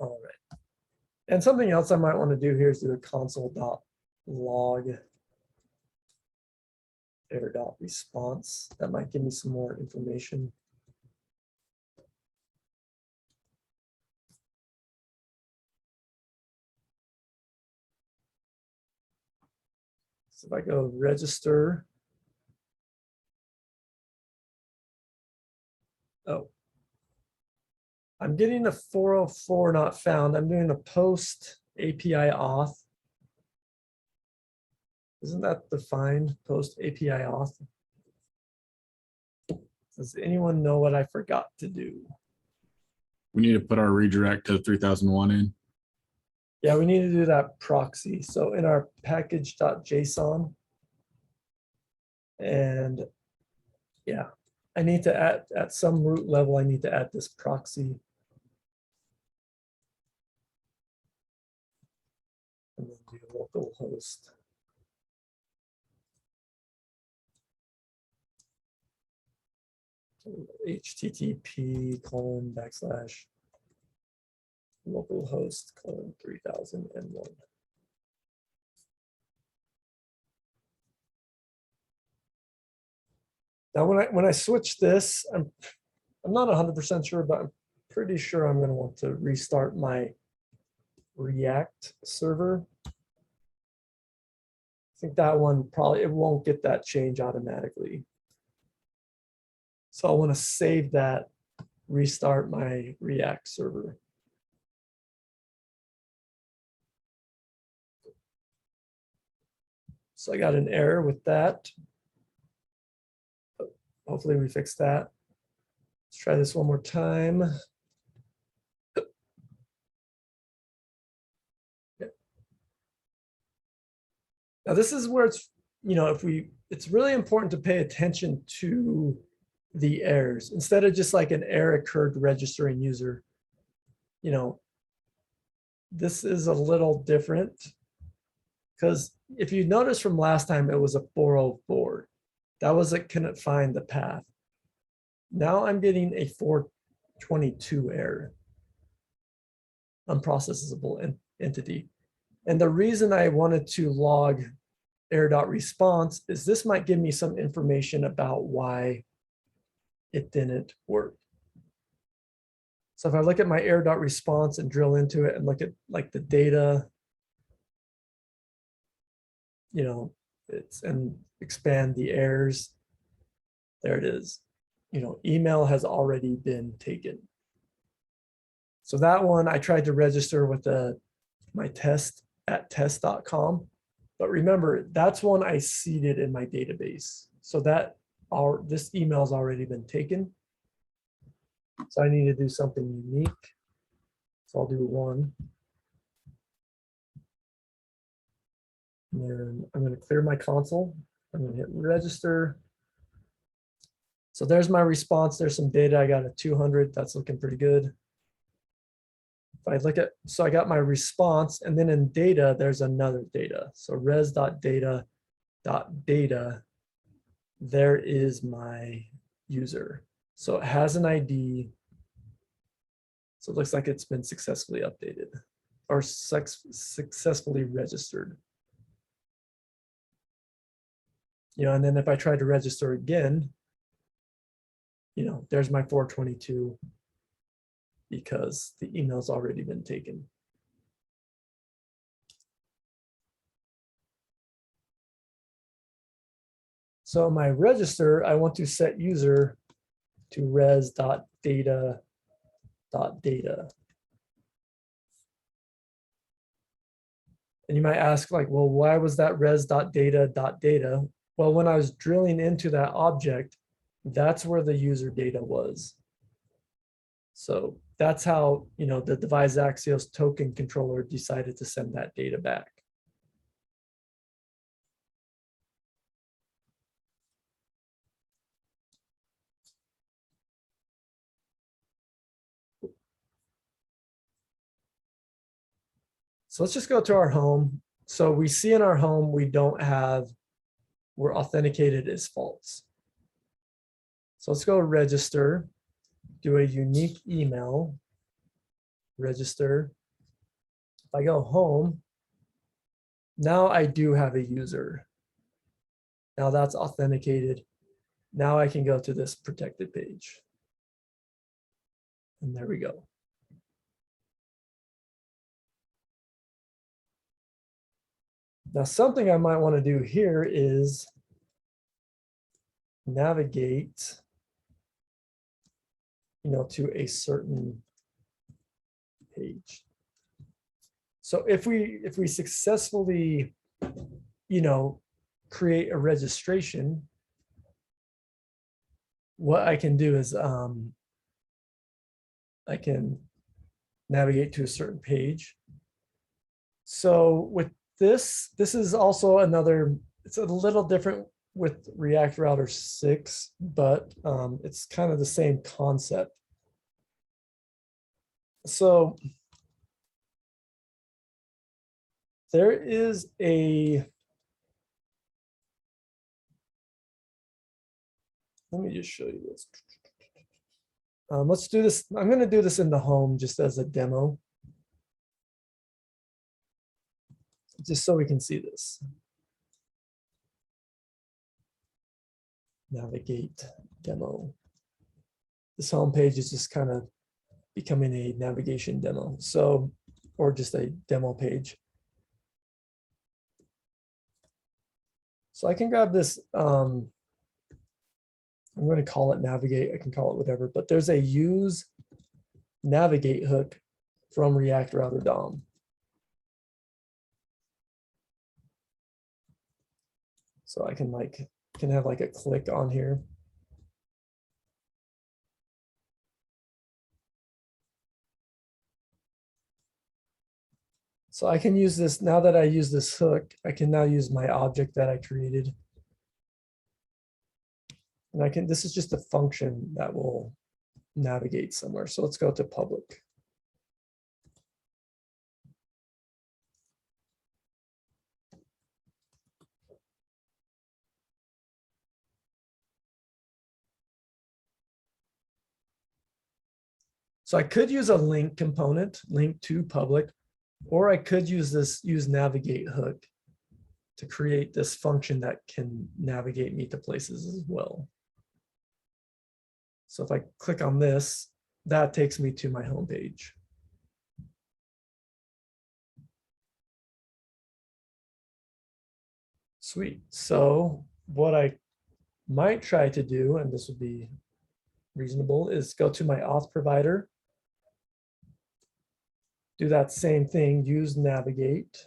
All right. And something else I might want to do here is do a console.log error.response. That might give me some more information. So if I go register. Oh. I'm getting a 404 not found. I'm doing a post API auth. Isn't that defined, post API auth? Does anyone know what I forgot to do? We need to put our redirect to 3001 in. Yeah, we need to do that proxy. So in our package.json. And yeah, I need to add at some root level, I need to add this proxy. And then do local host. So http:// localhost 3001. Now, when I switch this, I'm not 100% sure, but I'm pretty sure I'm going to want to restart my React server. I think that one probably, it won't get that change automatically. So I want to save that, restart my React server. So I got an error with that. Hopefully we fixed that. Let's try this one more time. Now this is where it's, it's really important to pay attention to the errors instead of just like an error occurred registering user. This is a little different because if you notice from last time, it was a 404. That was it couldn't find the path. Now I'm getting a 422 error. Unprocessable entity. And the reason I wanted to log error.response is this might give me some information about why it didn't work. So if I look at my error.response and drill into it and look at like the data, and expand the errors, there it is. Email has already been taken. So that one I tried to register with my test at test.com. But remember, that's one I seeded in my database. So this email has already been taken. So I need to do something unique. So I'll do one. And then I'm going to clear my console. I'm going to hit register. So there's my response. There's some data. I got a 200. That's looking pretty good. If I look at, so I got my response, and then in data, there's another data. So res.data.data, there is my user. So it has an ID. So it looks like it's been successfully updated or successfully registered. And then if I try to register again, there's my 422 because the email's already been taken. So my register, I want to set user to res.data.data. And you might ask like, well, why was that res.data.data? Well, when I was drilling into that object, that's where the user data was. So that's how, the device Axios token controller decided to send that data back. So let's just go to our home. So we see in our home, we're authenticated as false. So let's go register, do a unique email, register. If I go home, now I do have a user. Now that's authenticated. Now I can go to this protected page. And there we go. Now, something I might want to do here is navigate, to a certain page. So if we successfully, create a registration, what I can do is I can navigate to a certain page. So with this is also another, it's a little different with React Router 6, but it's kind of the same concept. So there is a, let me just show you this. Let's do this. I'm going to do this in the home just as a demo, just so we can see this. Navigate demo. This home page is just kind of becoming a navigation demo. So, or just a demo page. So I can grab this. I'm going to call it navigate. I can call it whatever, but there's a use navigate hook from React Router DOM. So I can have like a click on here. So I can use this, now that I use this hook, I can now use my object that I created. And I can, this is just a function that will navigate somewhere. So let's go to public. So I could use a link component, link to public, or I could use this use navigate hook to create this function that can navigate me to places as well. So if I click on this, that takes me to my home page. Sweet. So what I might try to do, and this would be reasonable, is go to my auth provider, do that same thing, use navigate,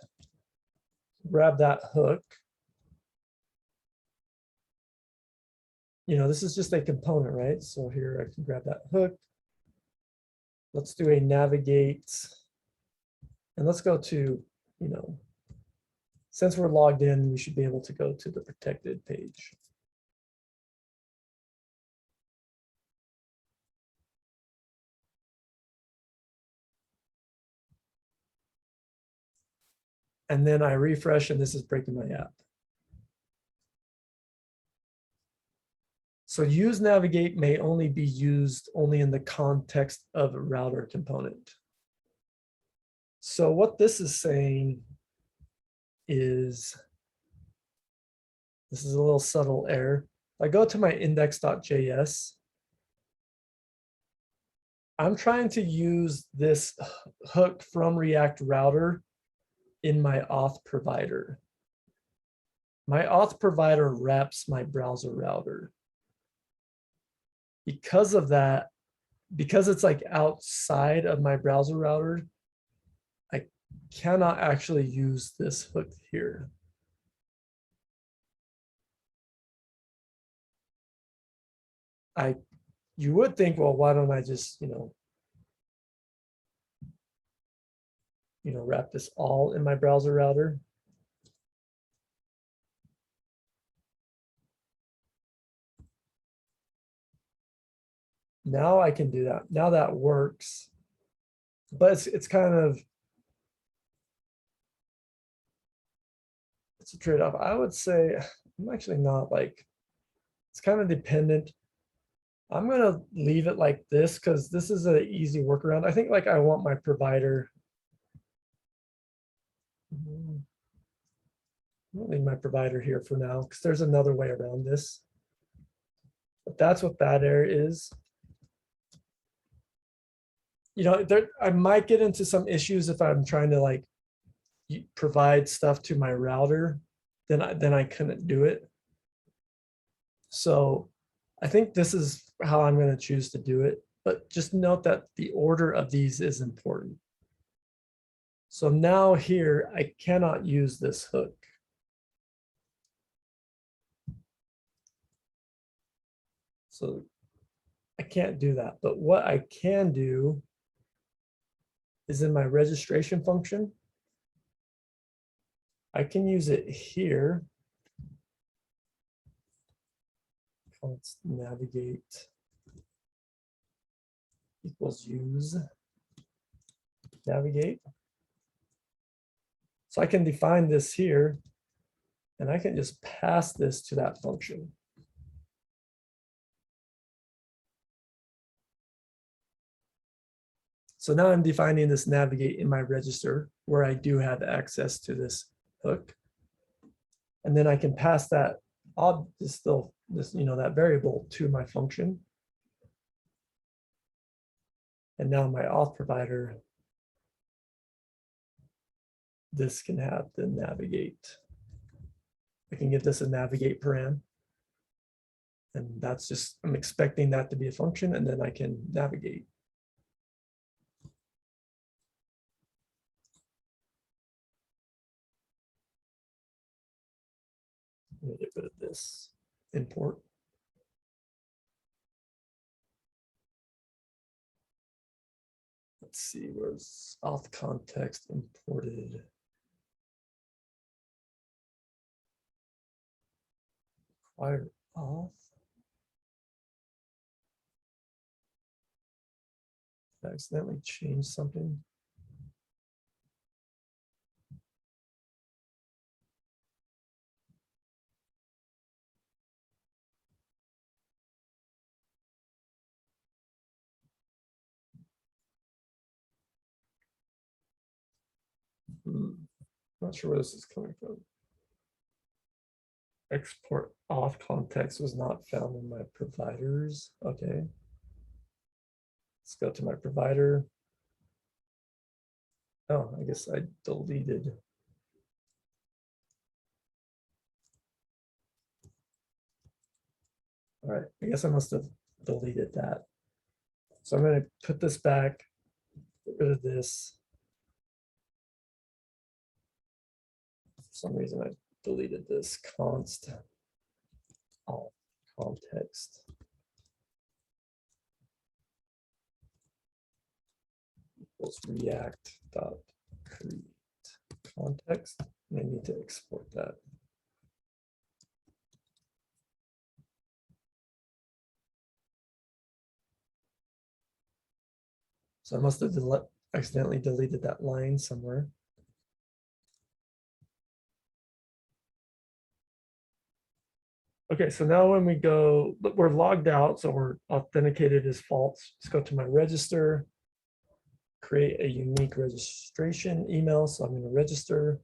grab that hook. You know, this is just a component, right? So here I can grab that hook. Let's do a navigate. And let's go to, you know, since we're logged in, we should be able to go to the protected page. And then I refresh and this is breaking my app. So use navigate may only be used only in the context of a router component. So what this is saying is, this is a little subtle error. I go to my index.js. I'm trying to use this hook from React Router in my auth provider. My auth provider wraps my browser router. Because of that, because it's like outside of my browser router, I cannot actually use this hook here. You would think, well, why don't I just, wrap this all in my browser router? Now I can do that. Now that works, but it's kind of, it's a trade-off. I would say I'm actually not like, it's kind of dependent. I'm gonna leave it like this because this is an easy workaround. I think like I want my provider. I'll leave my provider here for now because there's another way around this. But that's what that error is. I might get into some issues if I'm trying to like provide stuff to my router, then I couldn't do it. So I think this is how I'm going to choose to do it. But just note that the order of these is important. So now here, I cannot use this hook. So I can't do that. But what I can do is in my registration function. I can use it here. Let's navigate equals use navigate. So I can define this here, and I can just pass this to that function. So now I'm defining this navigate in my register where I do have access to this hook. And then I can pass that that variable to my function. And now my auth provider, this can have the navigate. I can give this a navigate param. And that's just, I'm expecting that to be a function, and then I can navigate. Let me get rid of this import. Let's see, where's auth context imported? Require auth. Did I accidentally change something? Not sure where this is coming from. Export auth context was not found in my providers. Okay. Let's go to my provider. Oh, I guess I deleted. All right, I guess I must have deleted that. So I'm going to put this back, get rid of this. For some reason I deleted this const auth context. Equals react dot create context. And I need to export that. So I must have accidentally deleted that line somewhere. Okay, so now when we go, we're logged out, so we're authenticated as false. Let's go to my register, create a unique registration email. So I'm going to register.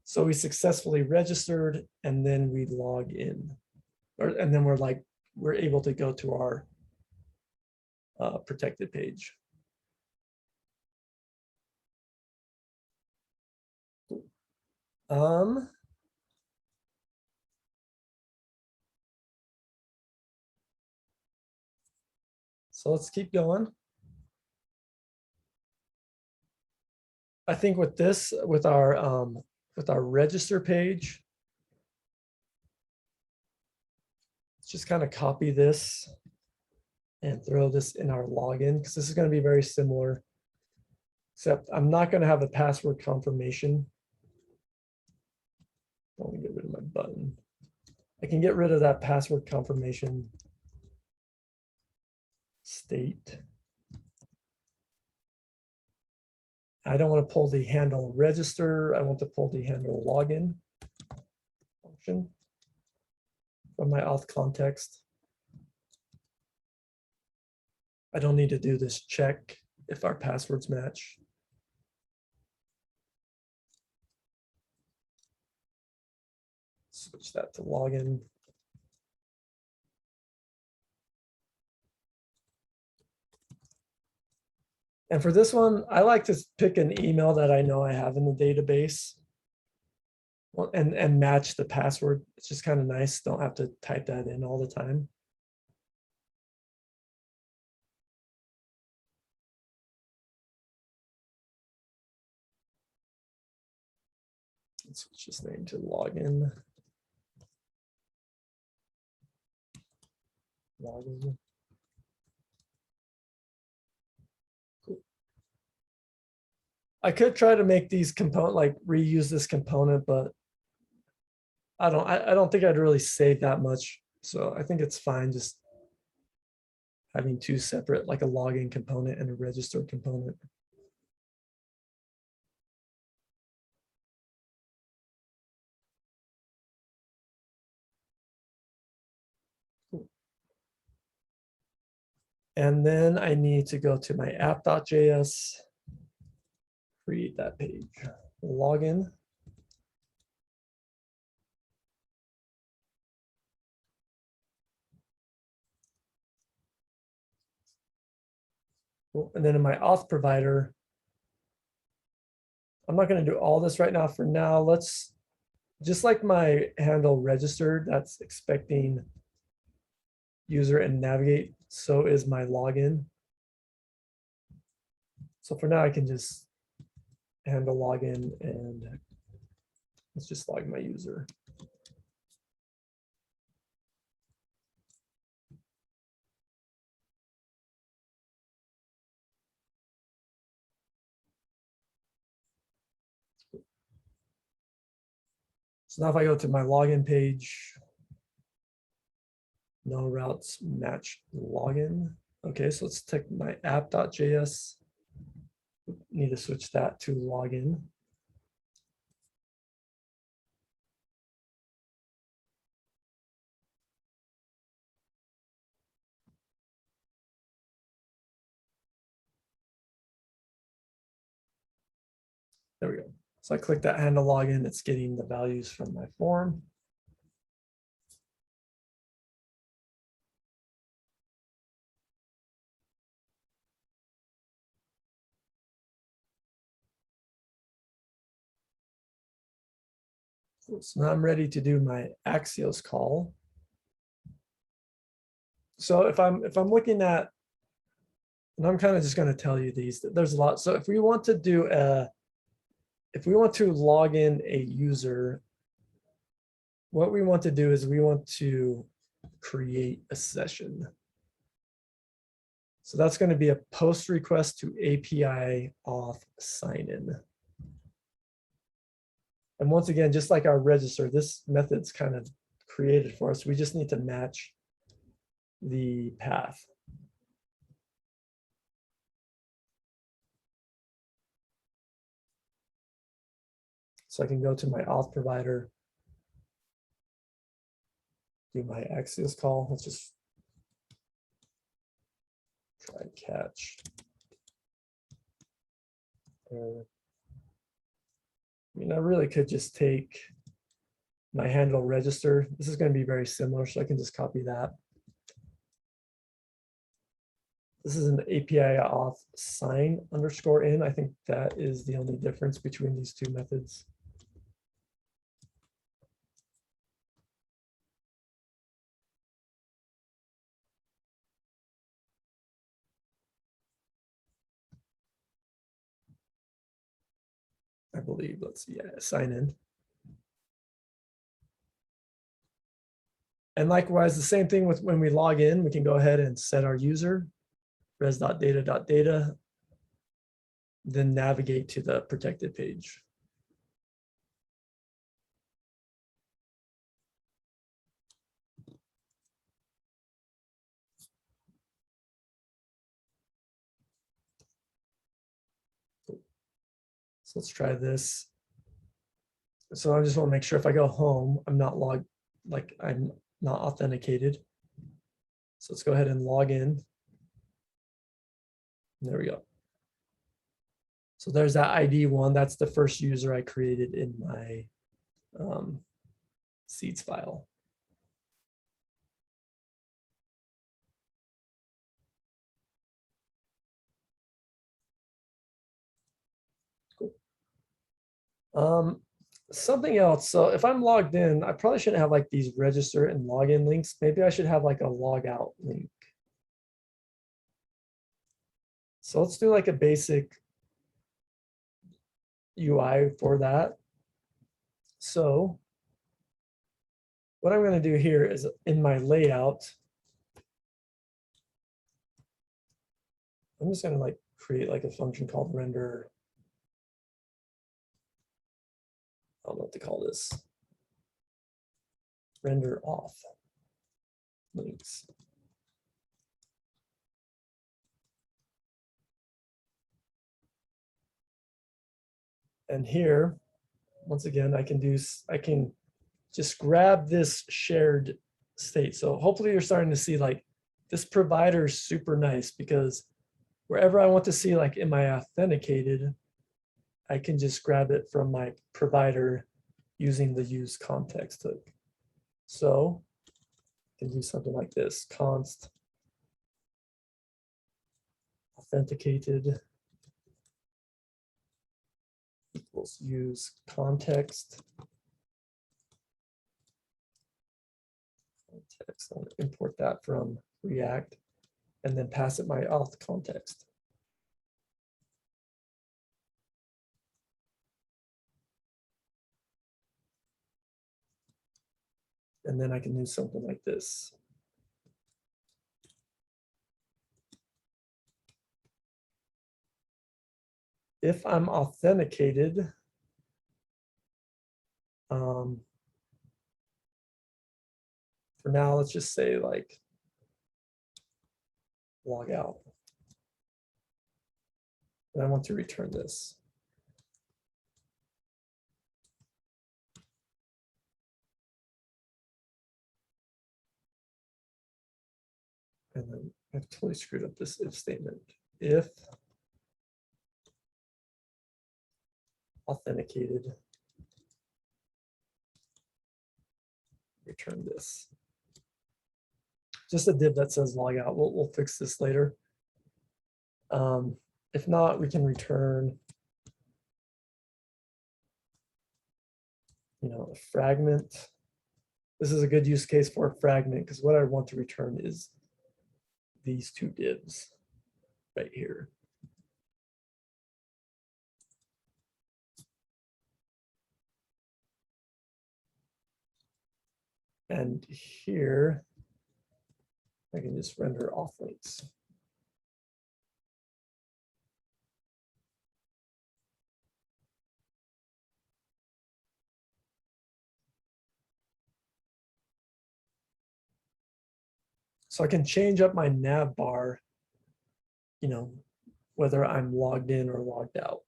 So we successfully registered, and then we log in, and then we're able to go to our protected page. So let's keep going. I think with this, with our register page, let's just kind of copy this and throw this in our login, because this is going to be very similar, except I'm not going to have a password confirmation. I want to get rid of my button. I can get rid of that password confirmation state. I don't want to pull the handle register. I want to pull the handle login function from my auth context. I don't need to do this check if our passwords match. Switch that to login. And for this one, I like to pick an email that I know I have in the database and match the password. It's just kind of nice. Don't have to type that in all the time. Let's switch this name to login. Login. Cool. I could try to make these component, like reuse this component, but I don't think I'd really save that much. So I think it's fine just having two separate, like a login component and a register component. Cool. And then I need to go to my app.js, create that page, login. Cool. And then in my auth provider, I'm not going to do all this right now. For now, let's, just like my handle registered, that's expecting user and navigate, so is my login. So for now, I can just handle login and let's just log my user. So now if I go to my login page, no routes match login. Okay, so let's take my app.js. Need to switch that to login. There we go. So I click that handle login, it's getting the values from my form. Cool. So now I'm ready to do my Axios call. So if I'm looking at, and I'm kind of just going to tell you these, there's a lot. So if we want to do if we want to log in a user, what we want to do is we want to create a session. So that's going to be a post request to API auth sign-in. And once again, just like our register, this method's kind of created for us. We just need to match the path. So I can go to my auth provider, do my Axios call. Let's just try and catch. I mean, I really could just take my handle register. This is going to be very similar, so I can just copy that. This is an API auth sign underscore in. I think that is the only difference between these two methods. I believe, let's see, yeah, sign in. And likewise, the same thing with when we log in, we can go ahead and set our user, res.data.data, then navigate to the protected page. So let's try this. So I just want to make sure if I go home, I'm not logged, like I'm not authenticated. So let's go ahead and log in. There we go. So there's that ID one. That's the first user I created in my seeds file. Cool. Something else. So if I'm logged in, I probably shouldn't have like these register and login links. Maybe I should have like a logout link. So let's do like a basic UI for that. So what I'm going to do here is in my layout, I'm just going to like create like a function called render I don't know what to call this. Render auth links. And here, once again, I can just grab this shared state. So hopefully you're starting to see like this provider is super nice because wherever I want to see, like, am I authenticated, I can just grab it from my provider using the use context hook. So I can do something like this, const authenticated equals use context. Context. I'll import that from React and then pass it my auth context. And then I can do something like this. If I'm authenticated, for now, let's just say like log out. And I want to return this. And then I've totally screwed up this if statement. If authenticated, return this. Just a div that says log out. We'll fix this later. If not, we can return, a fragment. This is a good use case for a fragment because what I want to return is these two divs right here. And here, I can just render auth links. So I can change up my nav bar, whether I'm logged in or logged out.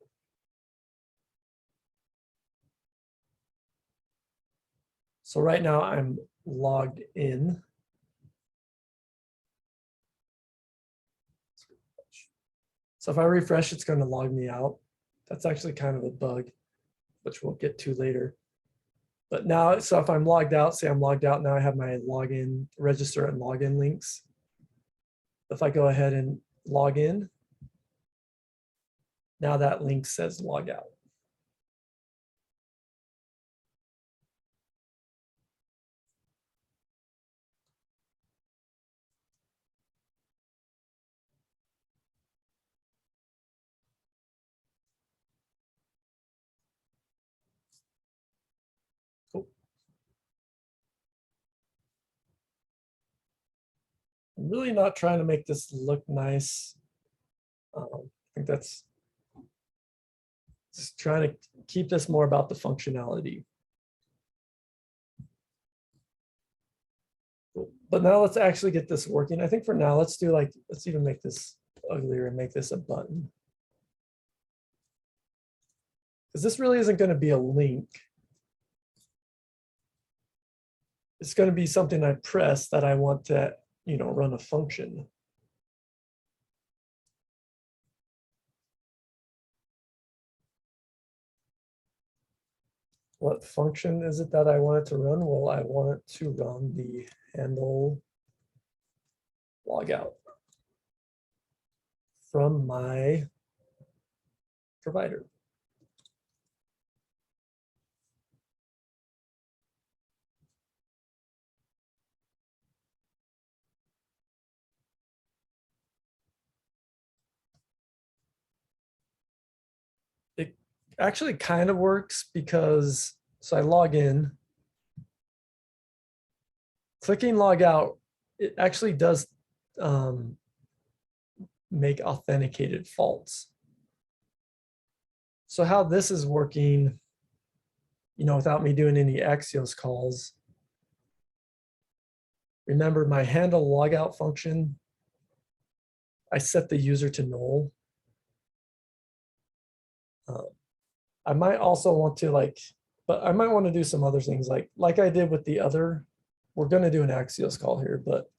So right now I'm logged in. So if I refresh, it's going to log me out. That's actually kind of a bug, which we'll get to later. But now, so if I'm logged out, say I'm logged out, now I have my login, register and login links. If I go ahead and log in, now that link says log out. Cool. I'm really not trying to make this look nice. I think that's just trying to keep this more about the functionality. Cool. But now let's actually get this working. I think for now, let's even make this uglier and make this a button. Because this really isn't going to be a link. It's going to be something I press that I want to, run a function. What function is it that I want it to run? Well, I want it to run the handle logout from my provider. It actually kind of works because, so I log in, clicking log out, it actually does make authenticated false. So how this is working without me doing any Axios calls. Remember my handle logout function, I set the user to null. I might also want to but I might want to do some other things like I did with the other. We're going to do an Axios call here, but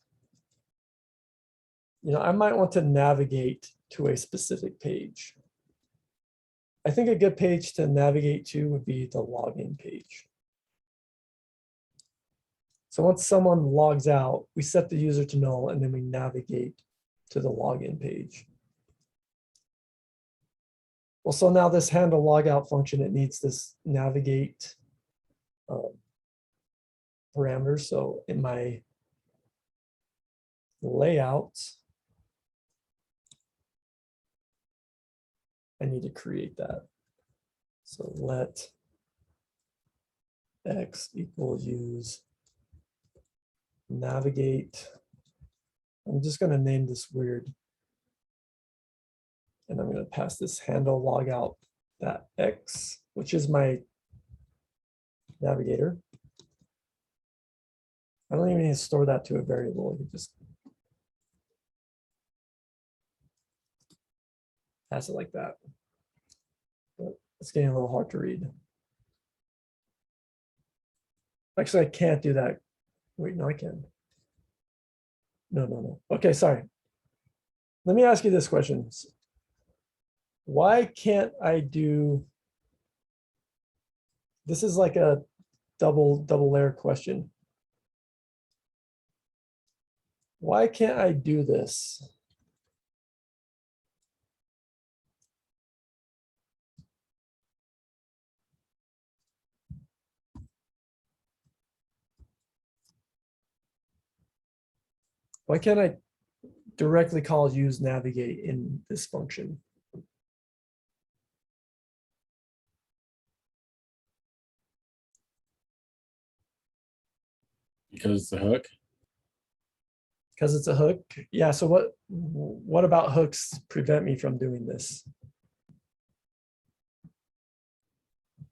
I might want to navigate to a specific page. I think a good page to navigate to would be the login page. So once someone logs out, we set the user to null and then we navigate to the login page. Well, so now this handle logout function, it needs this navigate parameter. So in my layout, I need to create that. So let x equal use navigate. I'm just going to name this weird. And I'm going to pass this handle logout that x, which is my navigator. I don't even need to store that to a variable. You just pass it like that. But it's getting a little hard to read. Actually, I can't do that. Wait, no, I can. No. Okay, sorry. Let me ask you this question. Why can't I do, this is like a double layer question. Why can't I do this? Why can't I directly call use navigate in this function? Because it's a hook. Because it's a hook. Yeah, so what about hooks prevent me from doing this?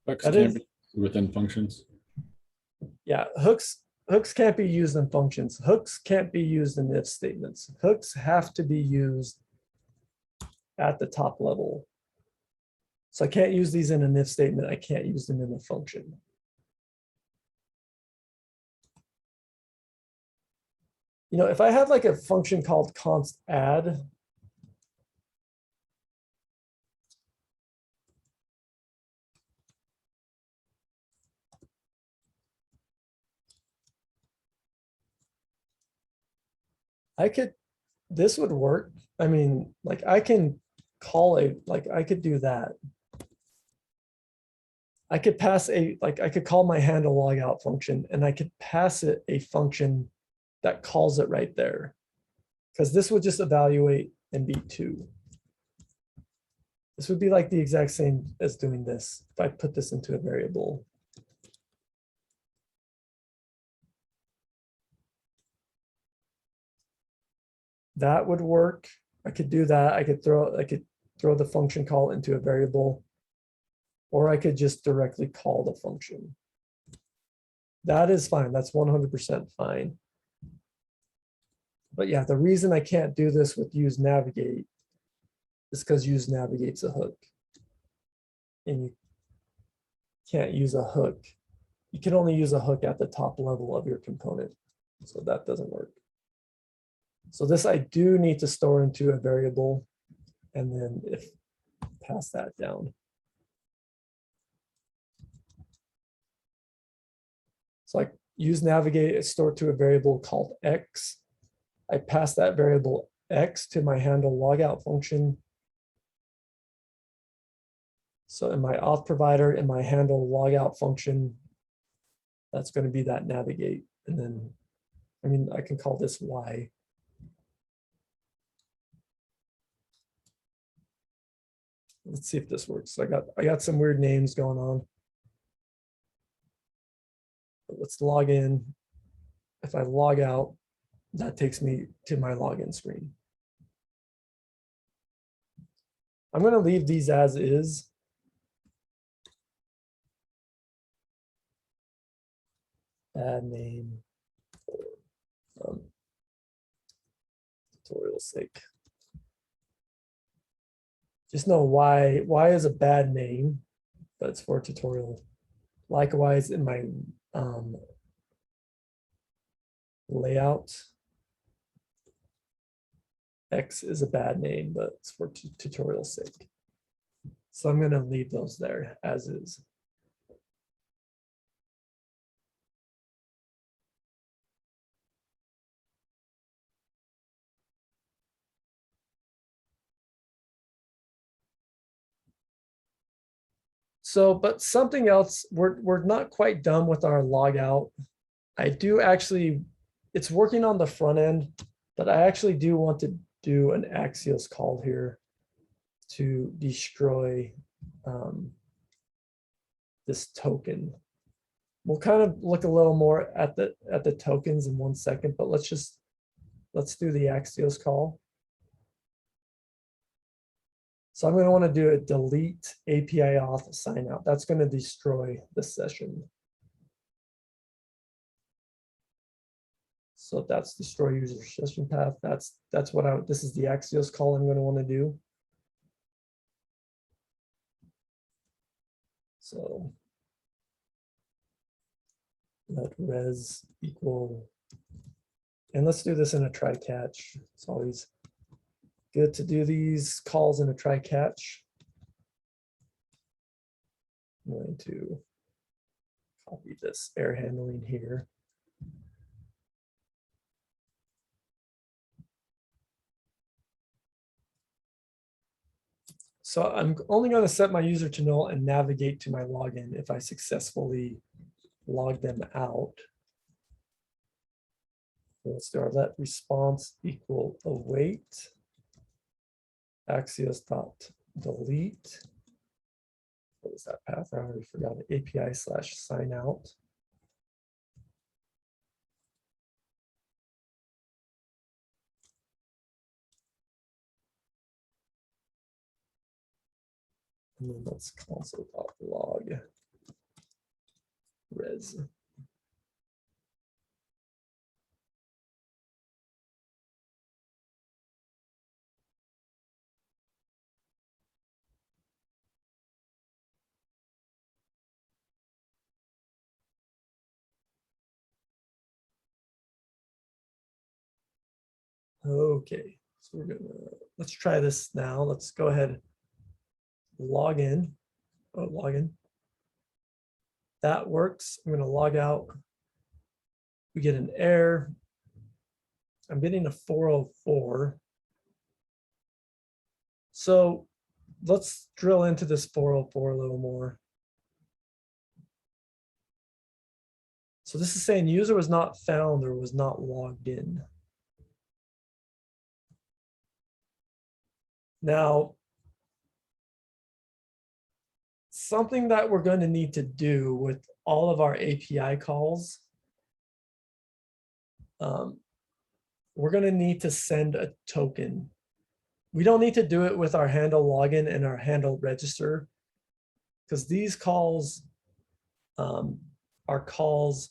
Hooks That can't is- be within functions. Yeah, hooks can't be used in functions. Hooks can't be used in if statements. Hooks have to be used at the top level. So I can't use these in an if statement. I can't use them in a function. If I had like a function called const add, this would work. I mean, like I can call I could do that. I could pass I could call my handle logout function and I could pass it a function that calls it right there. Because this would just evaluate and be 2. This would be like the exact same as doing this if I put this into a variable. That would work. I could do that. I could throw the function call into a variable, or I could just directly call the function. That is fine. That's 100% fine. But yeah, the reason I can't do this with use navigate is because use navigate's a hook. And you can't use a hook. You can only use a hook at the top level of your component. So that doesn't work. So this I do need to store into a variable and then pass that down. So I use navigate, it's stored to a variable called x. I pass that variable x to my handle logout function. So in my auth provider, in my handle logout function, that's going to be that navigate. And then, I mean, I can call this y. Let's see if this works. So I got some weird names going on. But let's log in. If I log out, that takes me to my login screen. I'm going to leave these as is. bad name for tutorial sake. Just know why is a bad name, but it's for a tutorial. Likewise, in my layout, X is a bad name, but it's for tutorial sake. So I'm going to leave those there as is. So, but something else, we're not quite done with our logout. I do actually, it's working on the front end, but I actually do want to do an Axios call here to destroy this token. We'll kind of look a little more at the tokens in 1 second, but let's do the Axios call. So I'm going to want to do a delete API auth sign out. That's going to destroy the session. So that's destroy user session path. That's what this is the Axios call I'm going to want to do. So let res equal, and let's do this in a try catch. It's always good to do these calls in a try catch. I'm going to copy this error handling here. So I'm only going to set my user to null and navigate to my login if I successfully log them out. So let's do our let response equal await Axios dot delete. What is that path? I already forgot it. API slash sign out. And then let's console.log res. Okay, so let's try this now. Let's go ahead, log in. Oh, log in. That works. I'm going to log out. We get an error. I'm getting a 404. So let's drill into this 404 a little more. So this is saying user was not found or was not logged in. Now, something that we're going to need to do with all of our API calls, we're going to need to send a token. We don't need to do it with our handle login and our handle register, because these calls are calls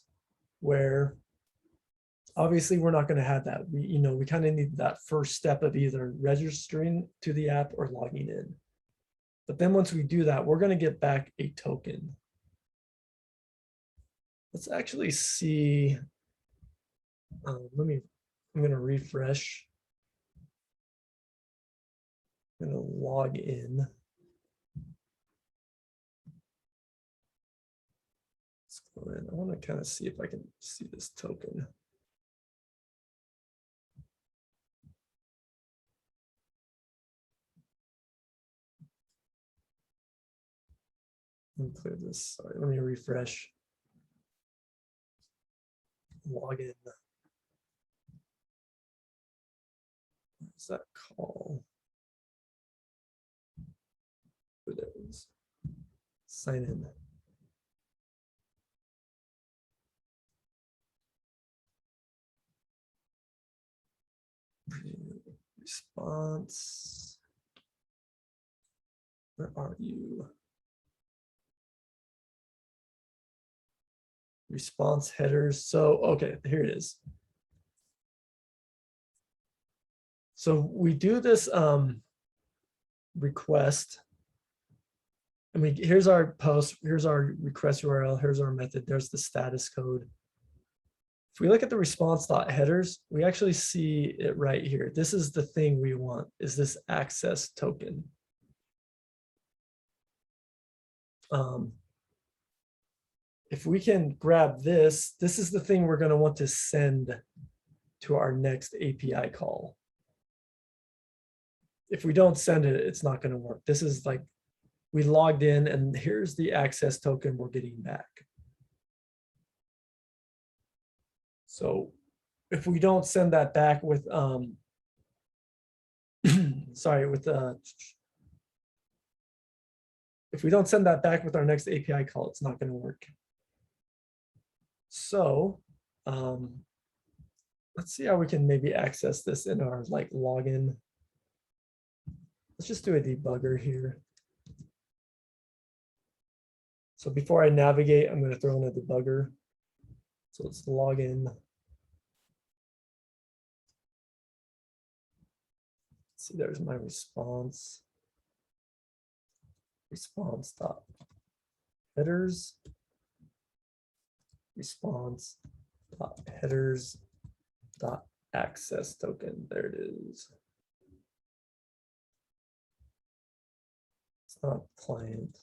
where obviously we're not going to have that. We kind of need that first step of either registering to the app or logging in. But then once we do that, we're going to get back a token. Let's actually see. I'm going to refresh. I'm going to log in. Let's go in. I want to kind of see if I can see this token. Let me clear this. Sorry, let me refresh. Log in. What's that call? It is. Sign in. Response. Where are you? response headers. So, okay, here it is. So we do this request. And here's our post, here's our request URL, here's our method, there's the status code. If we look at the response.headers, we actually see it right here. This is the thing we want, is this access token. If we can grab this, this is the thing we're going to want to send to our next API call. If we don't send it, it's not going to work. This is like, we logged in and here's the access token we're getting back. So if we don't send that back with, sorry, with, if we don't send that back with our next API call, it's not going to work. So let's see how we can maybe access this in our like login. Let's just do a debugger here. So before I navigate, I'm going to throw in a debugger. So let's log in. Let's see, there's my response. Response.headers. Response.headers.access token. There it is. It's not client.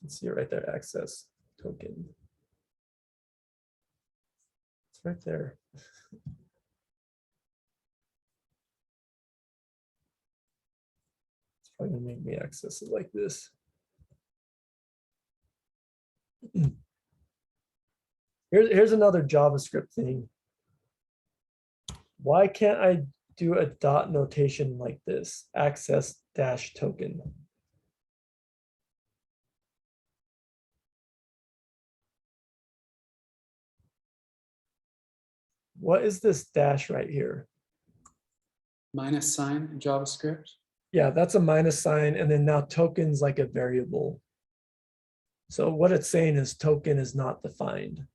You can see it right there, access token. It's right there. It's probably gonna make me access it like this. Here's another JavaScript thing. Why can't I do a dot notation like this? Access dash token. What is this dash right here? Minus sign in JavaScript. Yeah, that's a minus sign. And then now token's like a variable. So what it's saying is token is not defined.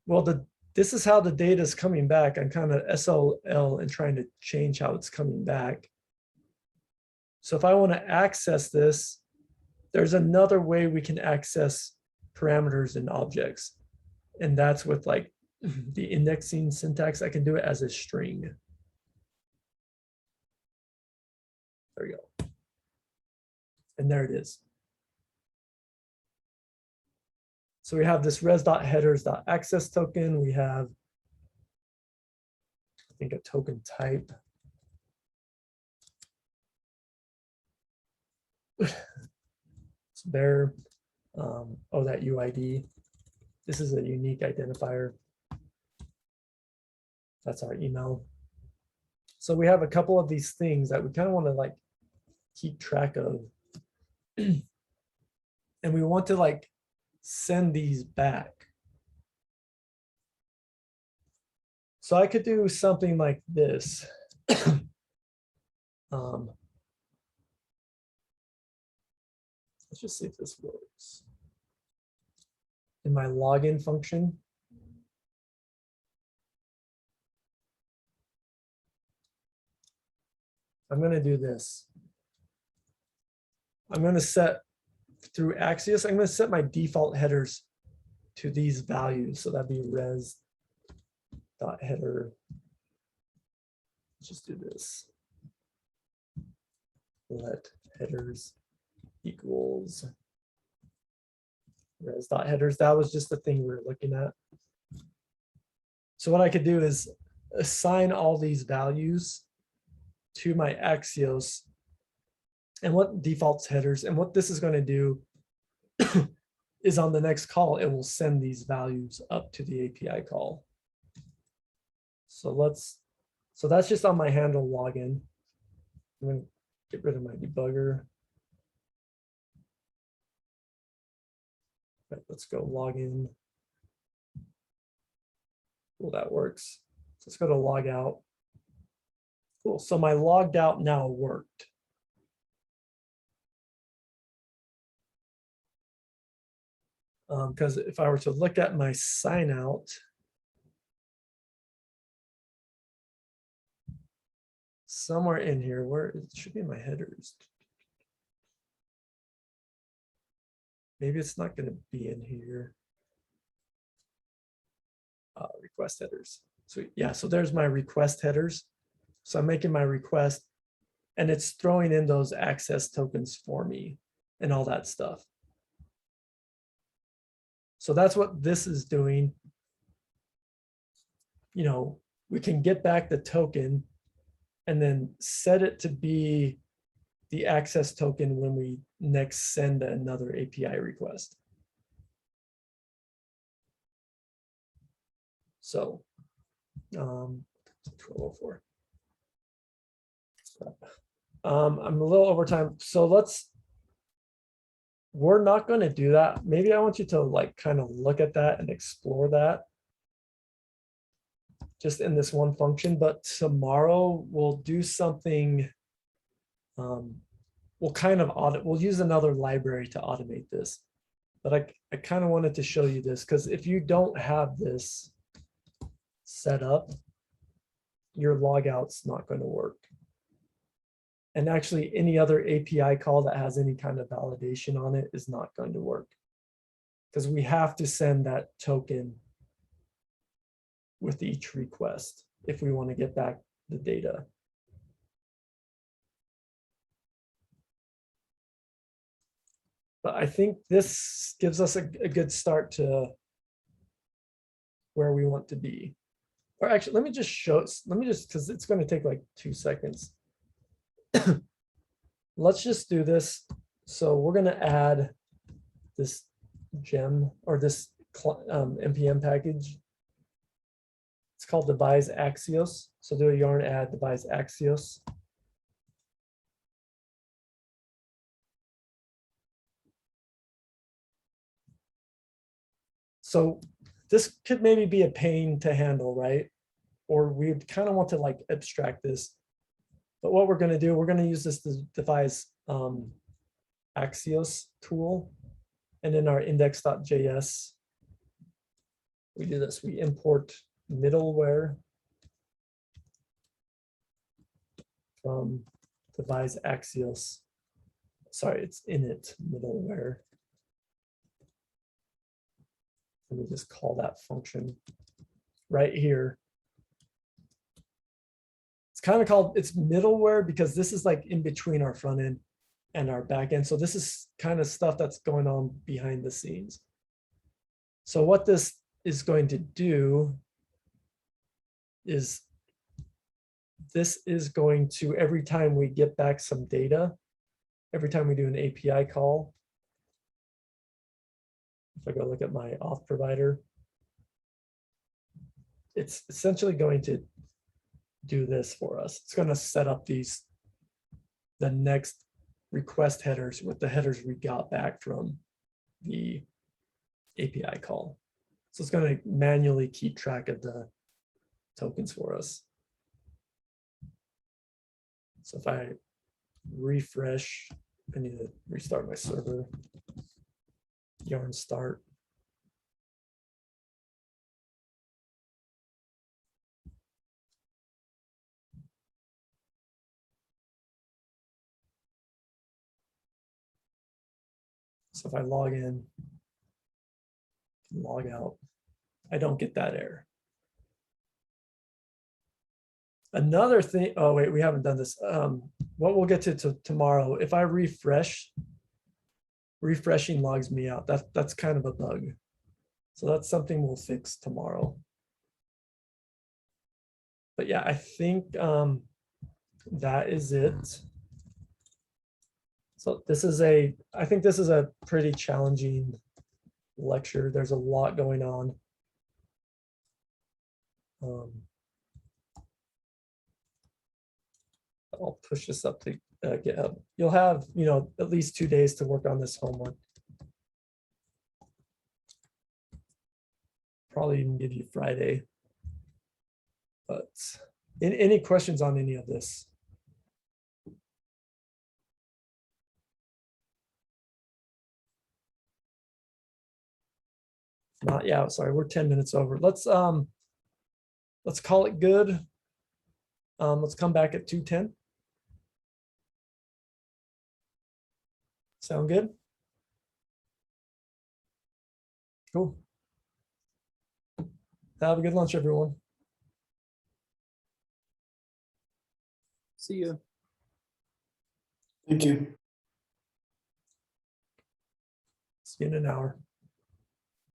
Well, this is how the data is coming back. I'm kind of SLL and trying to change how it's coming back. So if I want to access this, there's another way we can access parameters and objects. And that's with like the indexing syntax. I can do it as a string. There we go. And there it is. So we have this res.headers.access token. We have, I think, a token type. It's there. Oh, that UID. This is a unique identifier. That's our email. So we have a couple of these things that we kind of want to like keep track of. And we want to like send these back. So I could do something like this. Let's just see if this works. In my login function, I'm going to do this. I'm going to set through Axios, I'm going to set my default headers to these values. So that'd be res.header. Let's just do this. Let headers equals res.headers. That was just the thing we were looking at. So what I could do is assign all these values to my Axios and what defaults headers, and what this is going to do is on the next call, it will send these values up to the API call. So that's just on my handle login. I'm going to get rid of my debugger. Right, let's go log in. Cool, that works. So let's go to log out. Cool, so my logged out now worked. Because if I were to look at my sign out, somewhere in here, where it should be in my headers. Maybe it's not going to be in here. Request headers. So yeah, so there's my request headers. So I'm making my request and it's throwing in those access tokens for me and all that stuff. So that's what this is doing. You know, we can get back the token and then set it to be the access token when we next send another API request. So 1204. I'm a little over time. So we're not going to do that. Maybe I want you to like kind of look at that and explore that just in this one function. But tomorrow we'll do something. We'll kind of we'll use another library to automate this. But I kind of wanted to show you this because if you don't have this set up, your logout's not going to work. And actually any other API call that has any kind of validation on it is not going to work because we have to send that token with each request if we want to get back the data. But I think this gives us a good start to where we want to be. Or actually, let me just because it's going to take like 2 seconds. Let's just do this. So we're going to add this gem or this npm package. It's called devise Axios. So do a yarn add devise Axios. So this could maybe be a pain to handle, right? Or we'd kind of want to like abstract this. But what we're going to do, we're going to use this to devise Axios tool. And in our index.js, we do this. We import middleware from devise Axios. Sorry, it's init middleware. Let me just call that function right here. It's kind of called, it's middleware because this is like in between our front end and our back end. So this is kind of stuff that's going on behind the scenes. So what this is going to do is this is going to, every time we get back some data, every time we do an API call, if I go look at my auth provider, it's essentially going to do this for us. It's going to set up the next request headers with the headers we got back from the API call. So it's going to manually keep track of the tokens for us. So if I refresh, I need to restart my server. Yarn start. So if I log in, log out, I don't get that error. Another thing, oh wait, we haven't done this. What we'll get to tomorrow, if I refresh, refreshing logs me out. That's kind of a bug. So that's something we'll fix tomorrow. But yeah, I think that is it. So this is I think this is a pretty challenging lecture. There's a lot going on. I'll push this up to GitHub. You'll have, at least 2 days to work on this homework. Probably even give you Friday. But any questions on any of this? Not, yeah, sorry, we're 10 minutes over. Let's call it good. Let's come back at 2:10. Sound good? Cool. Have a good lunch, everyone. See you. Thank you. See you in an hour.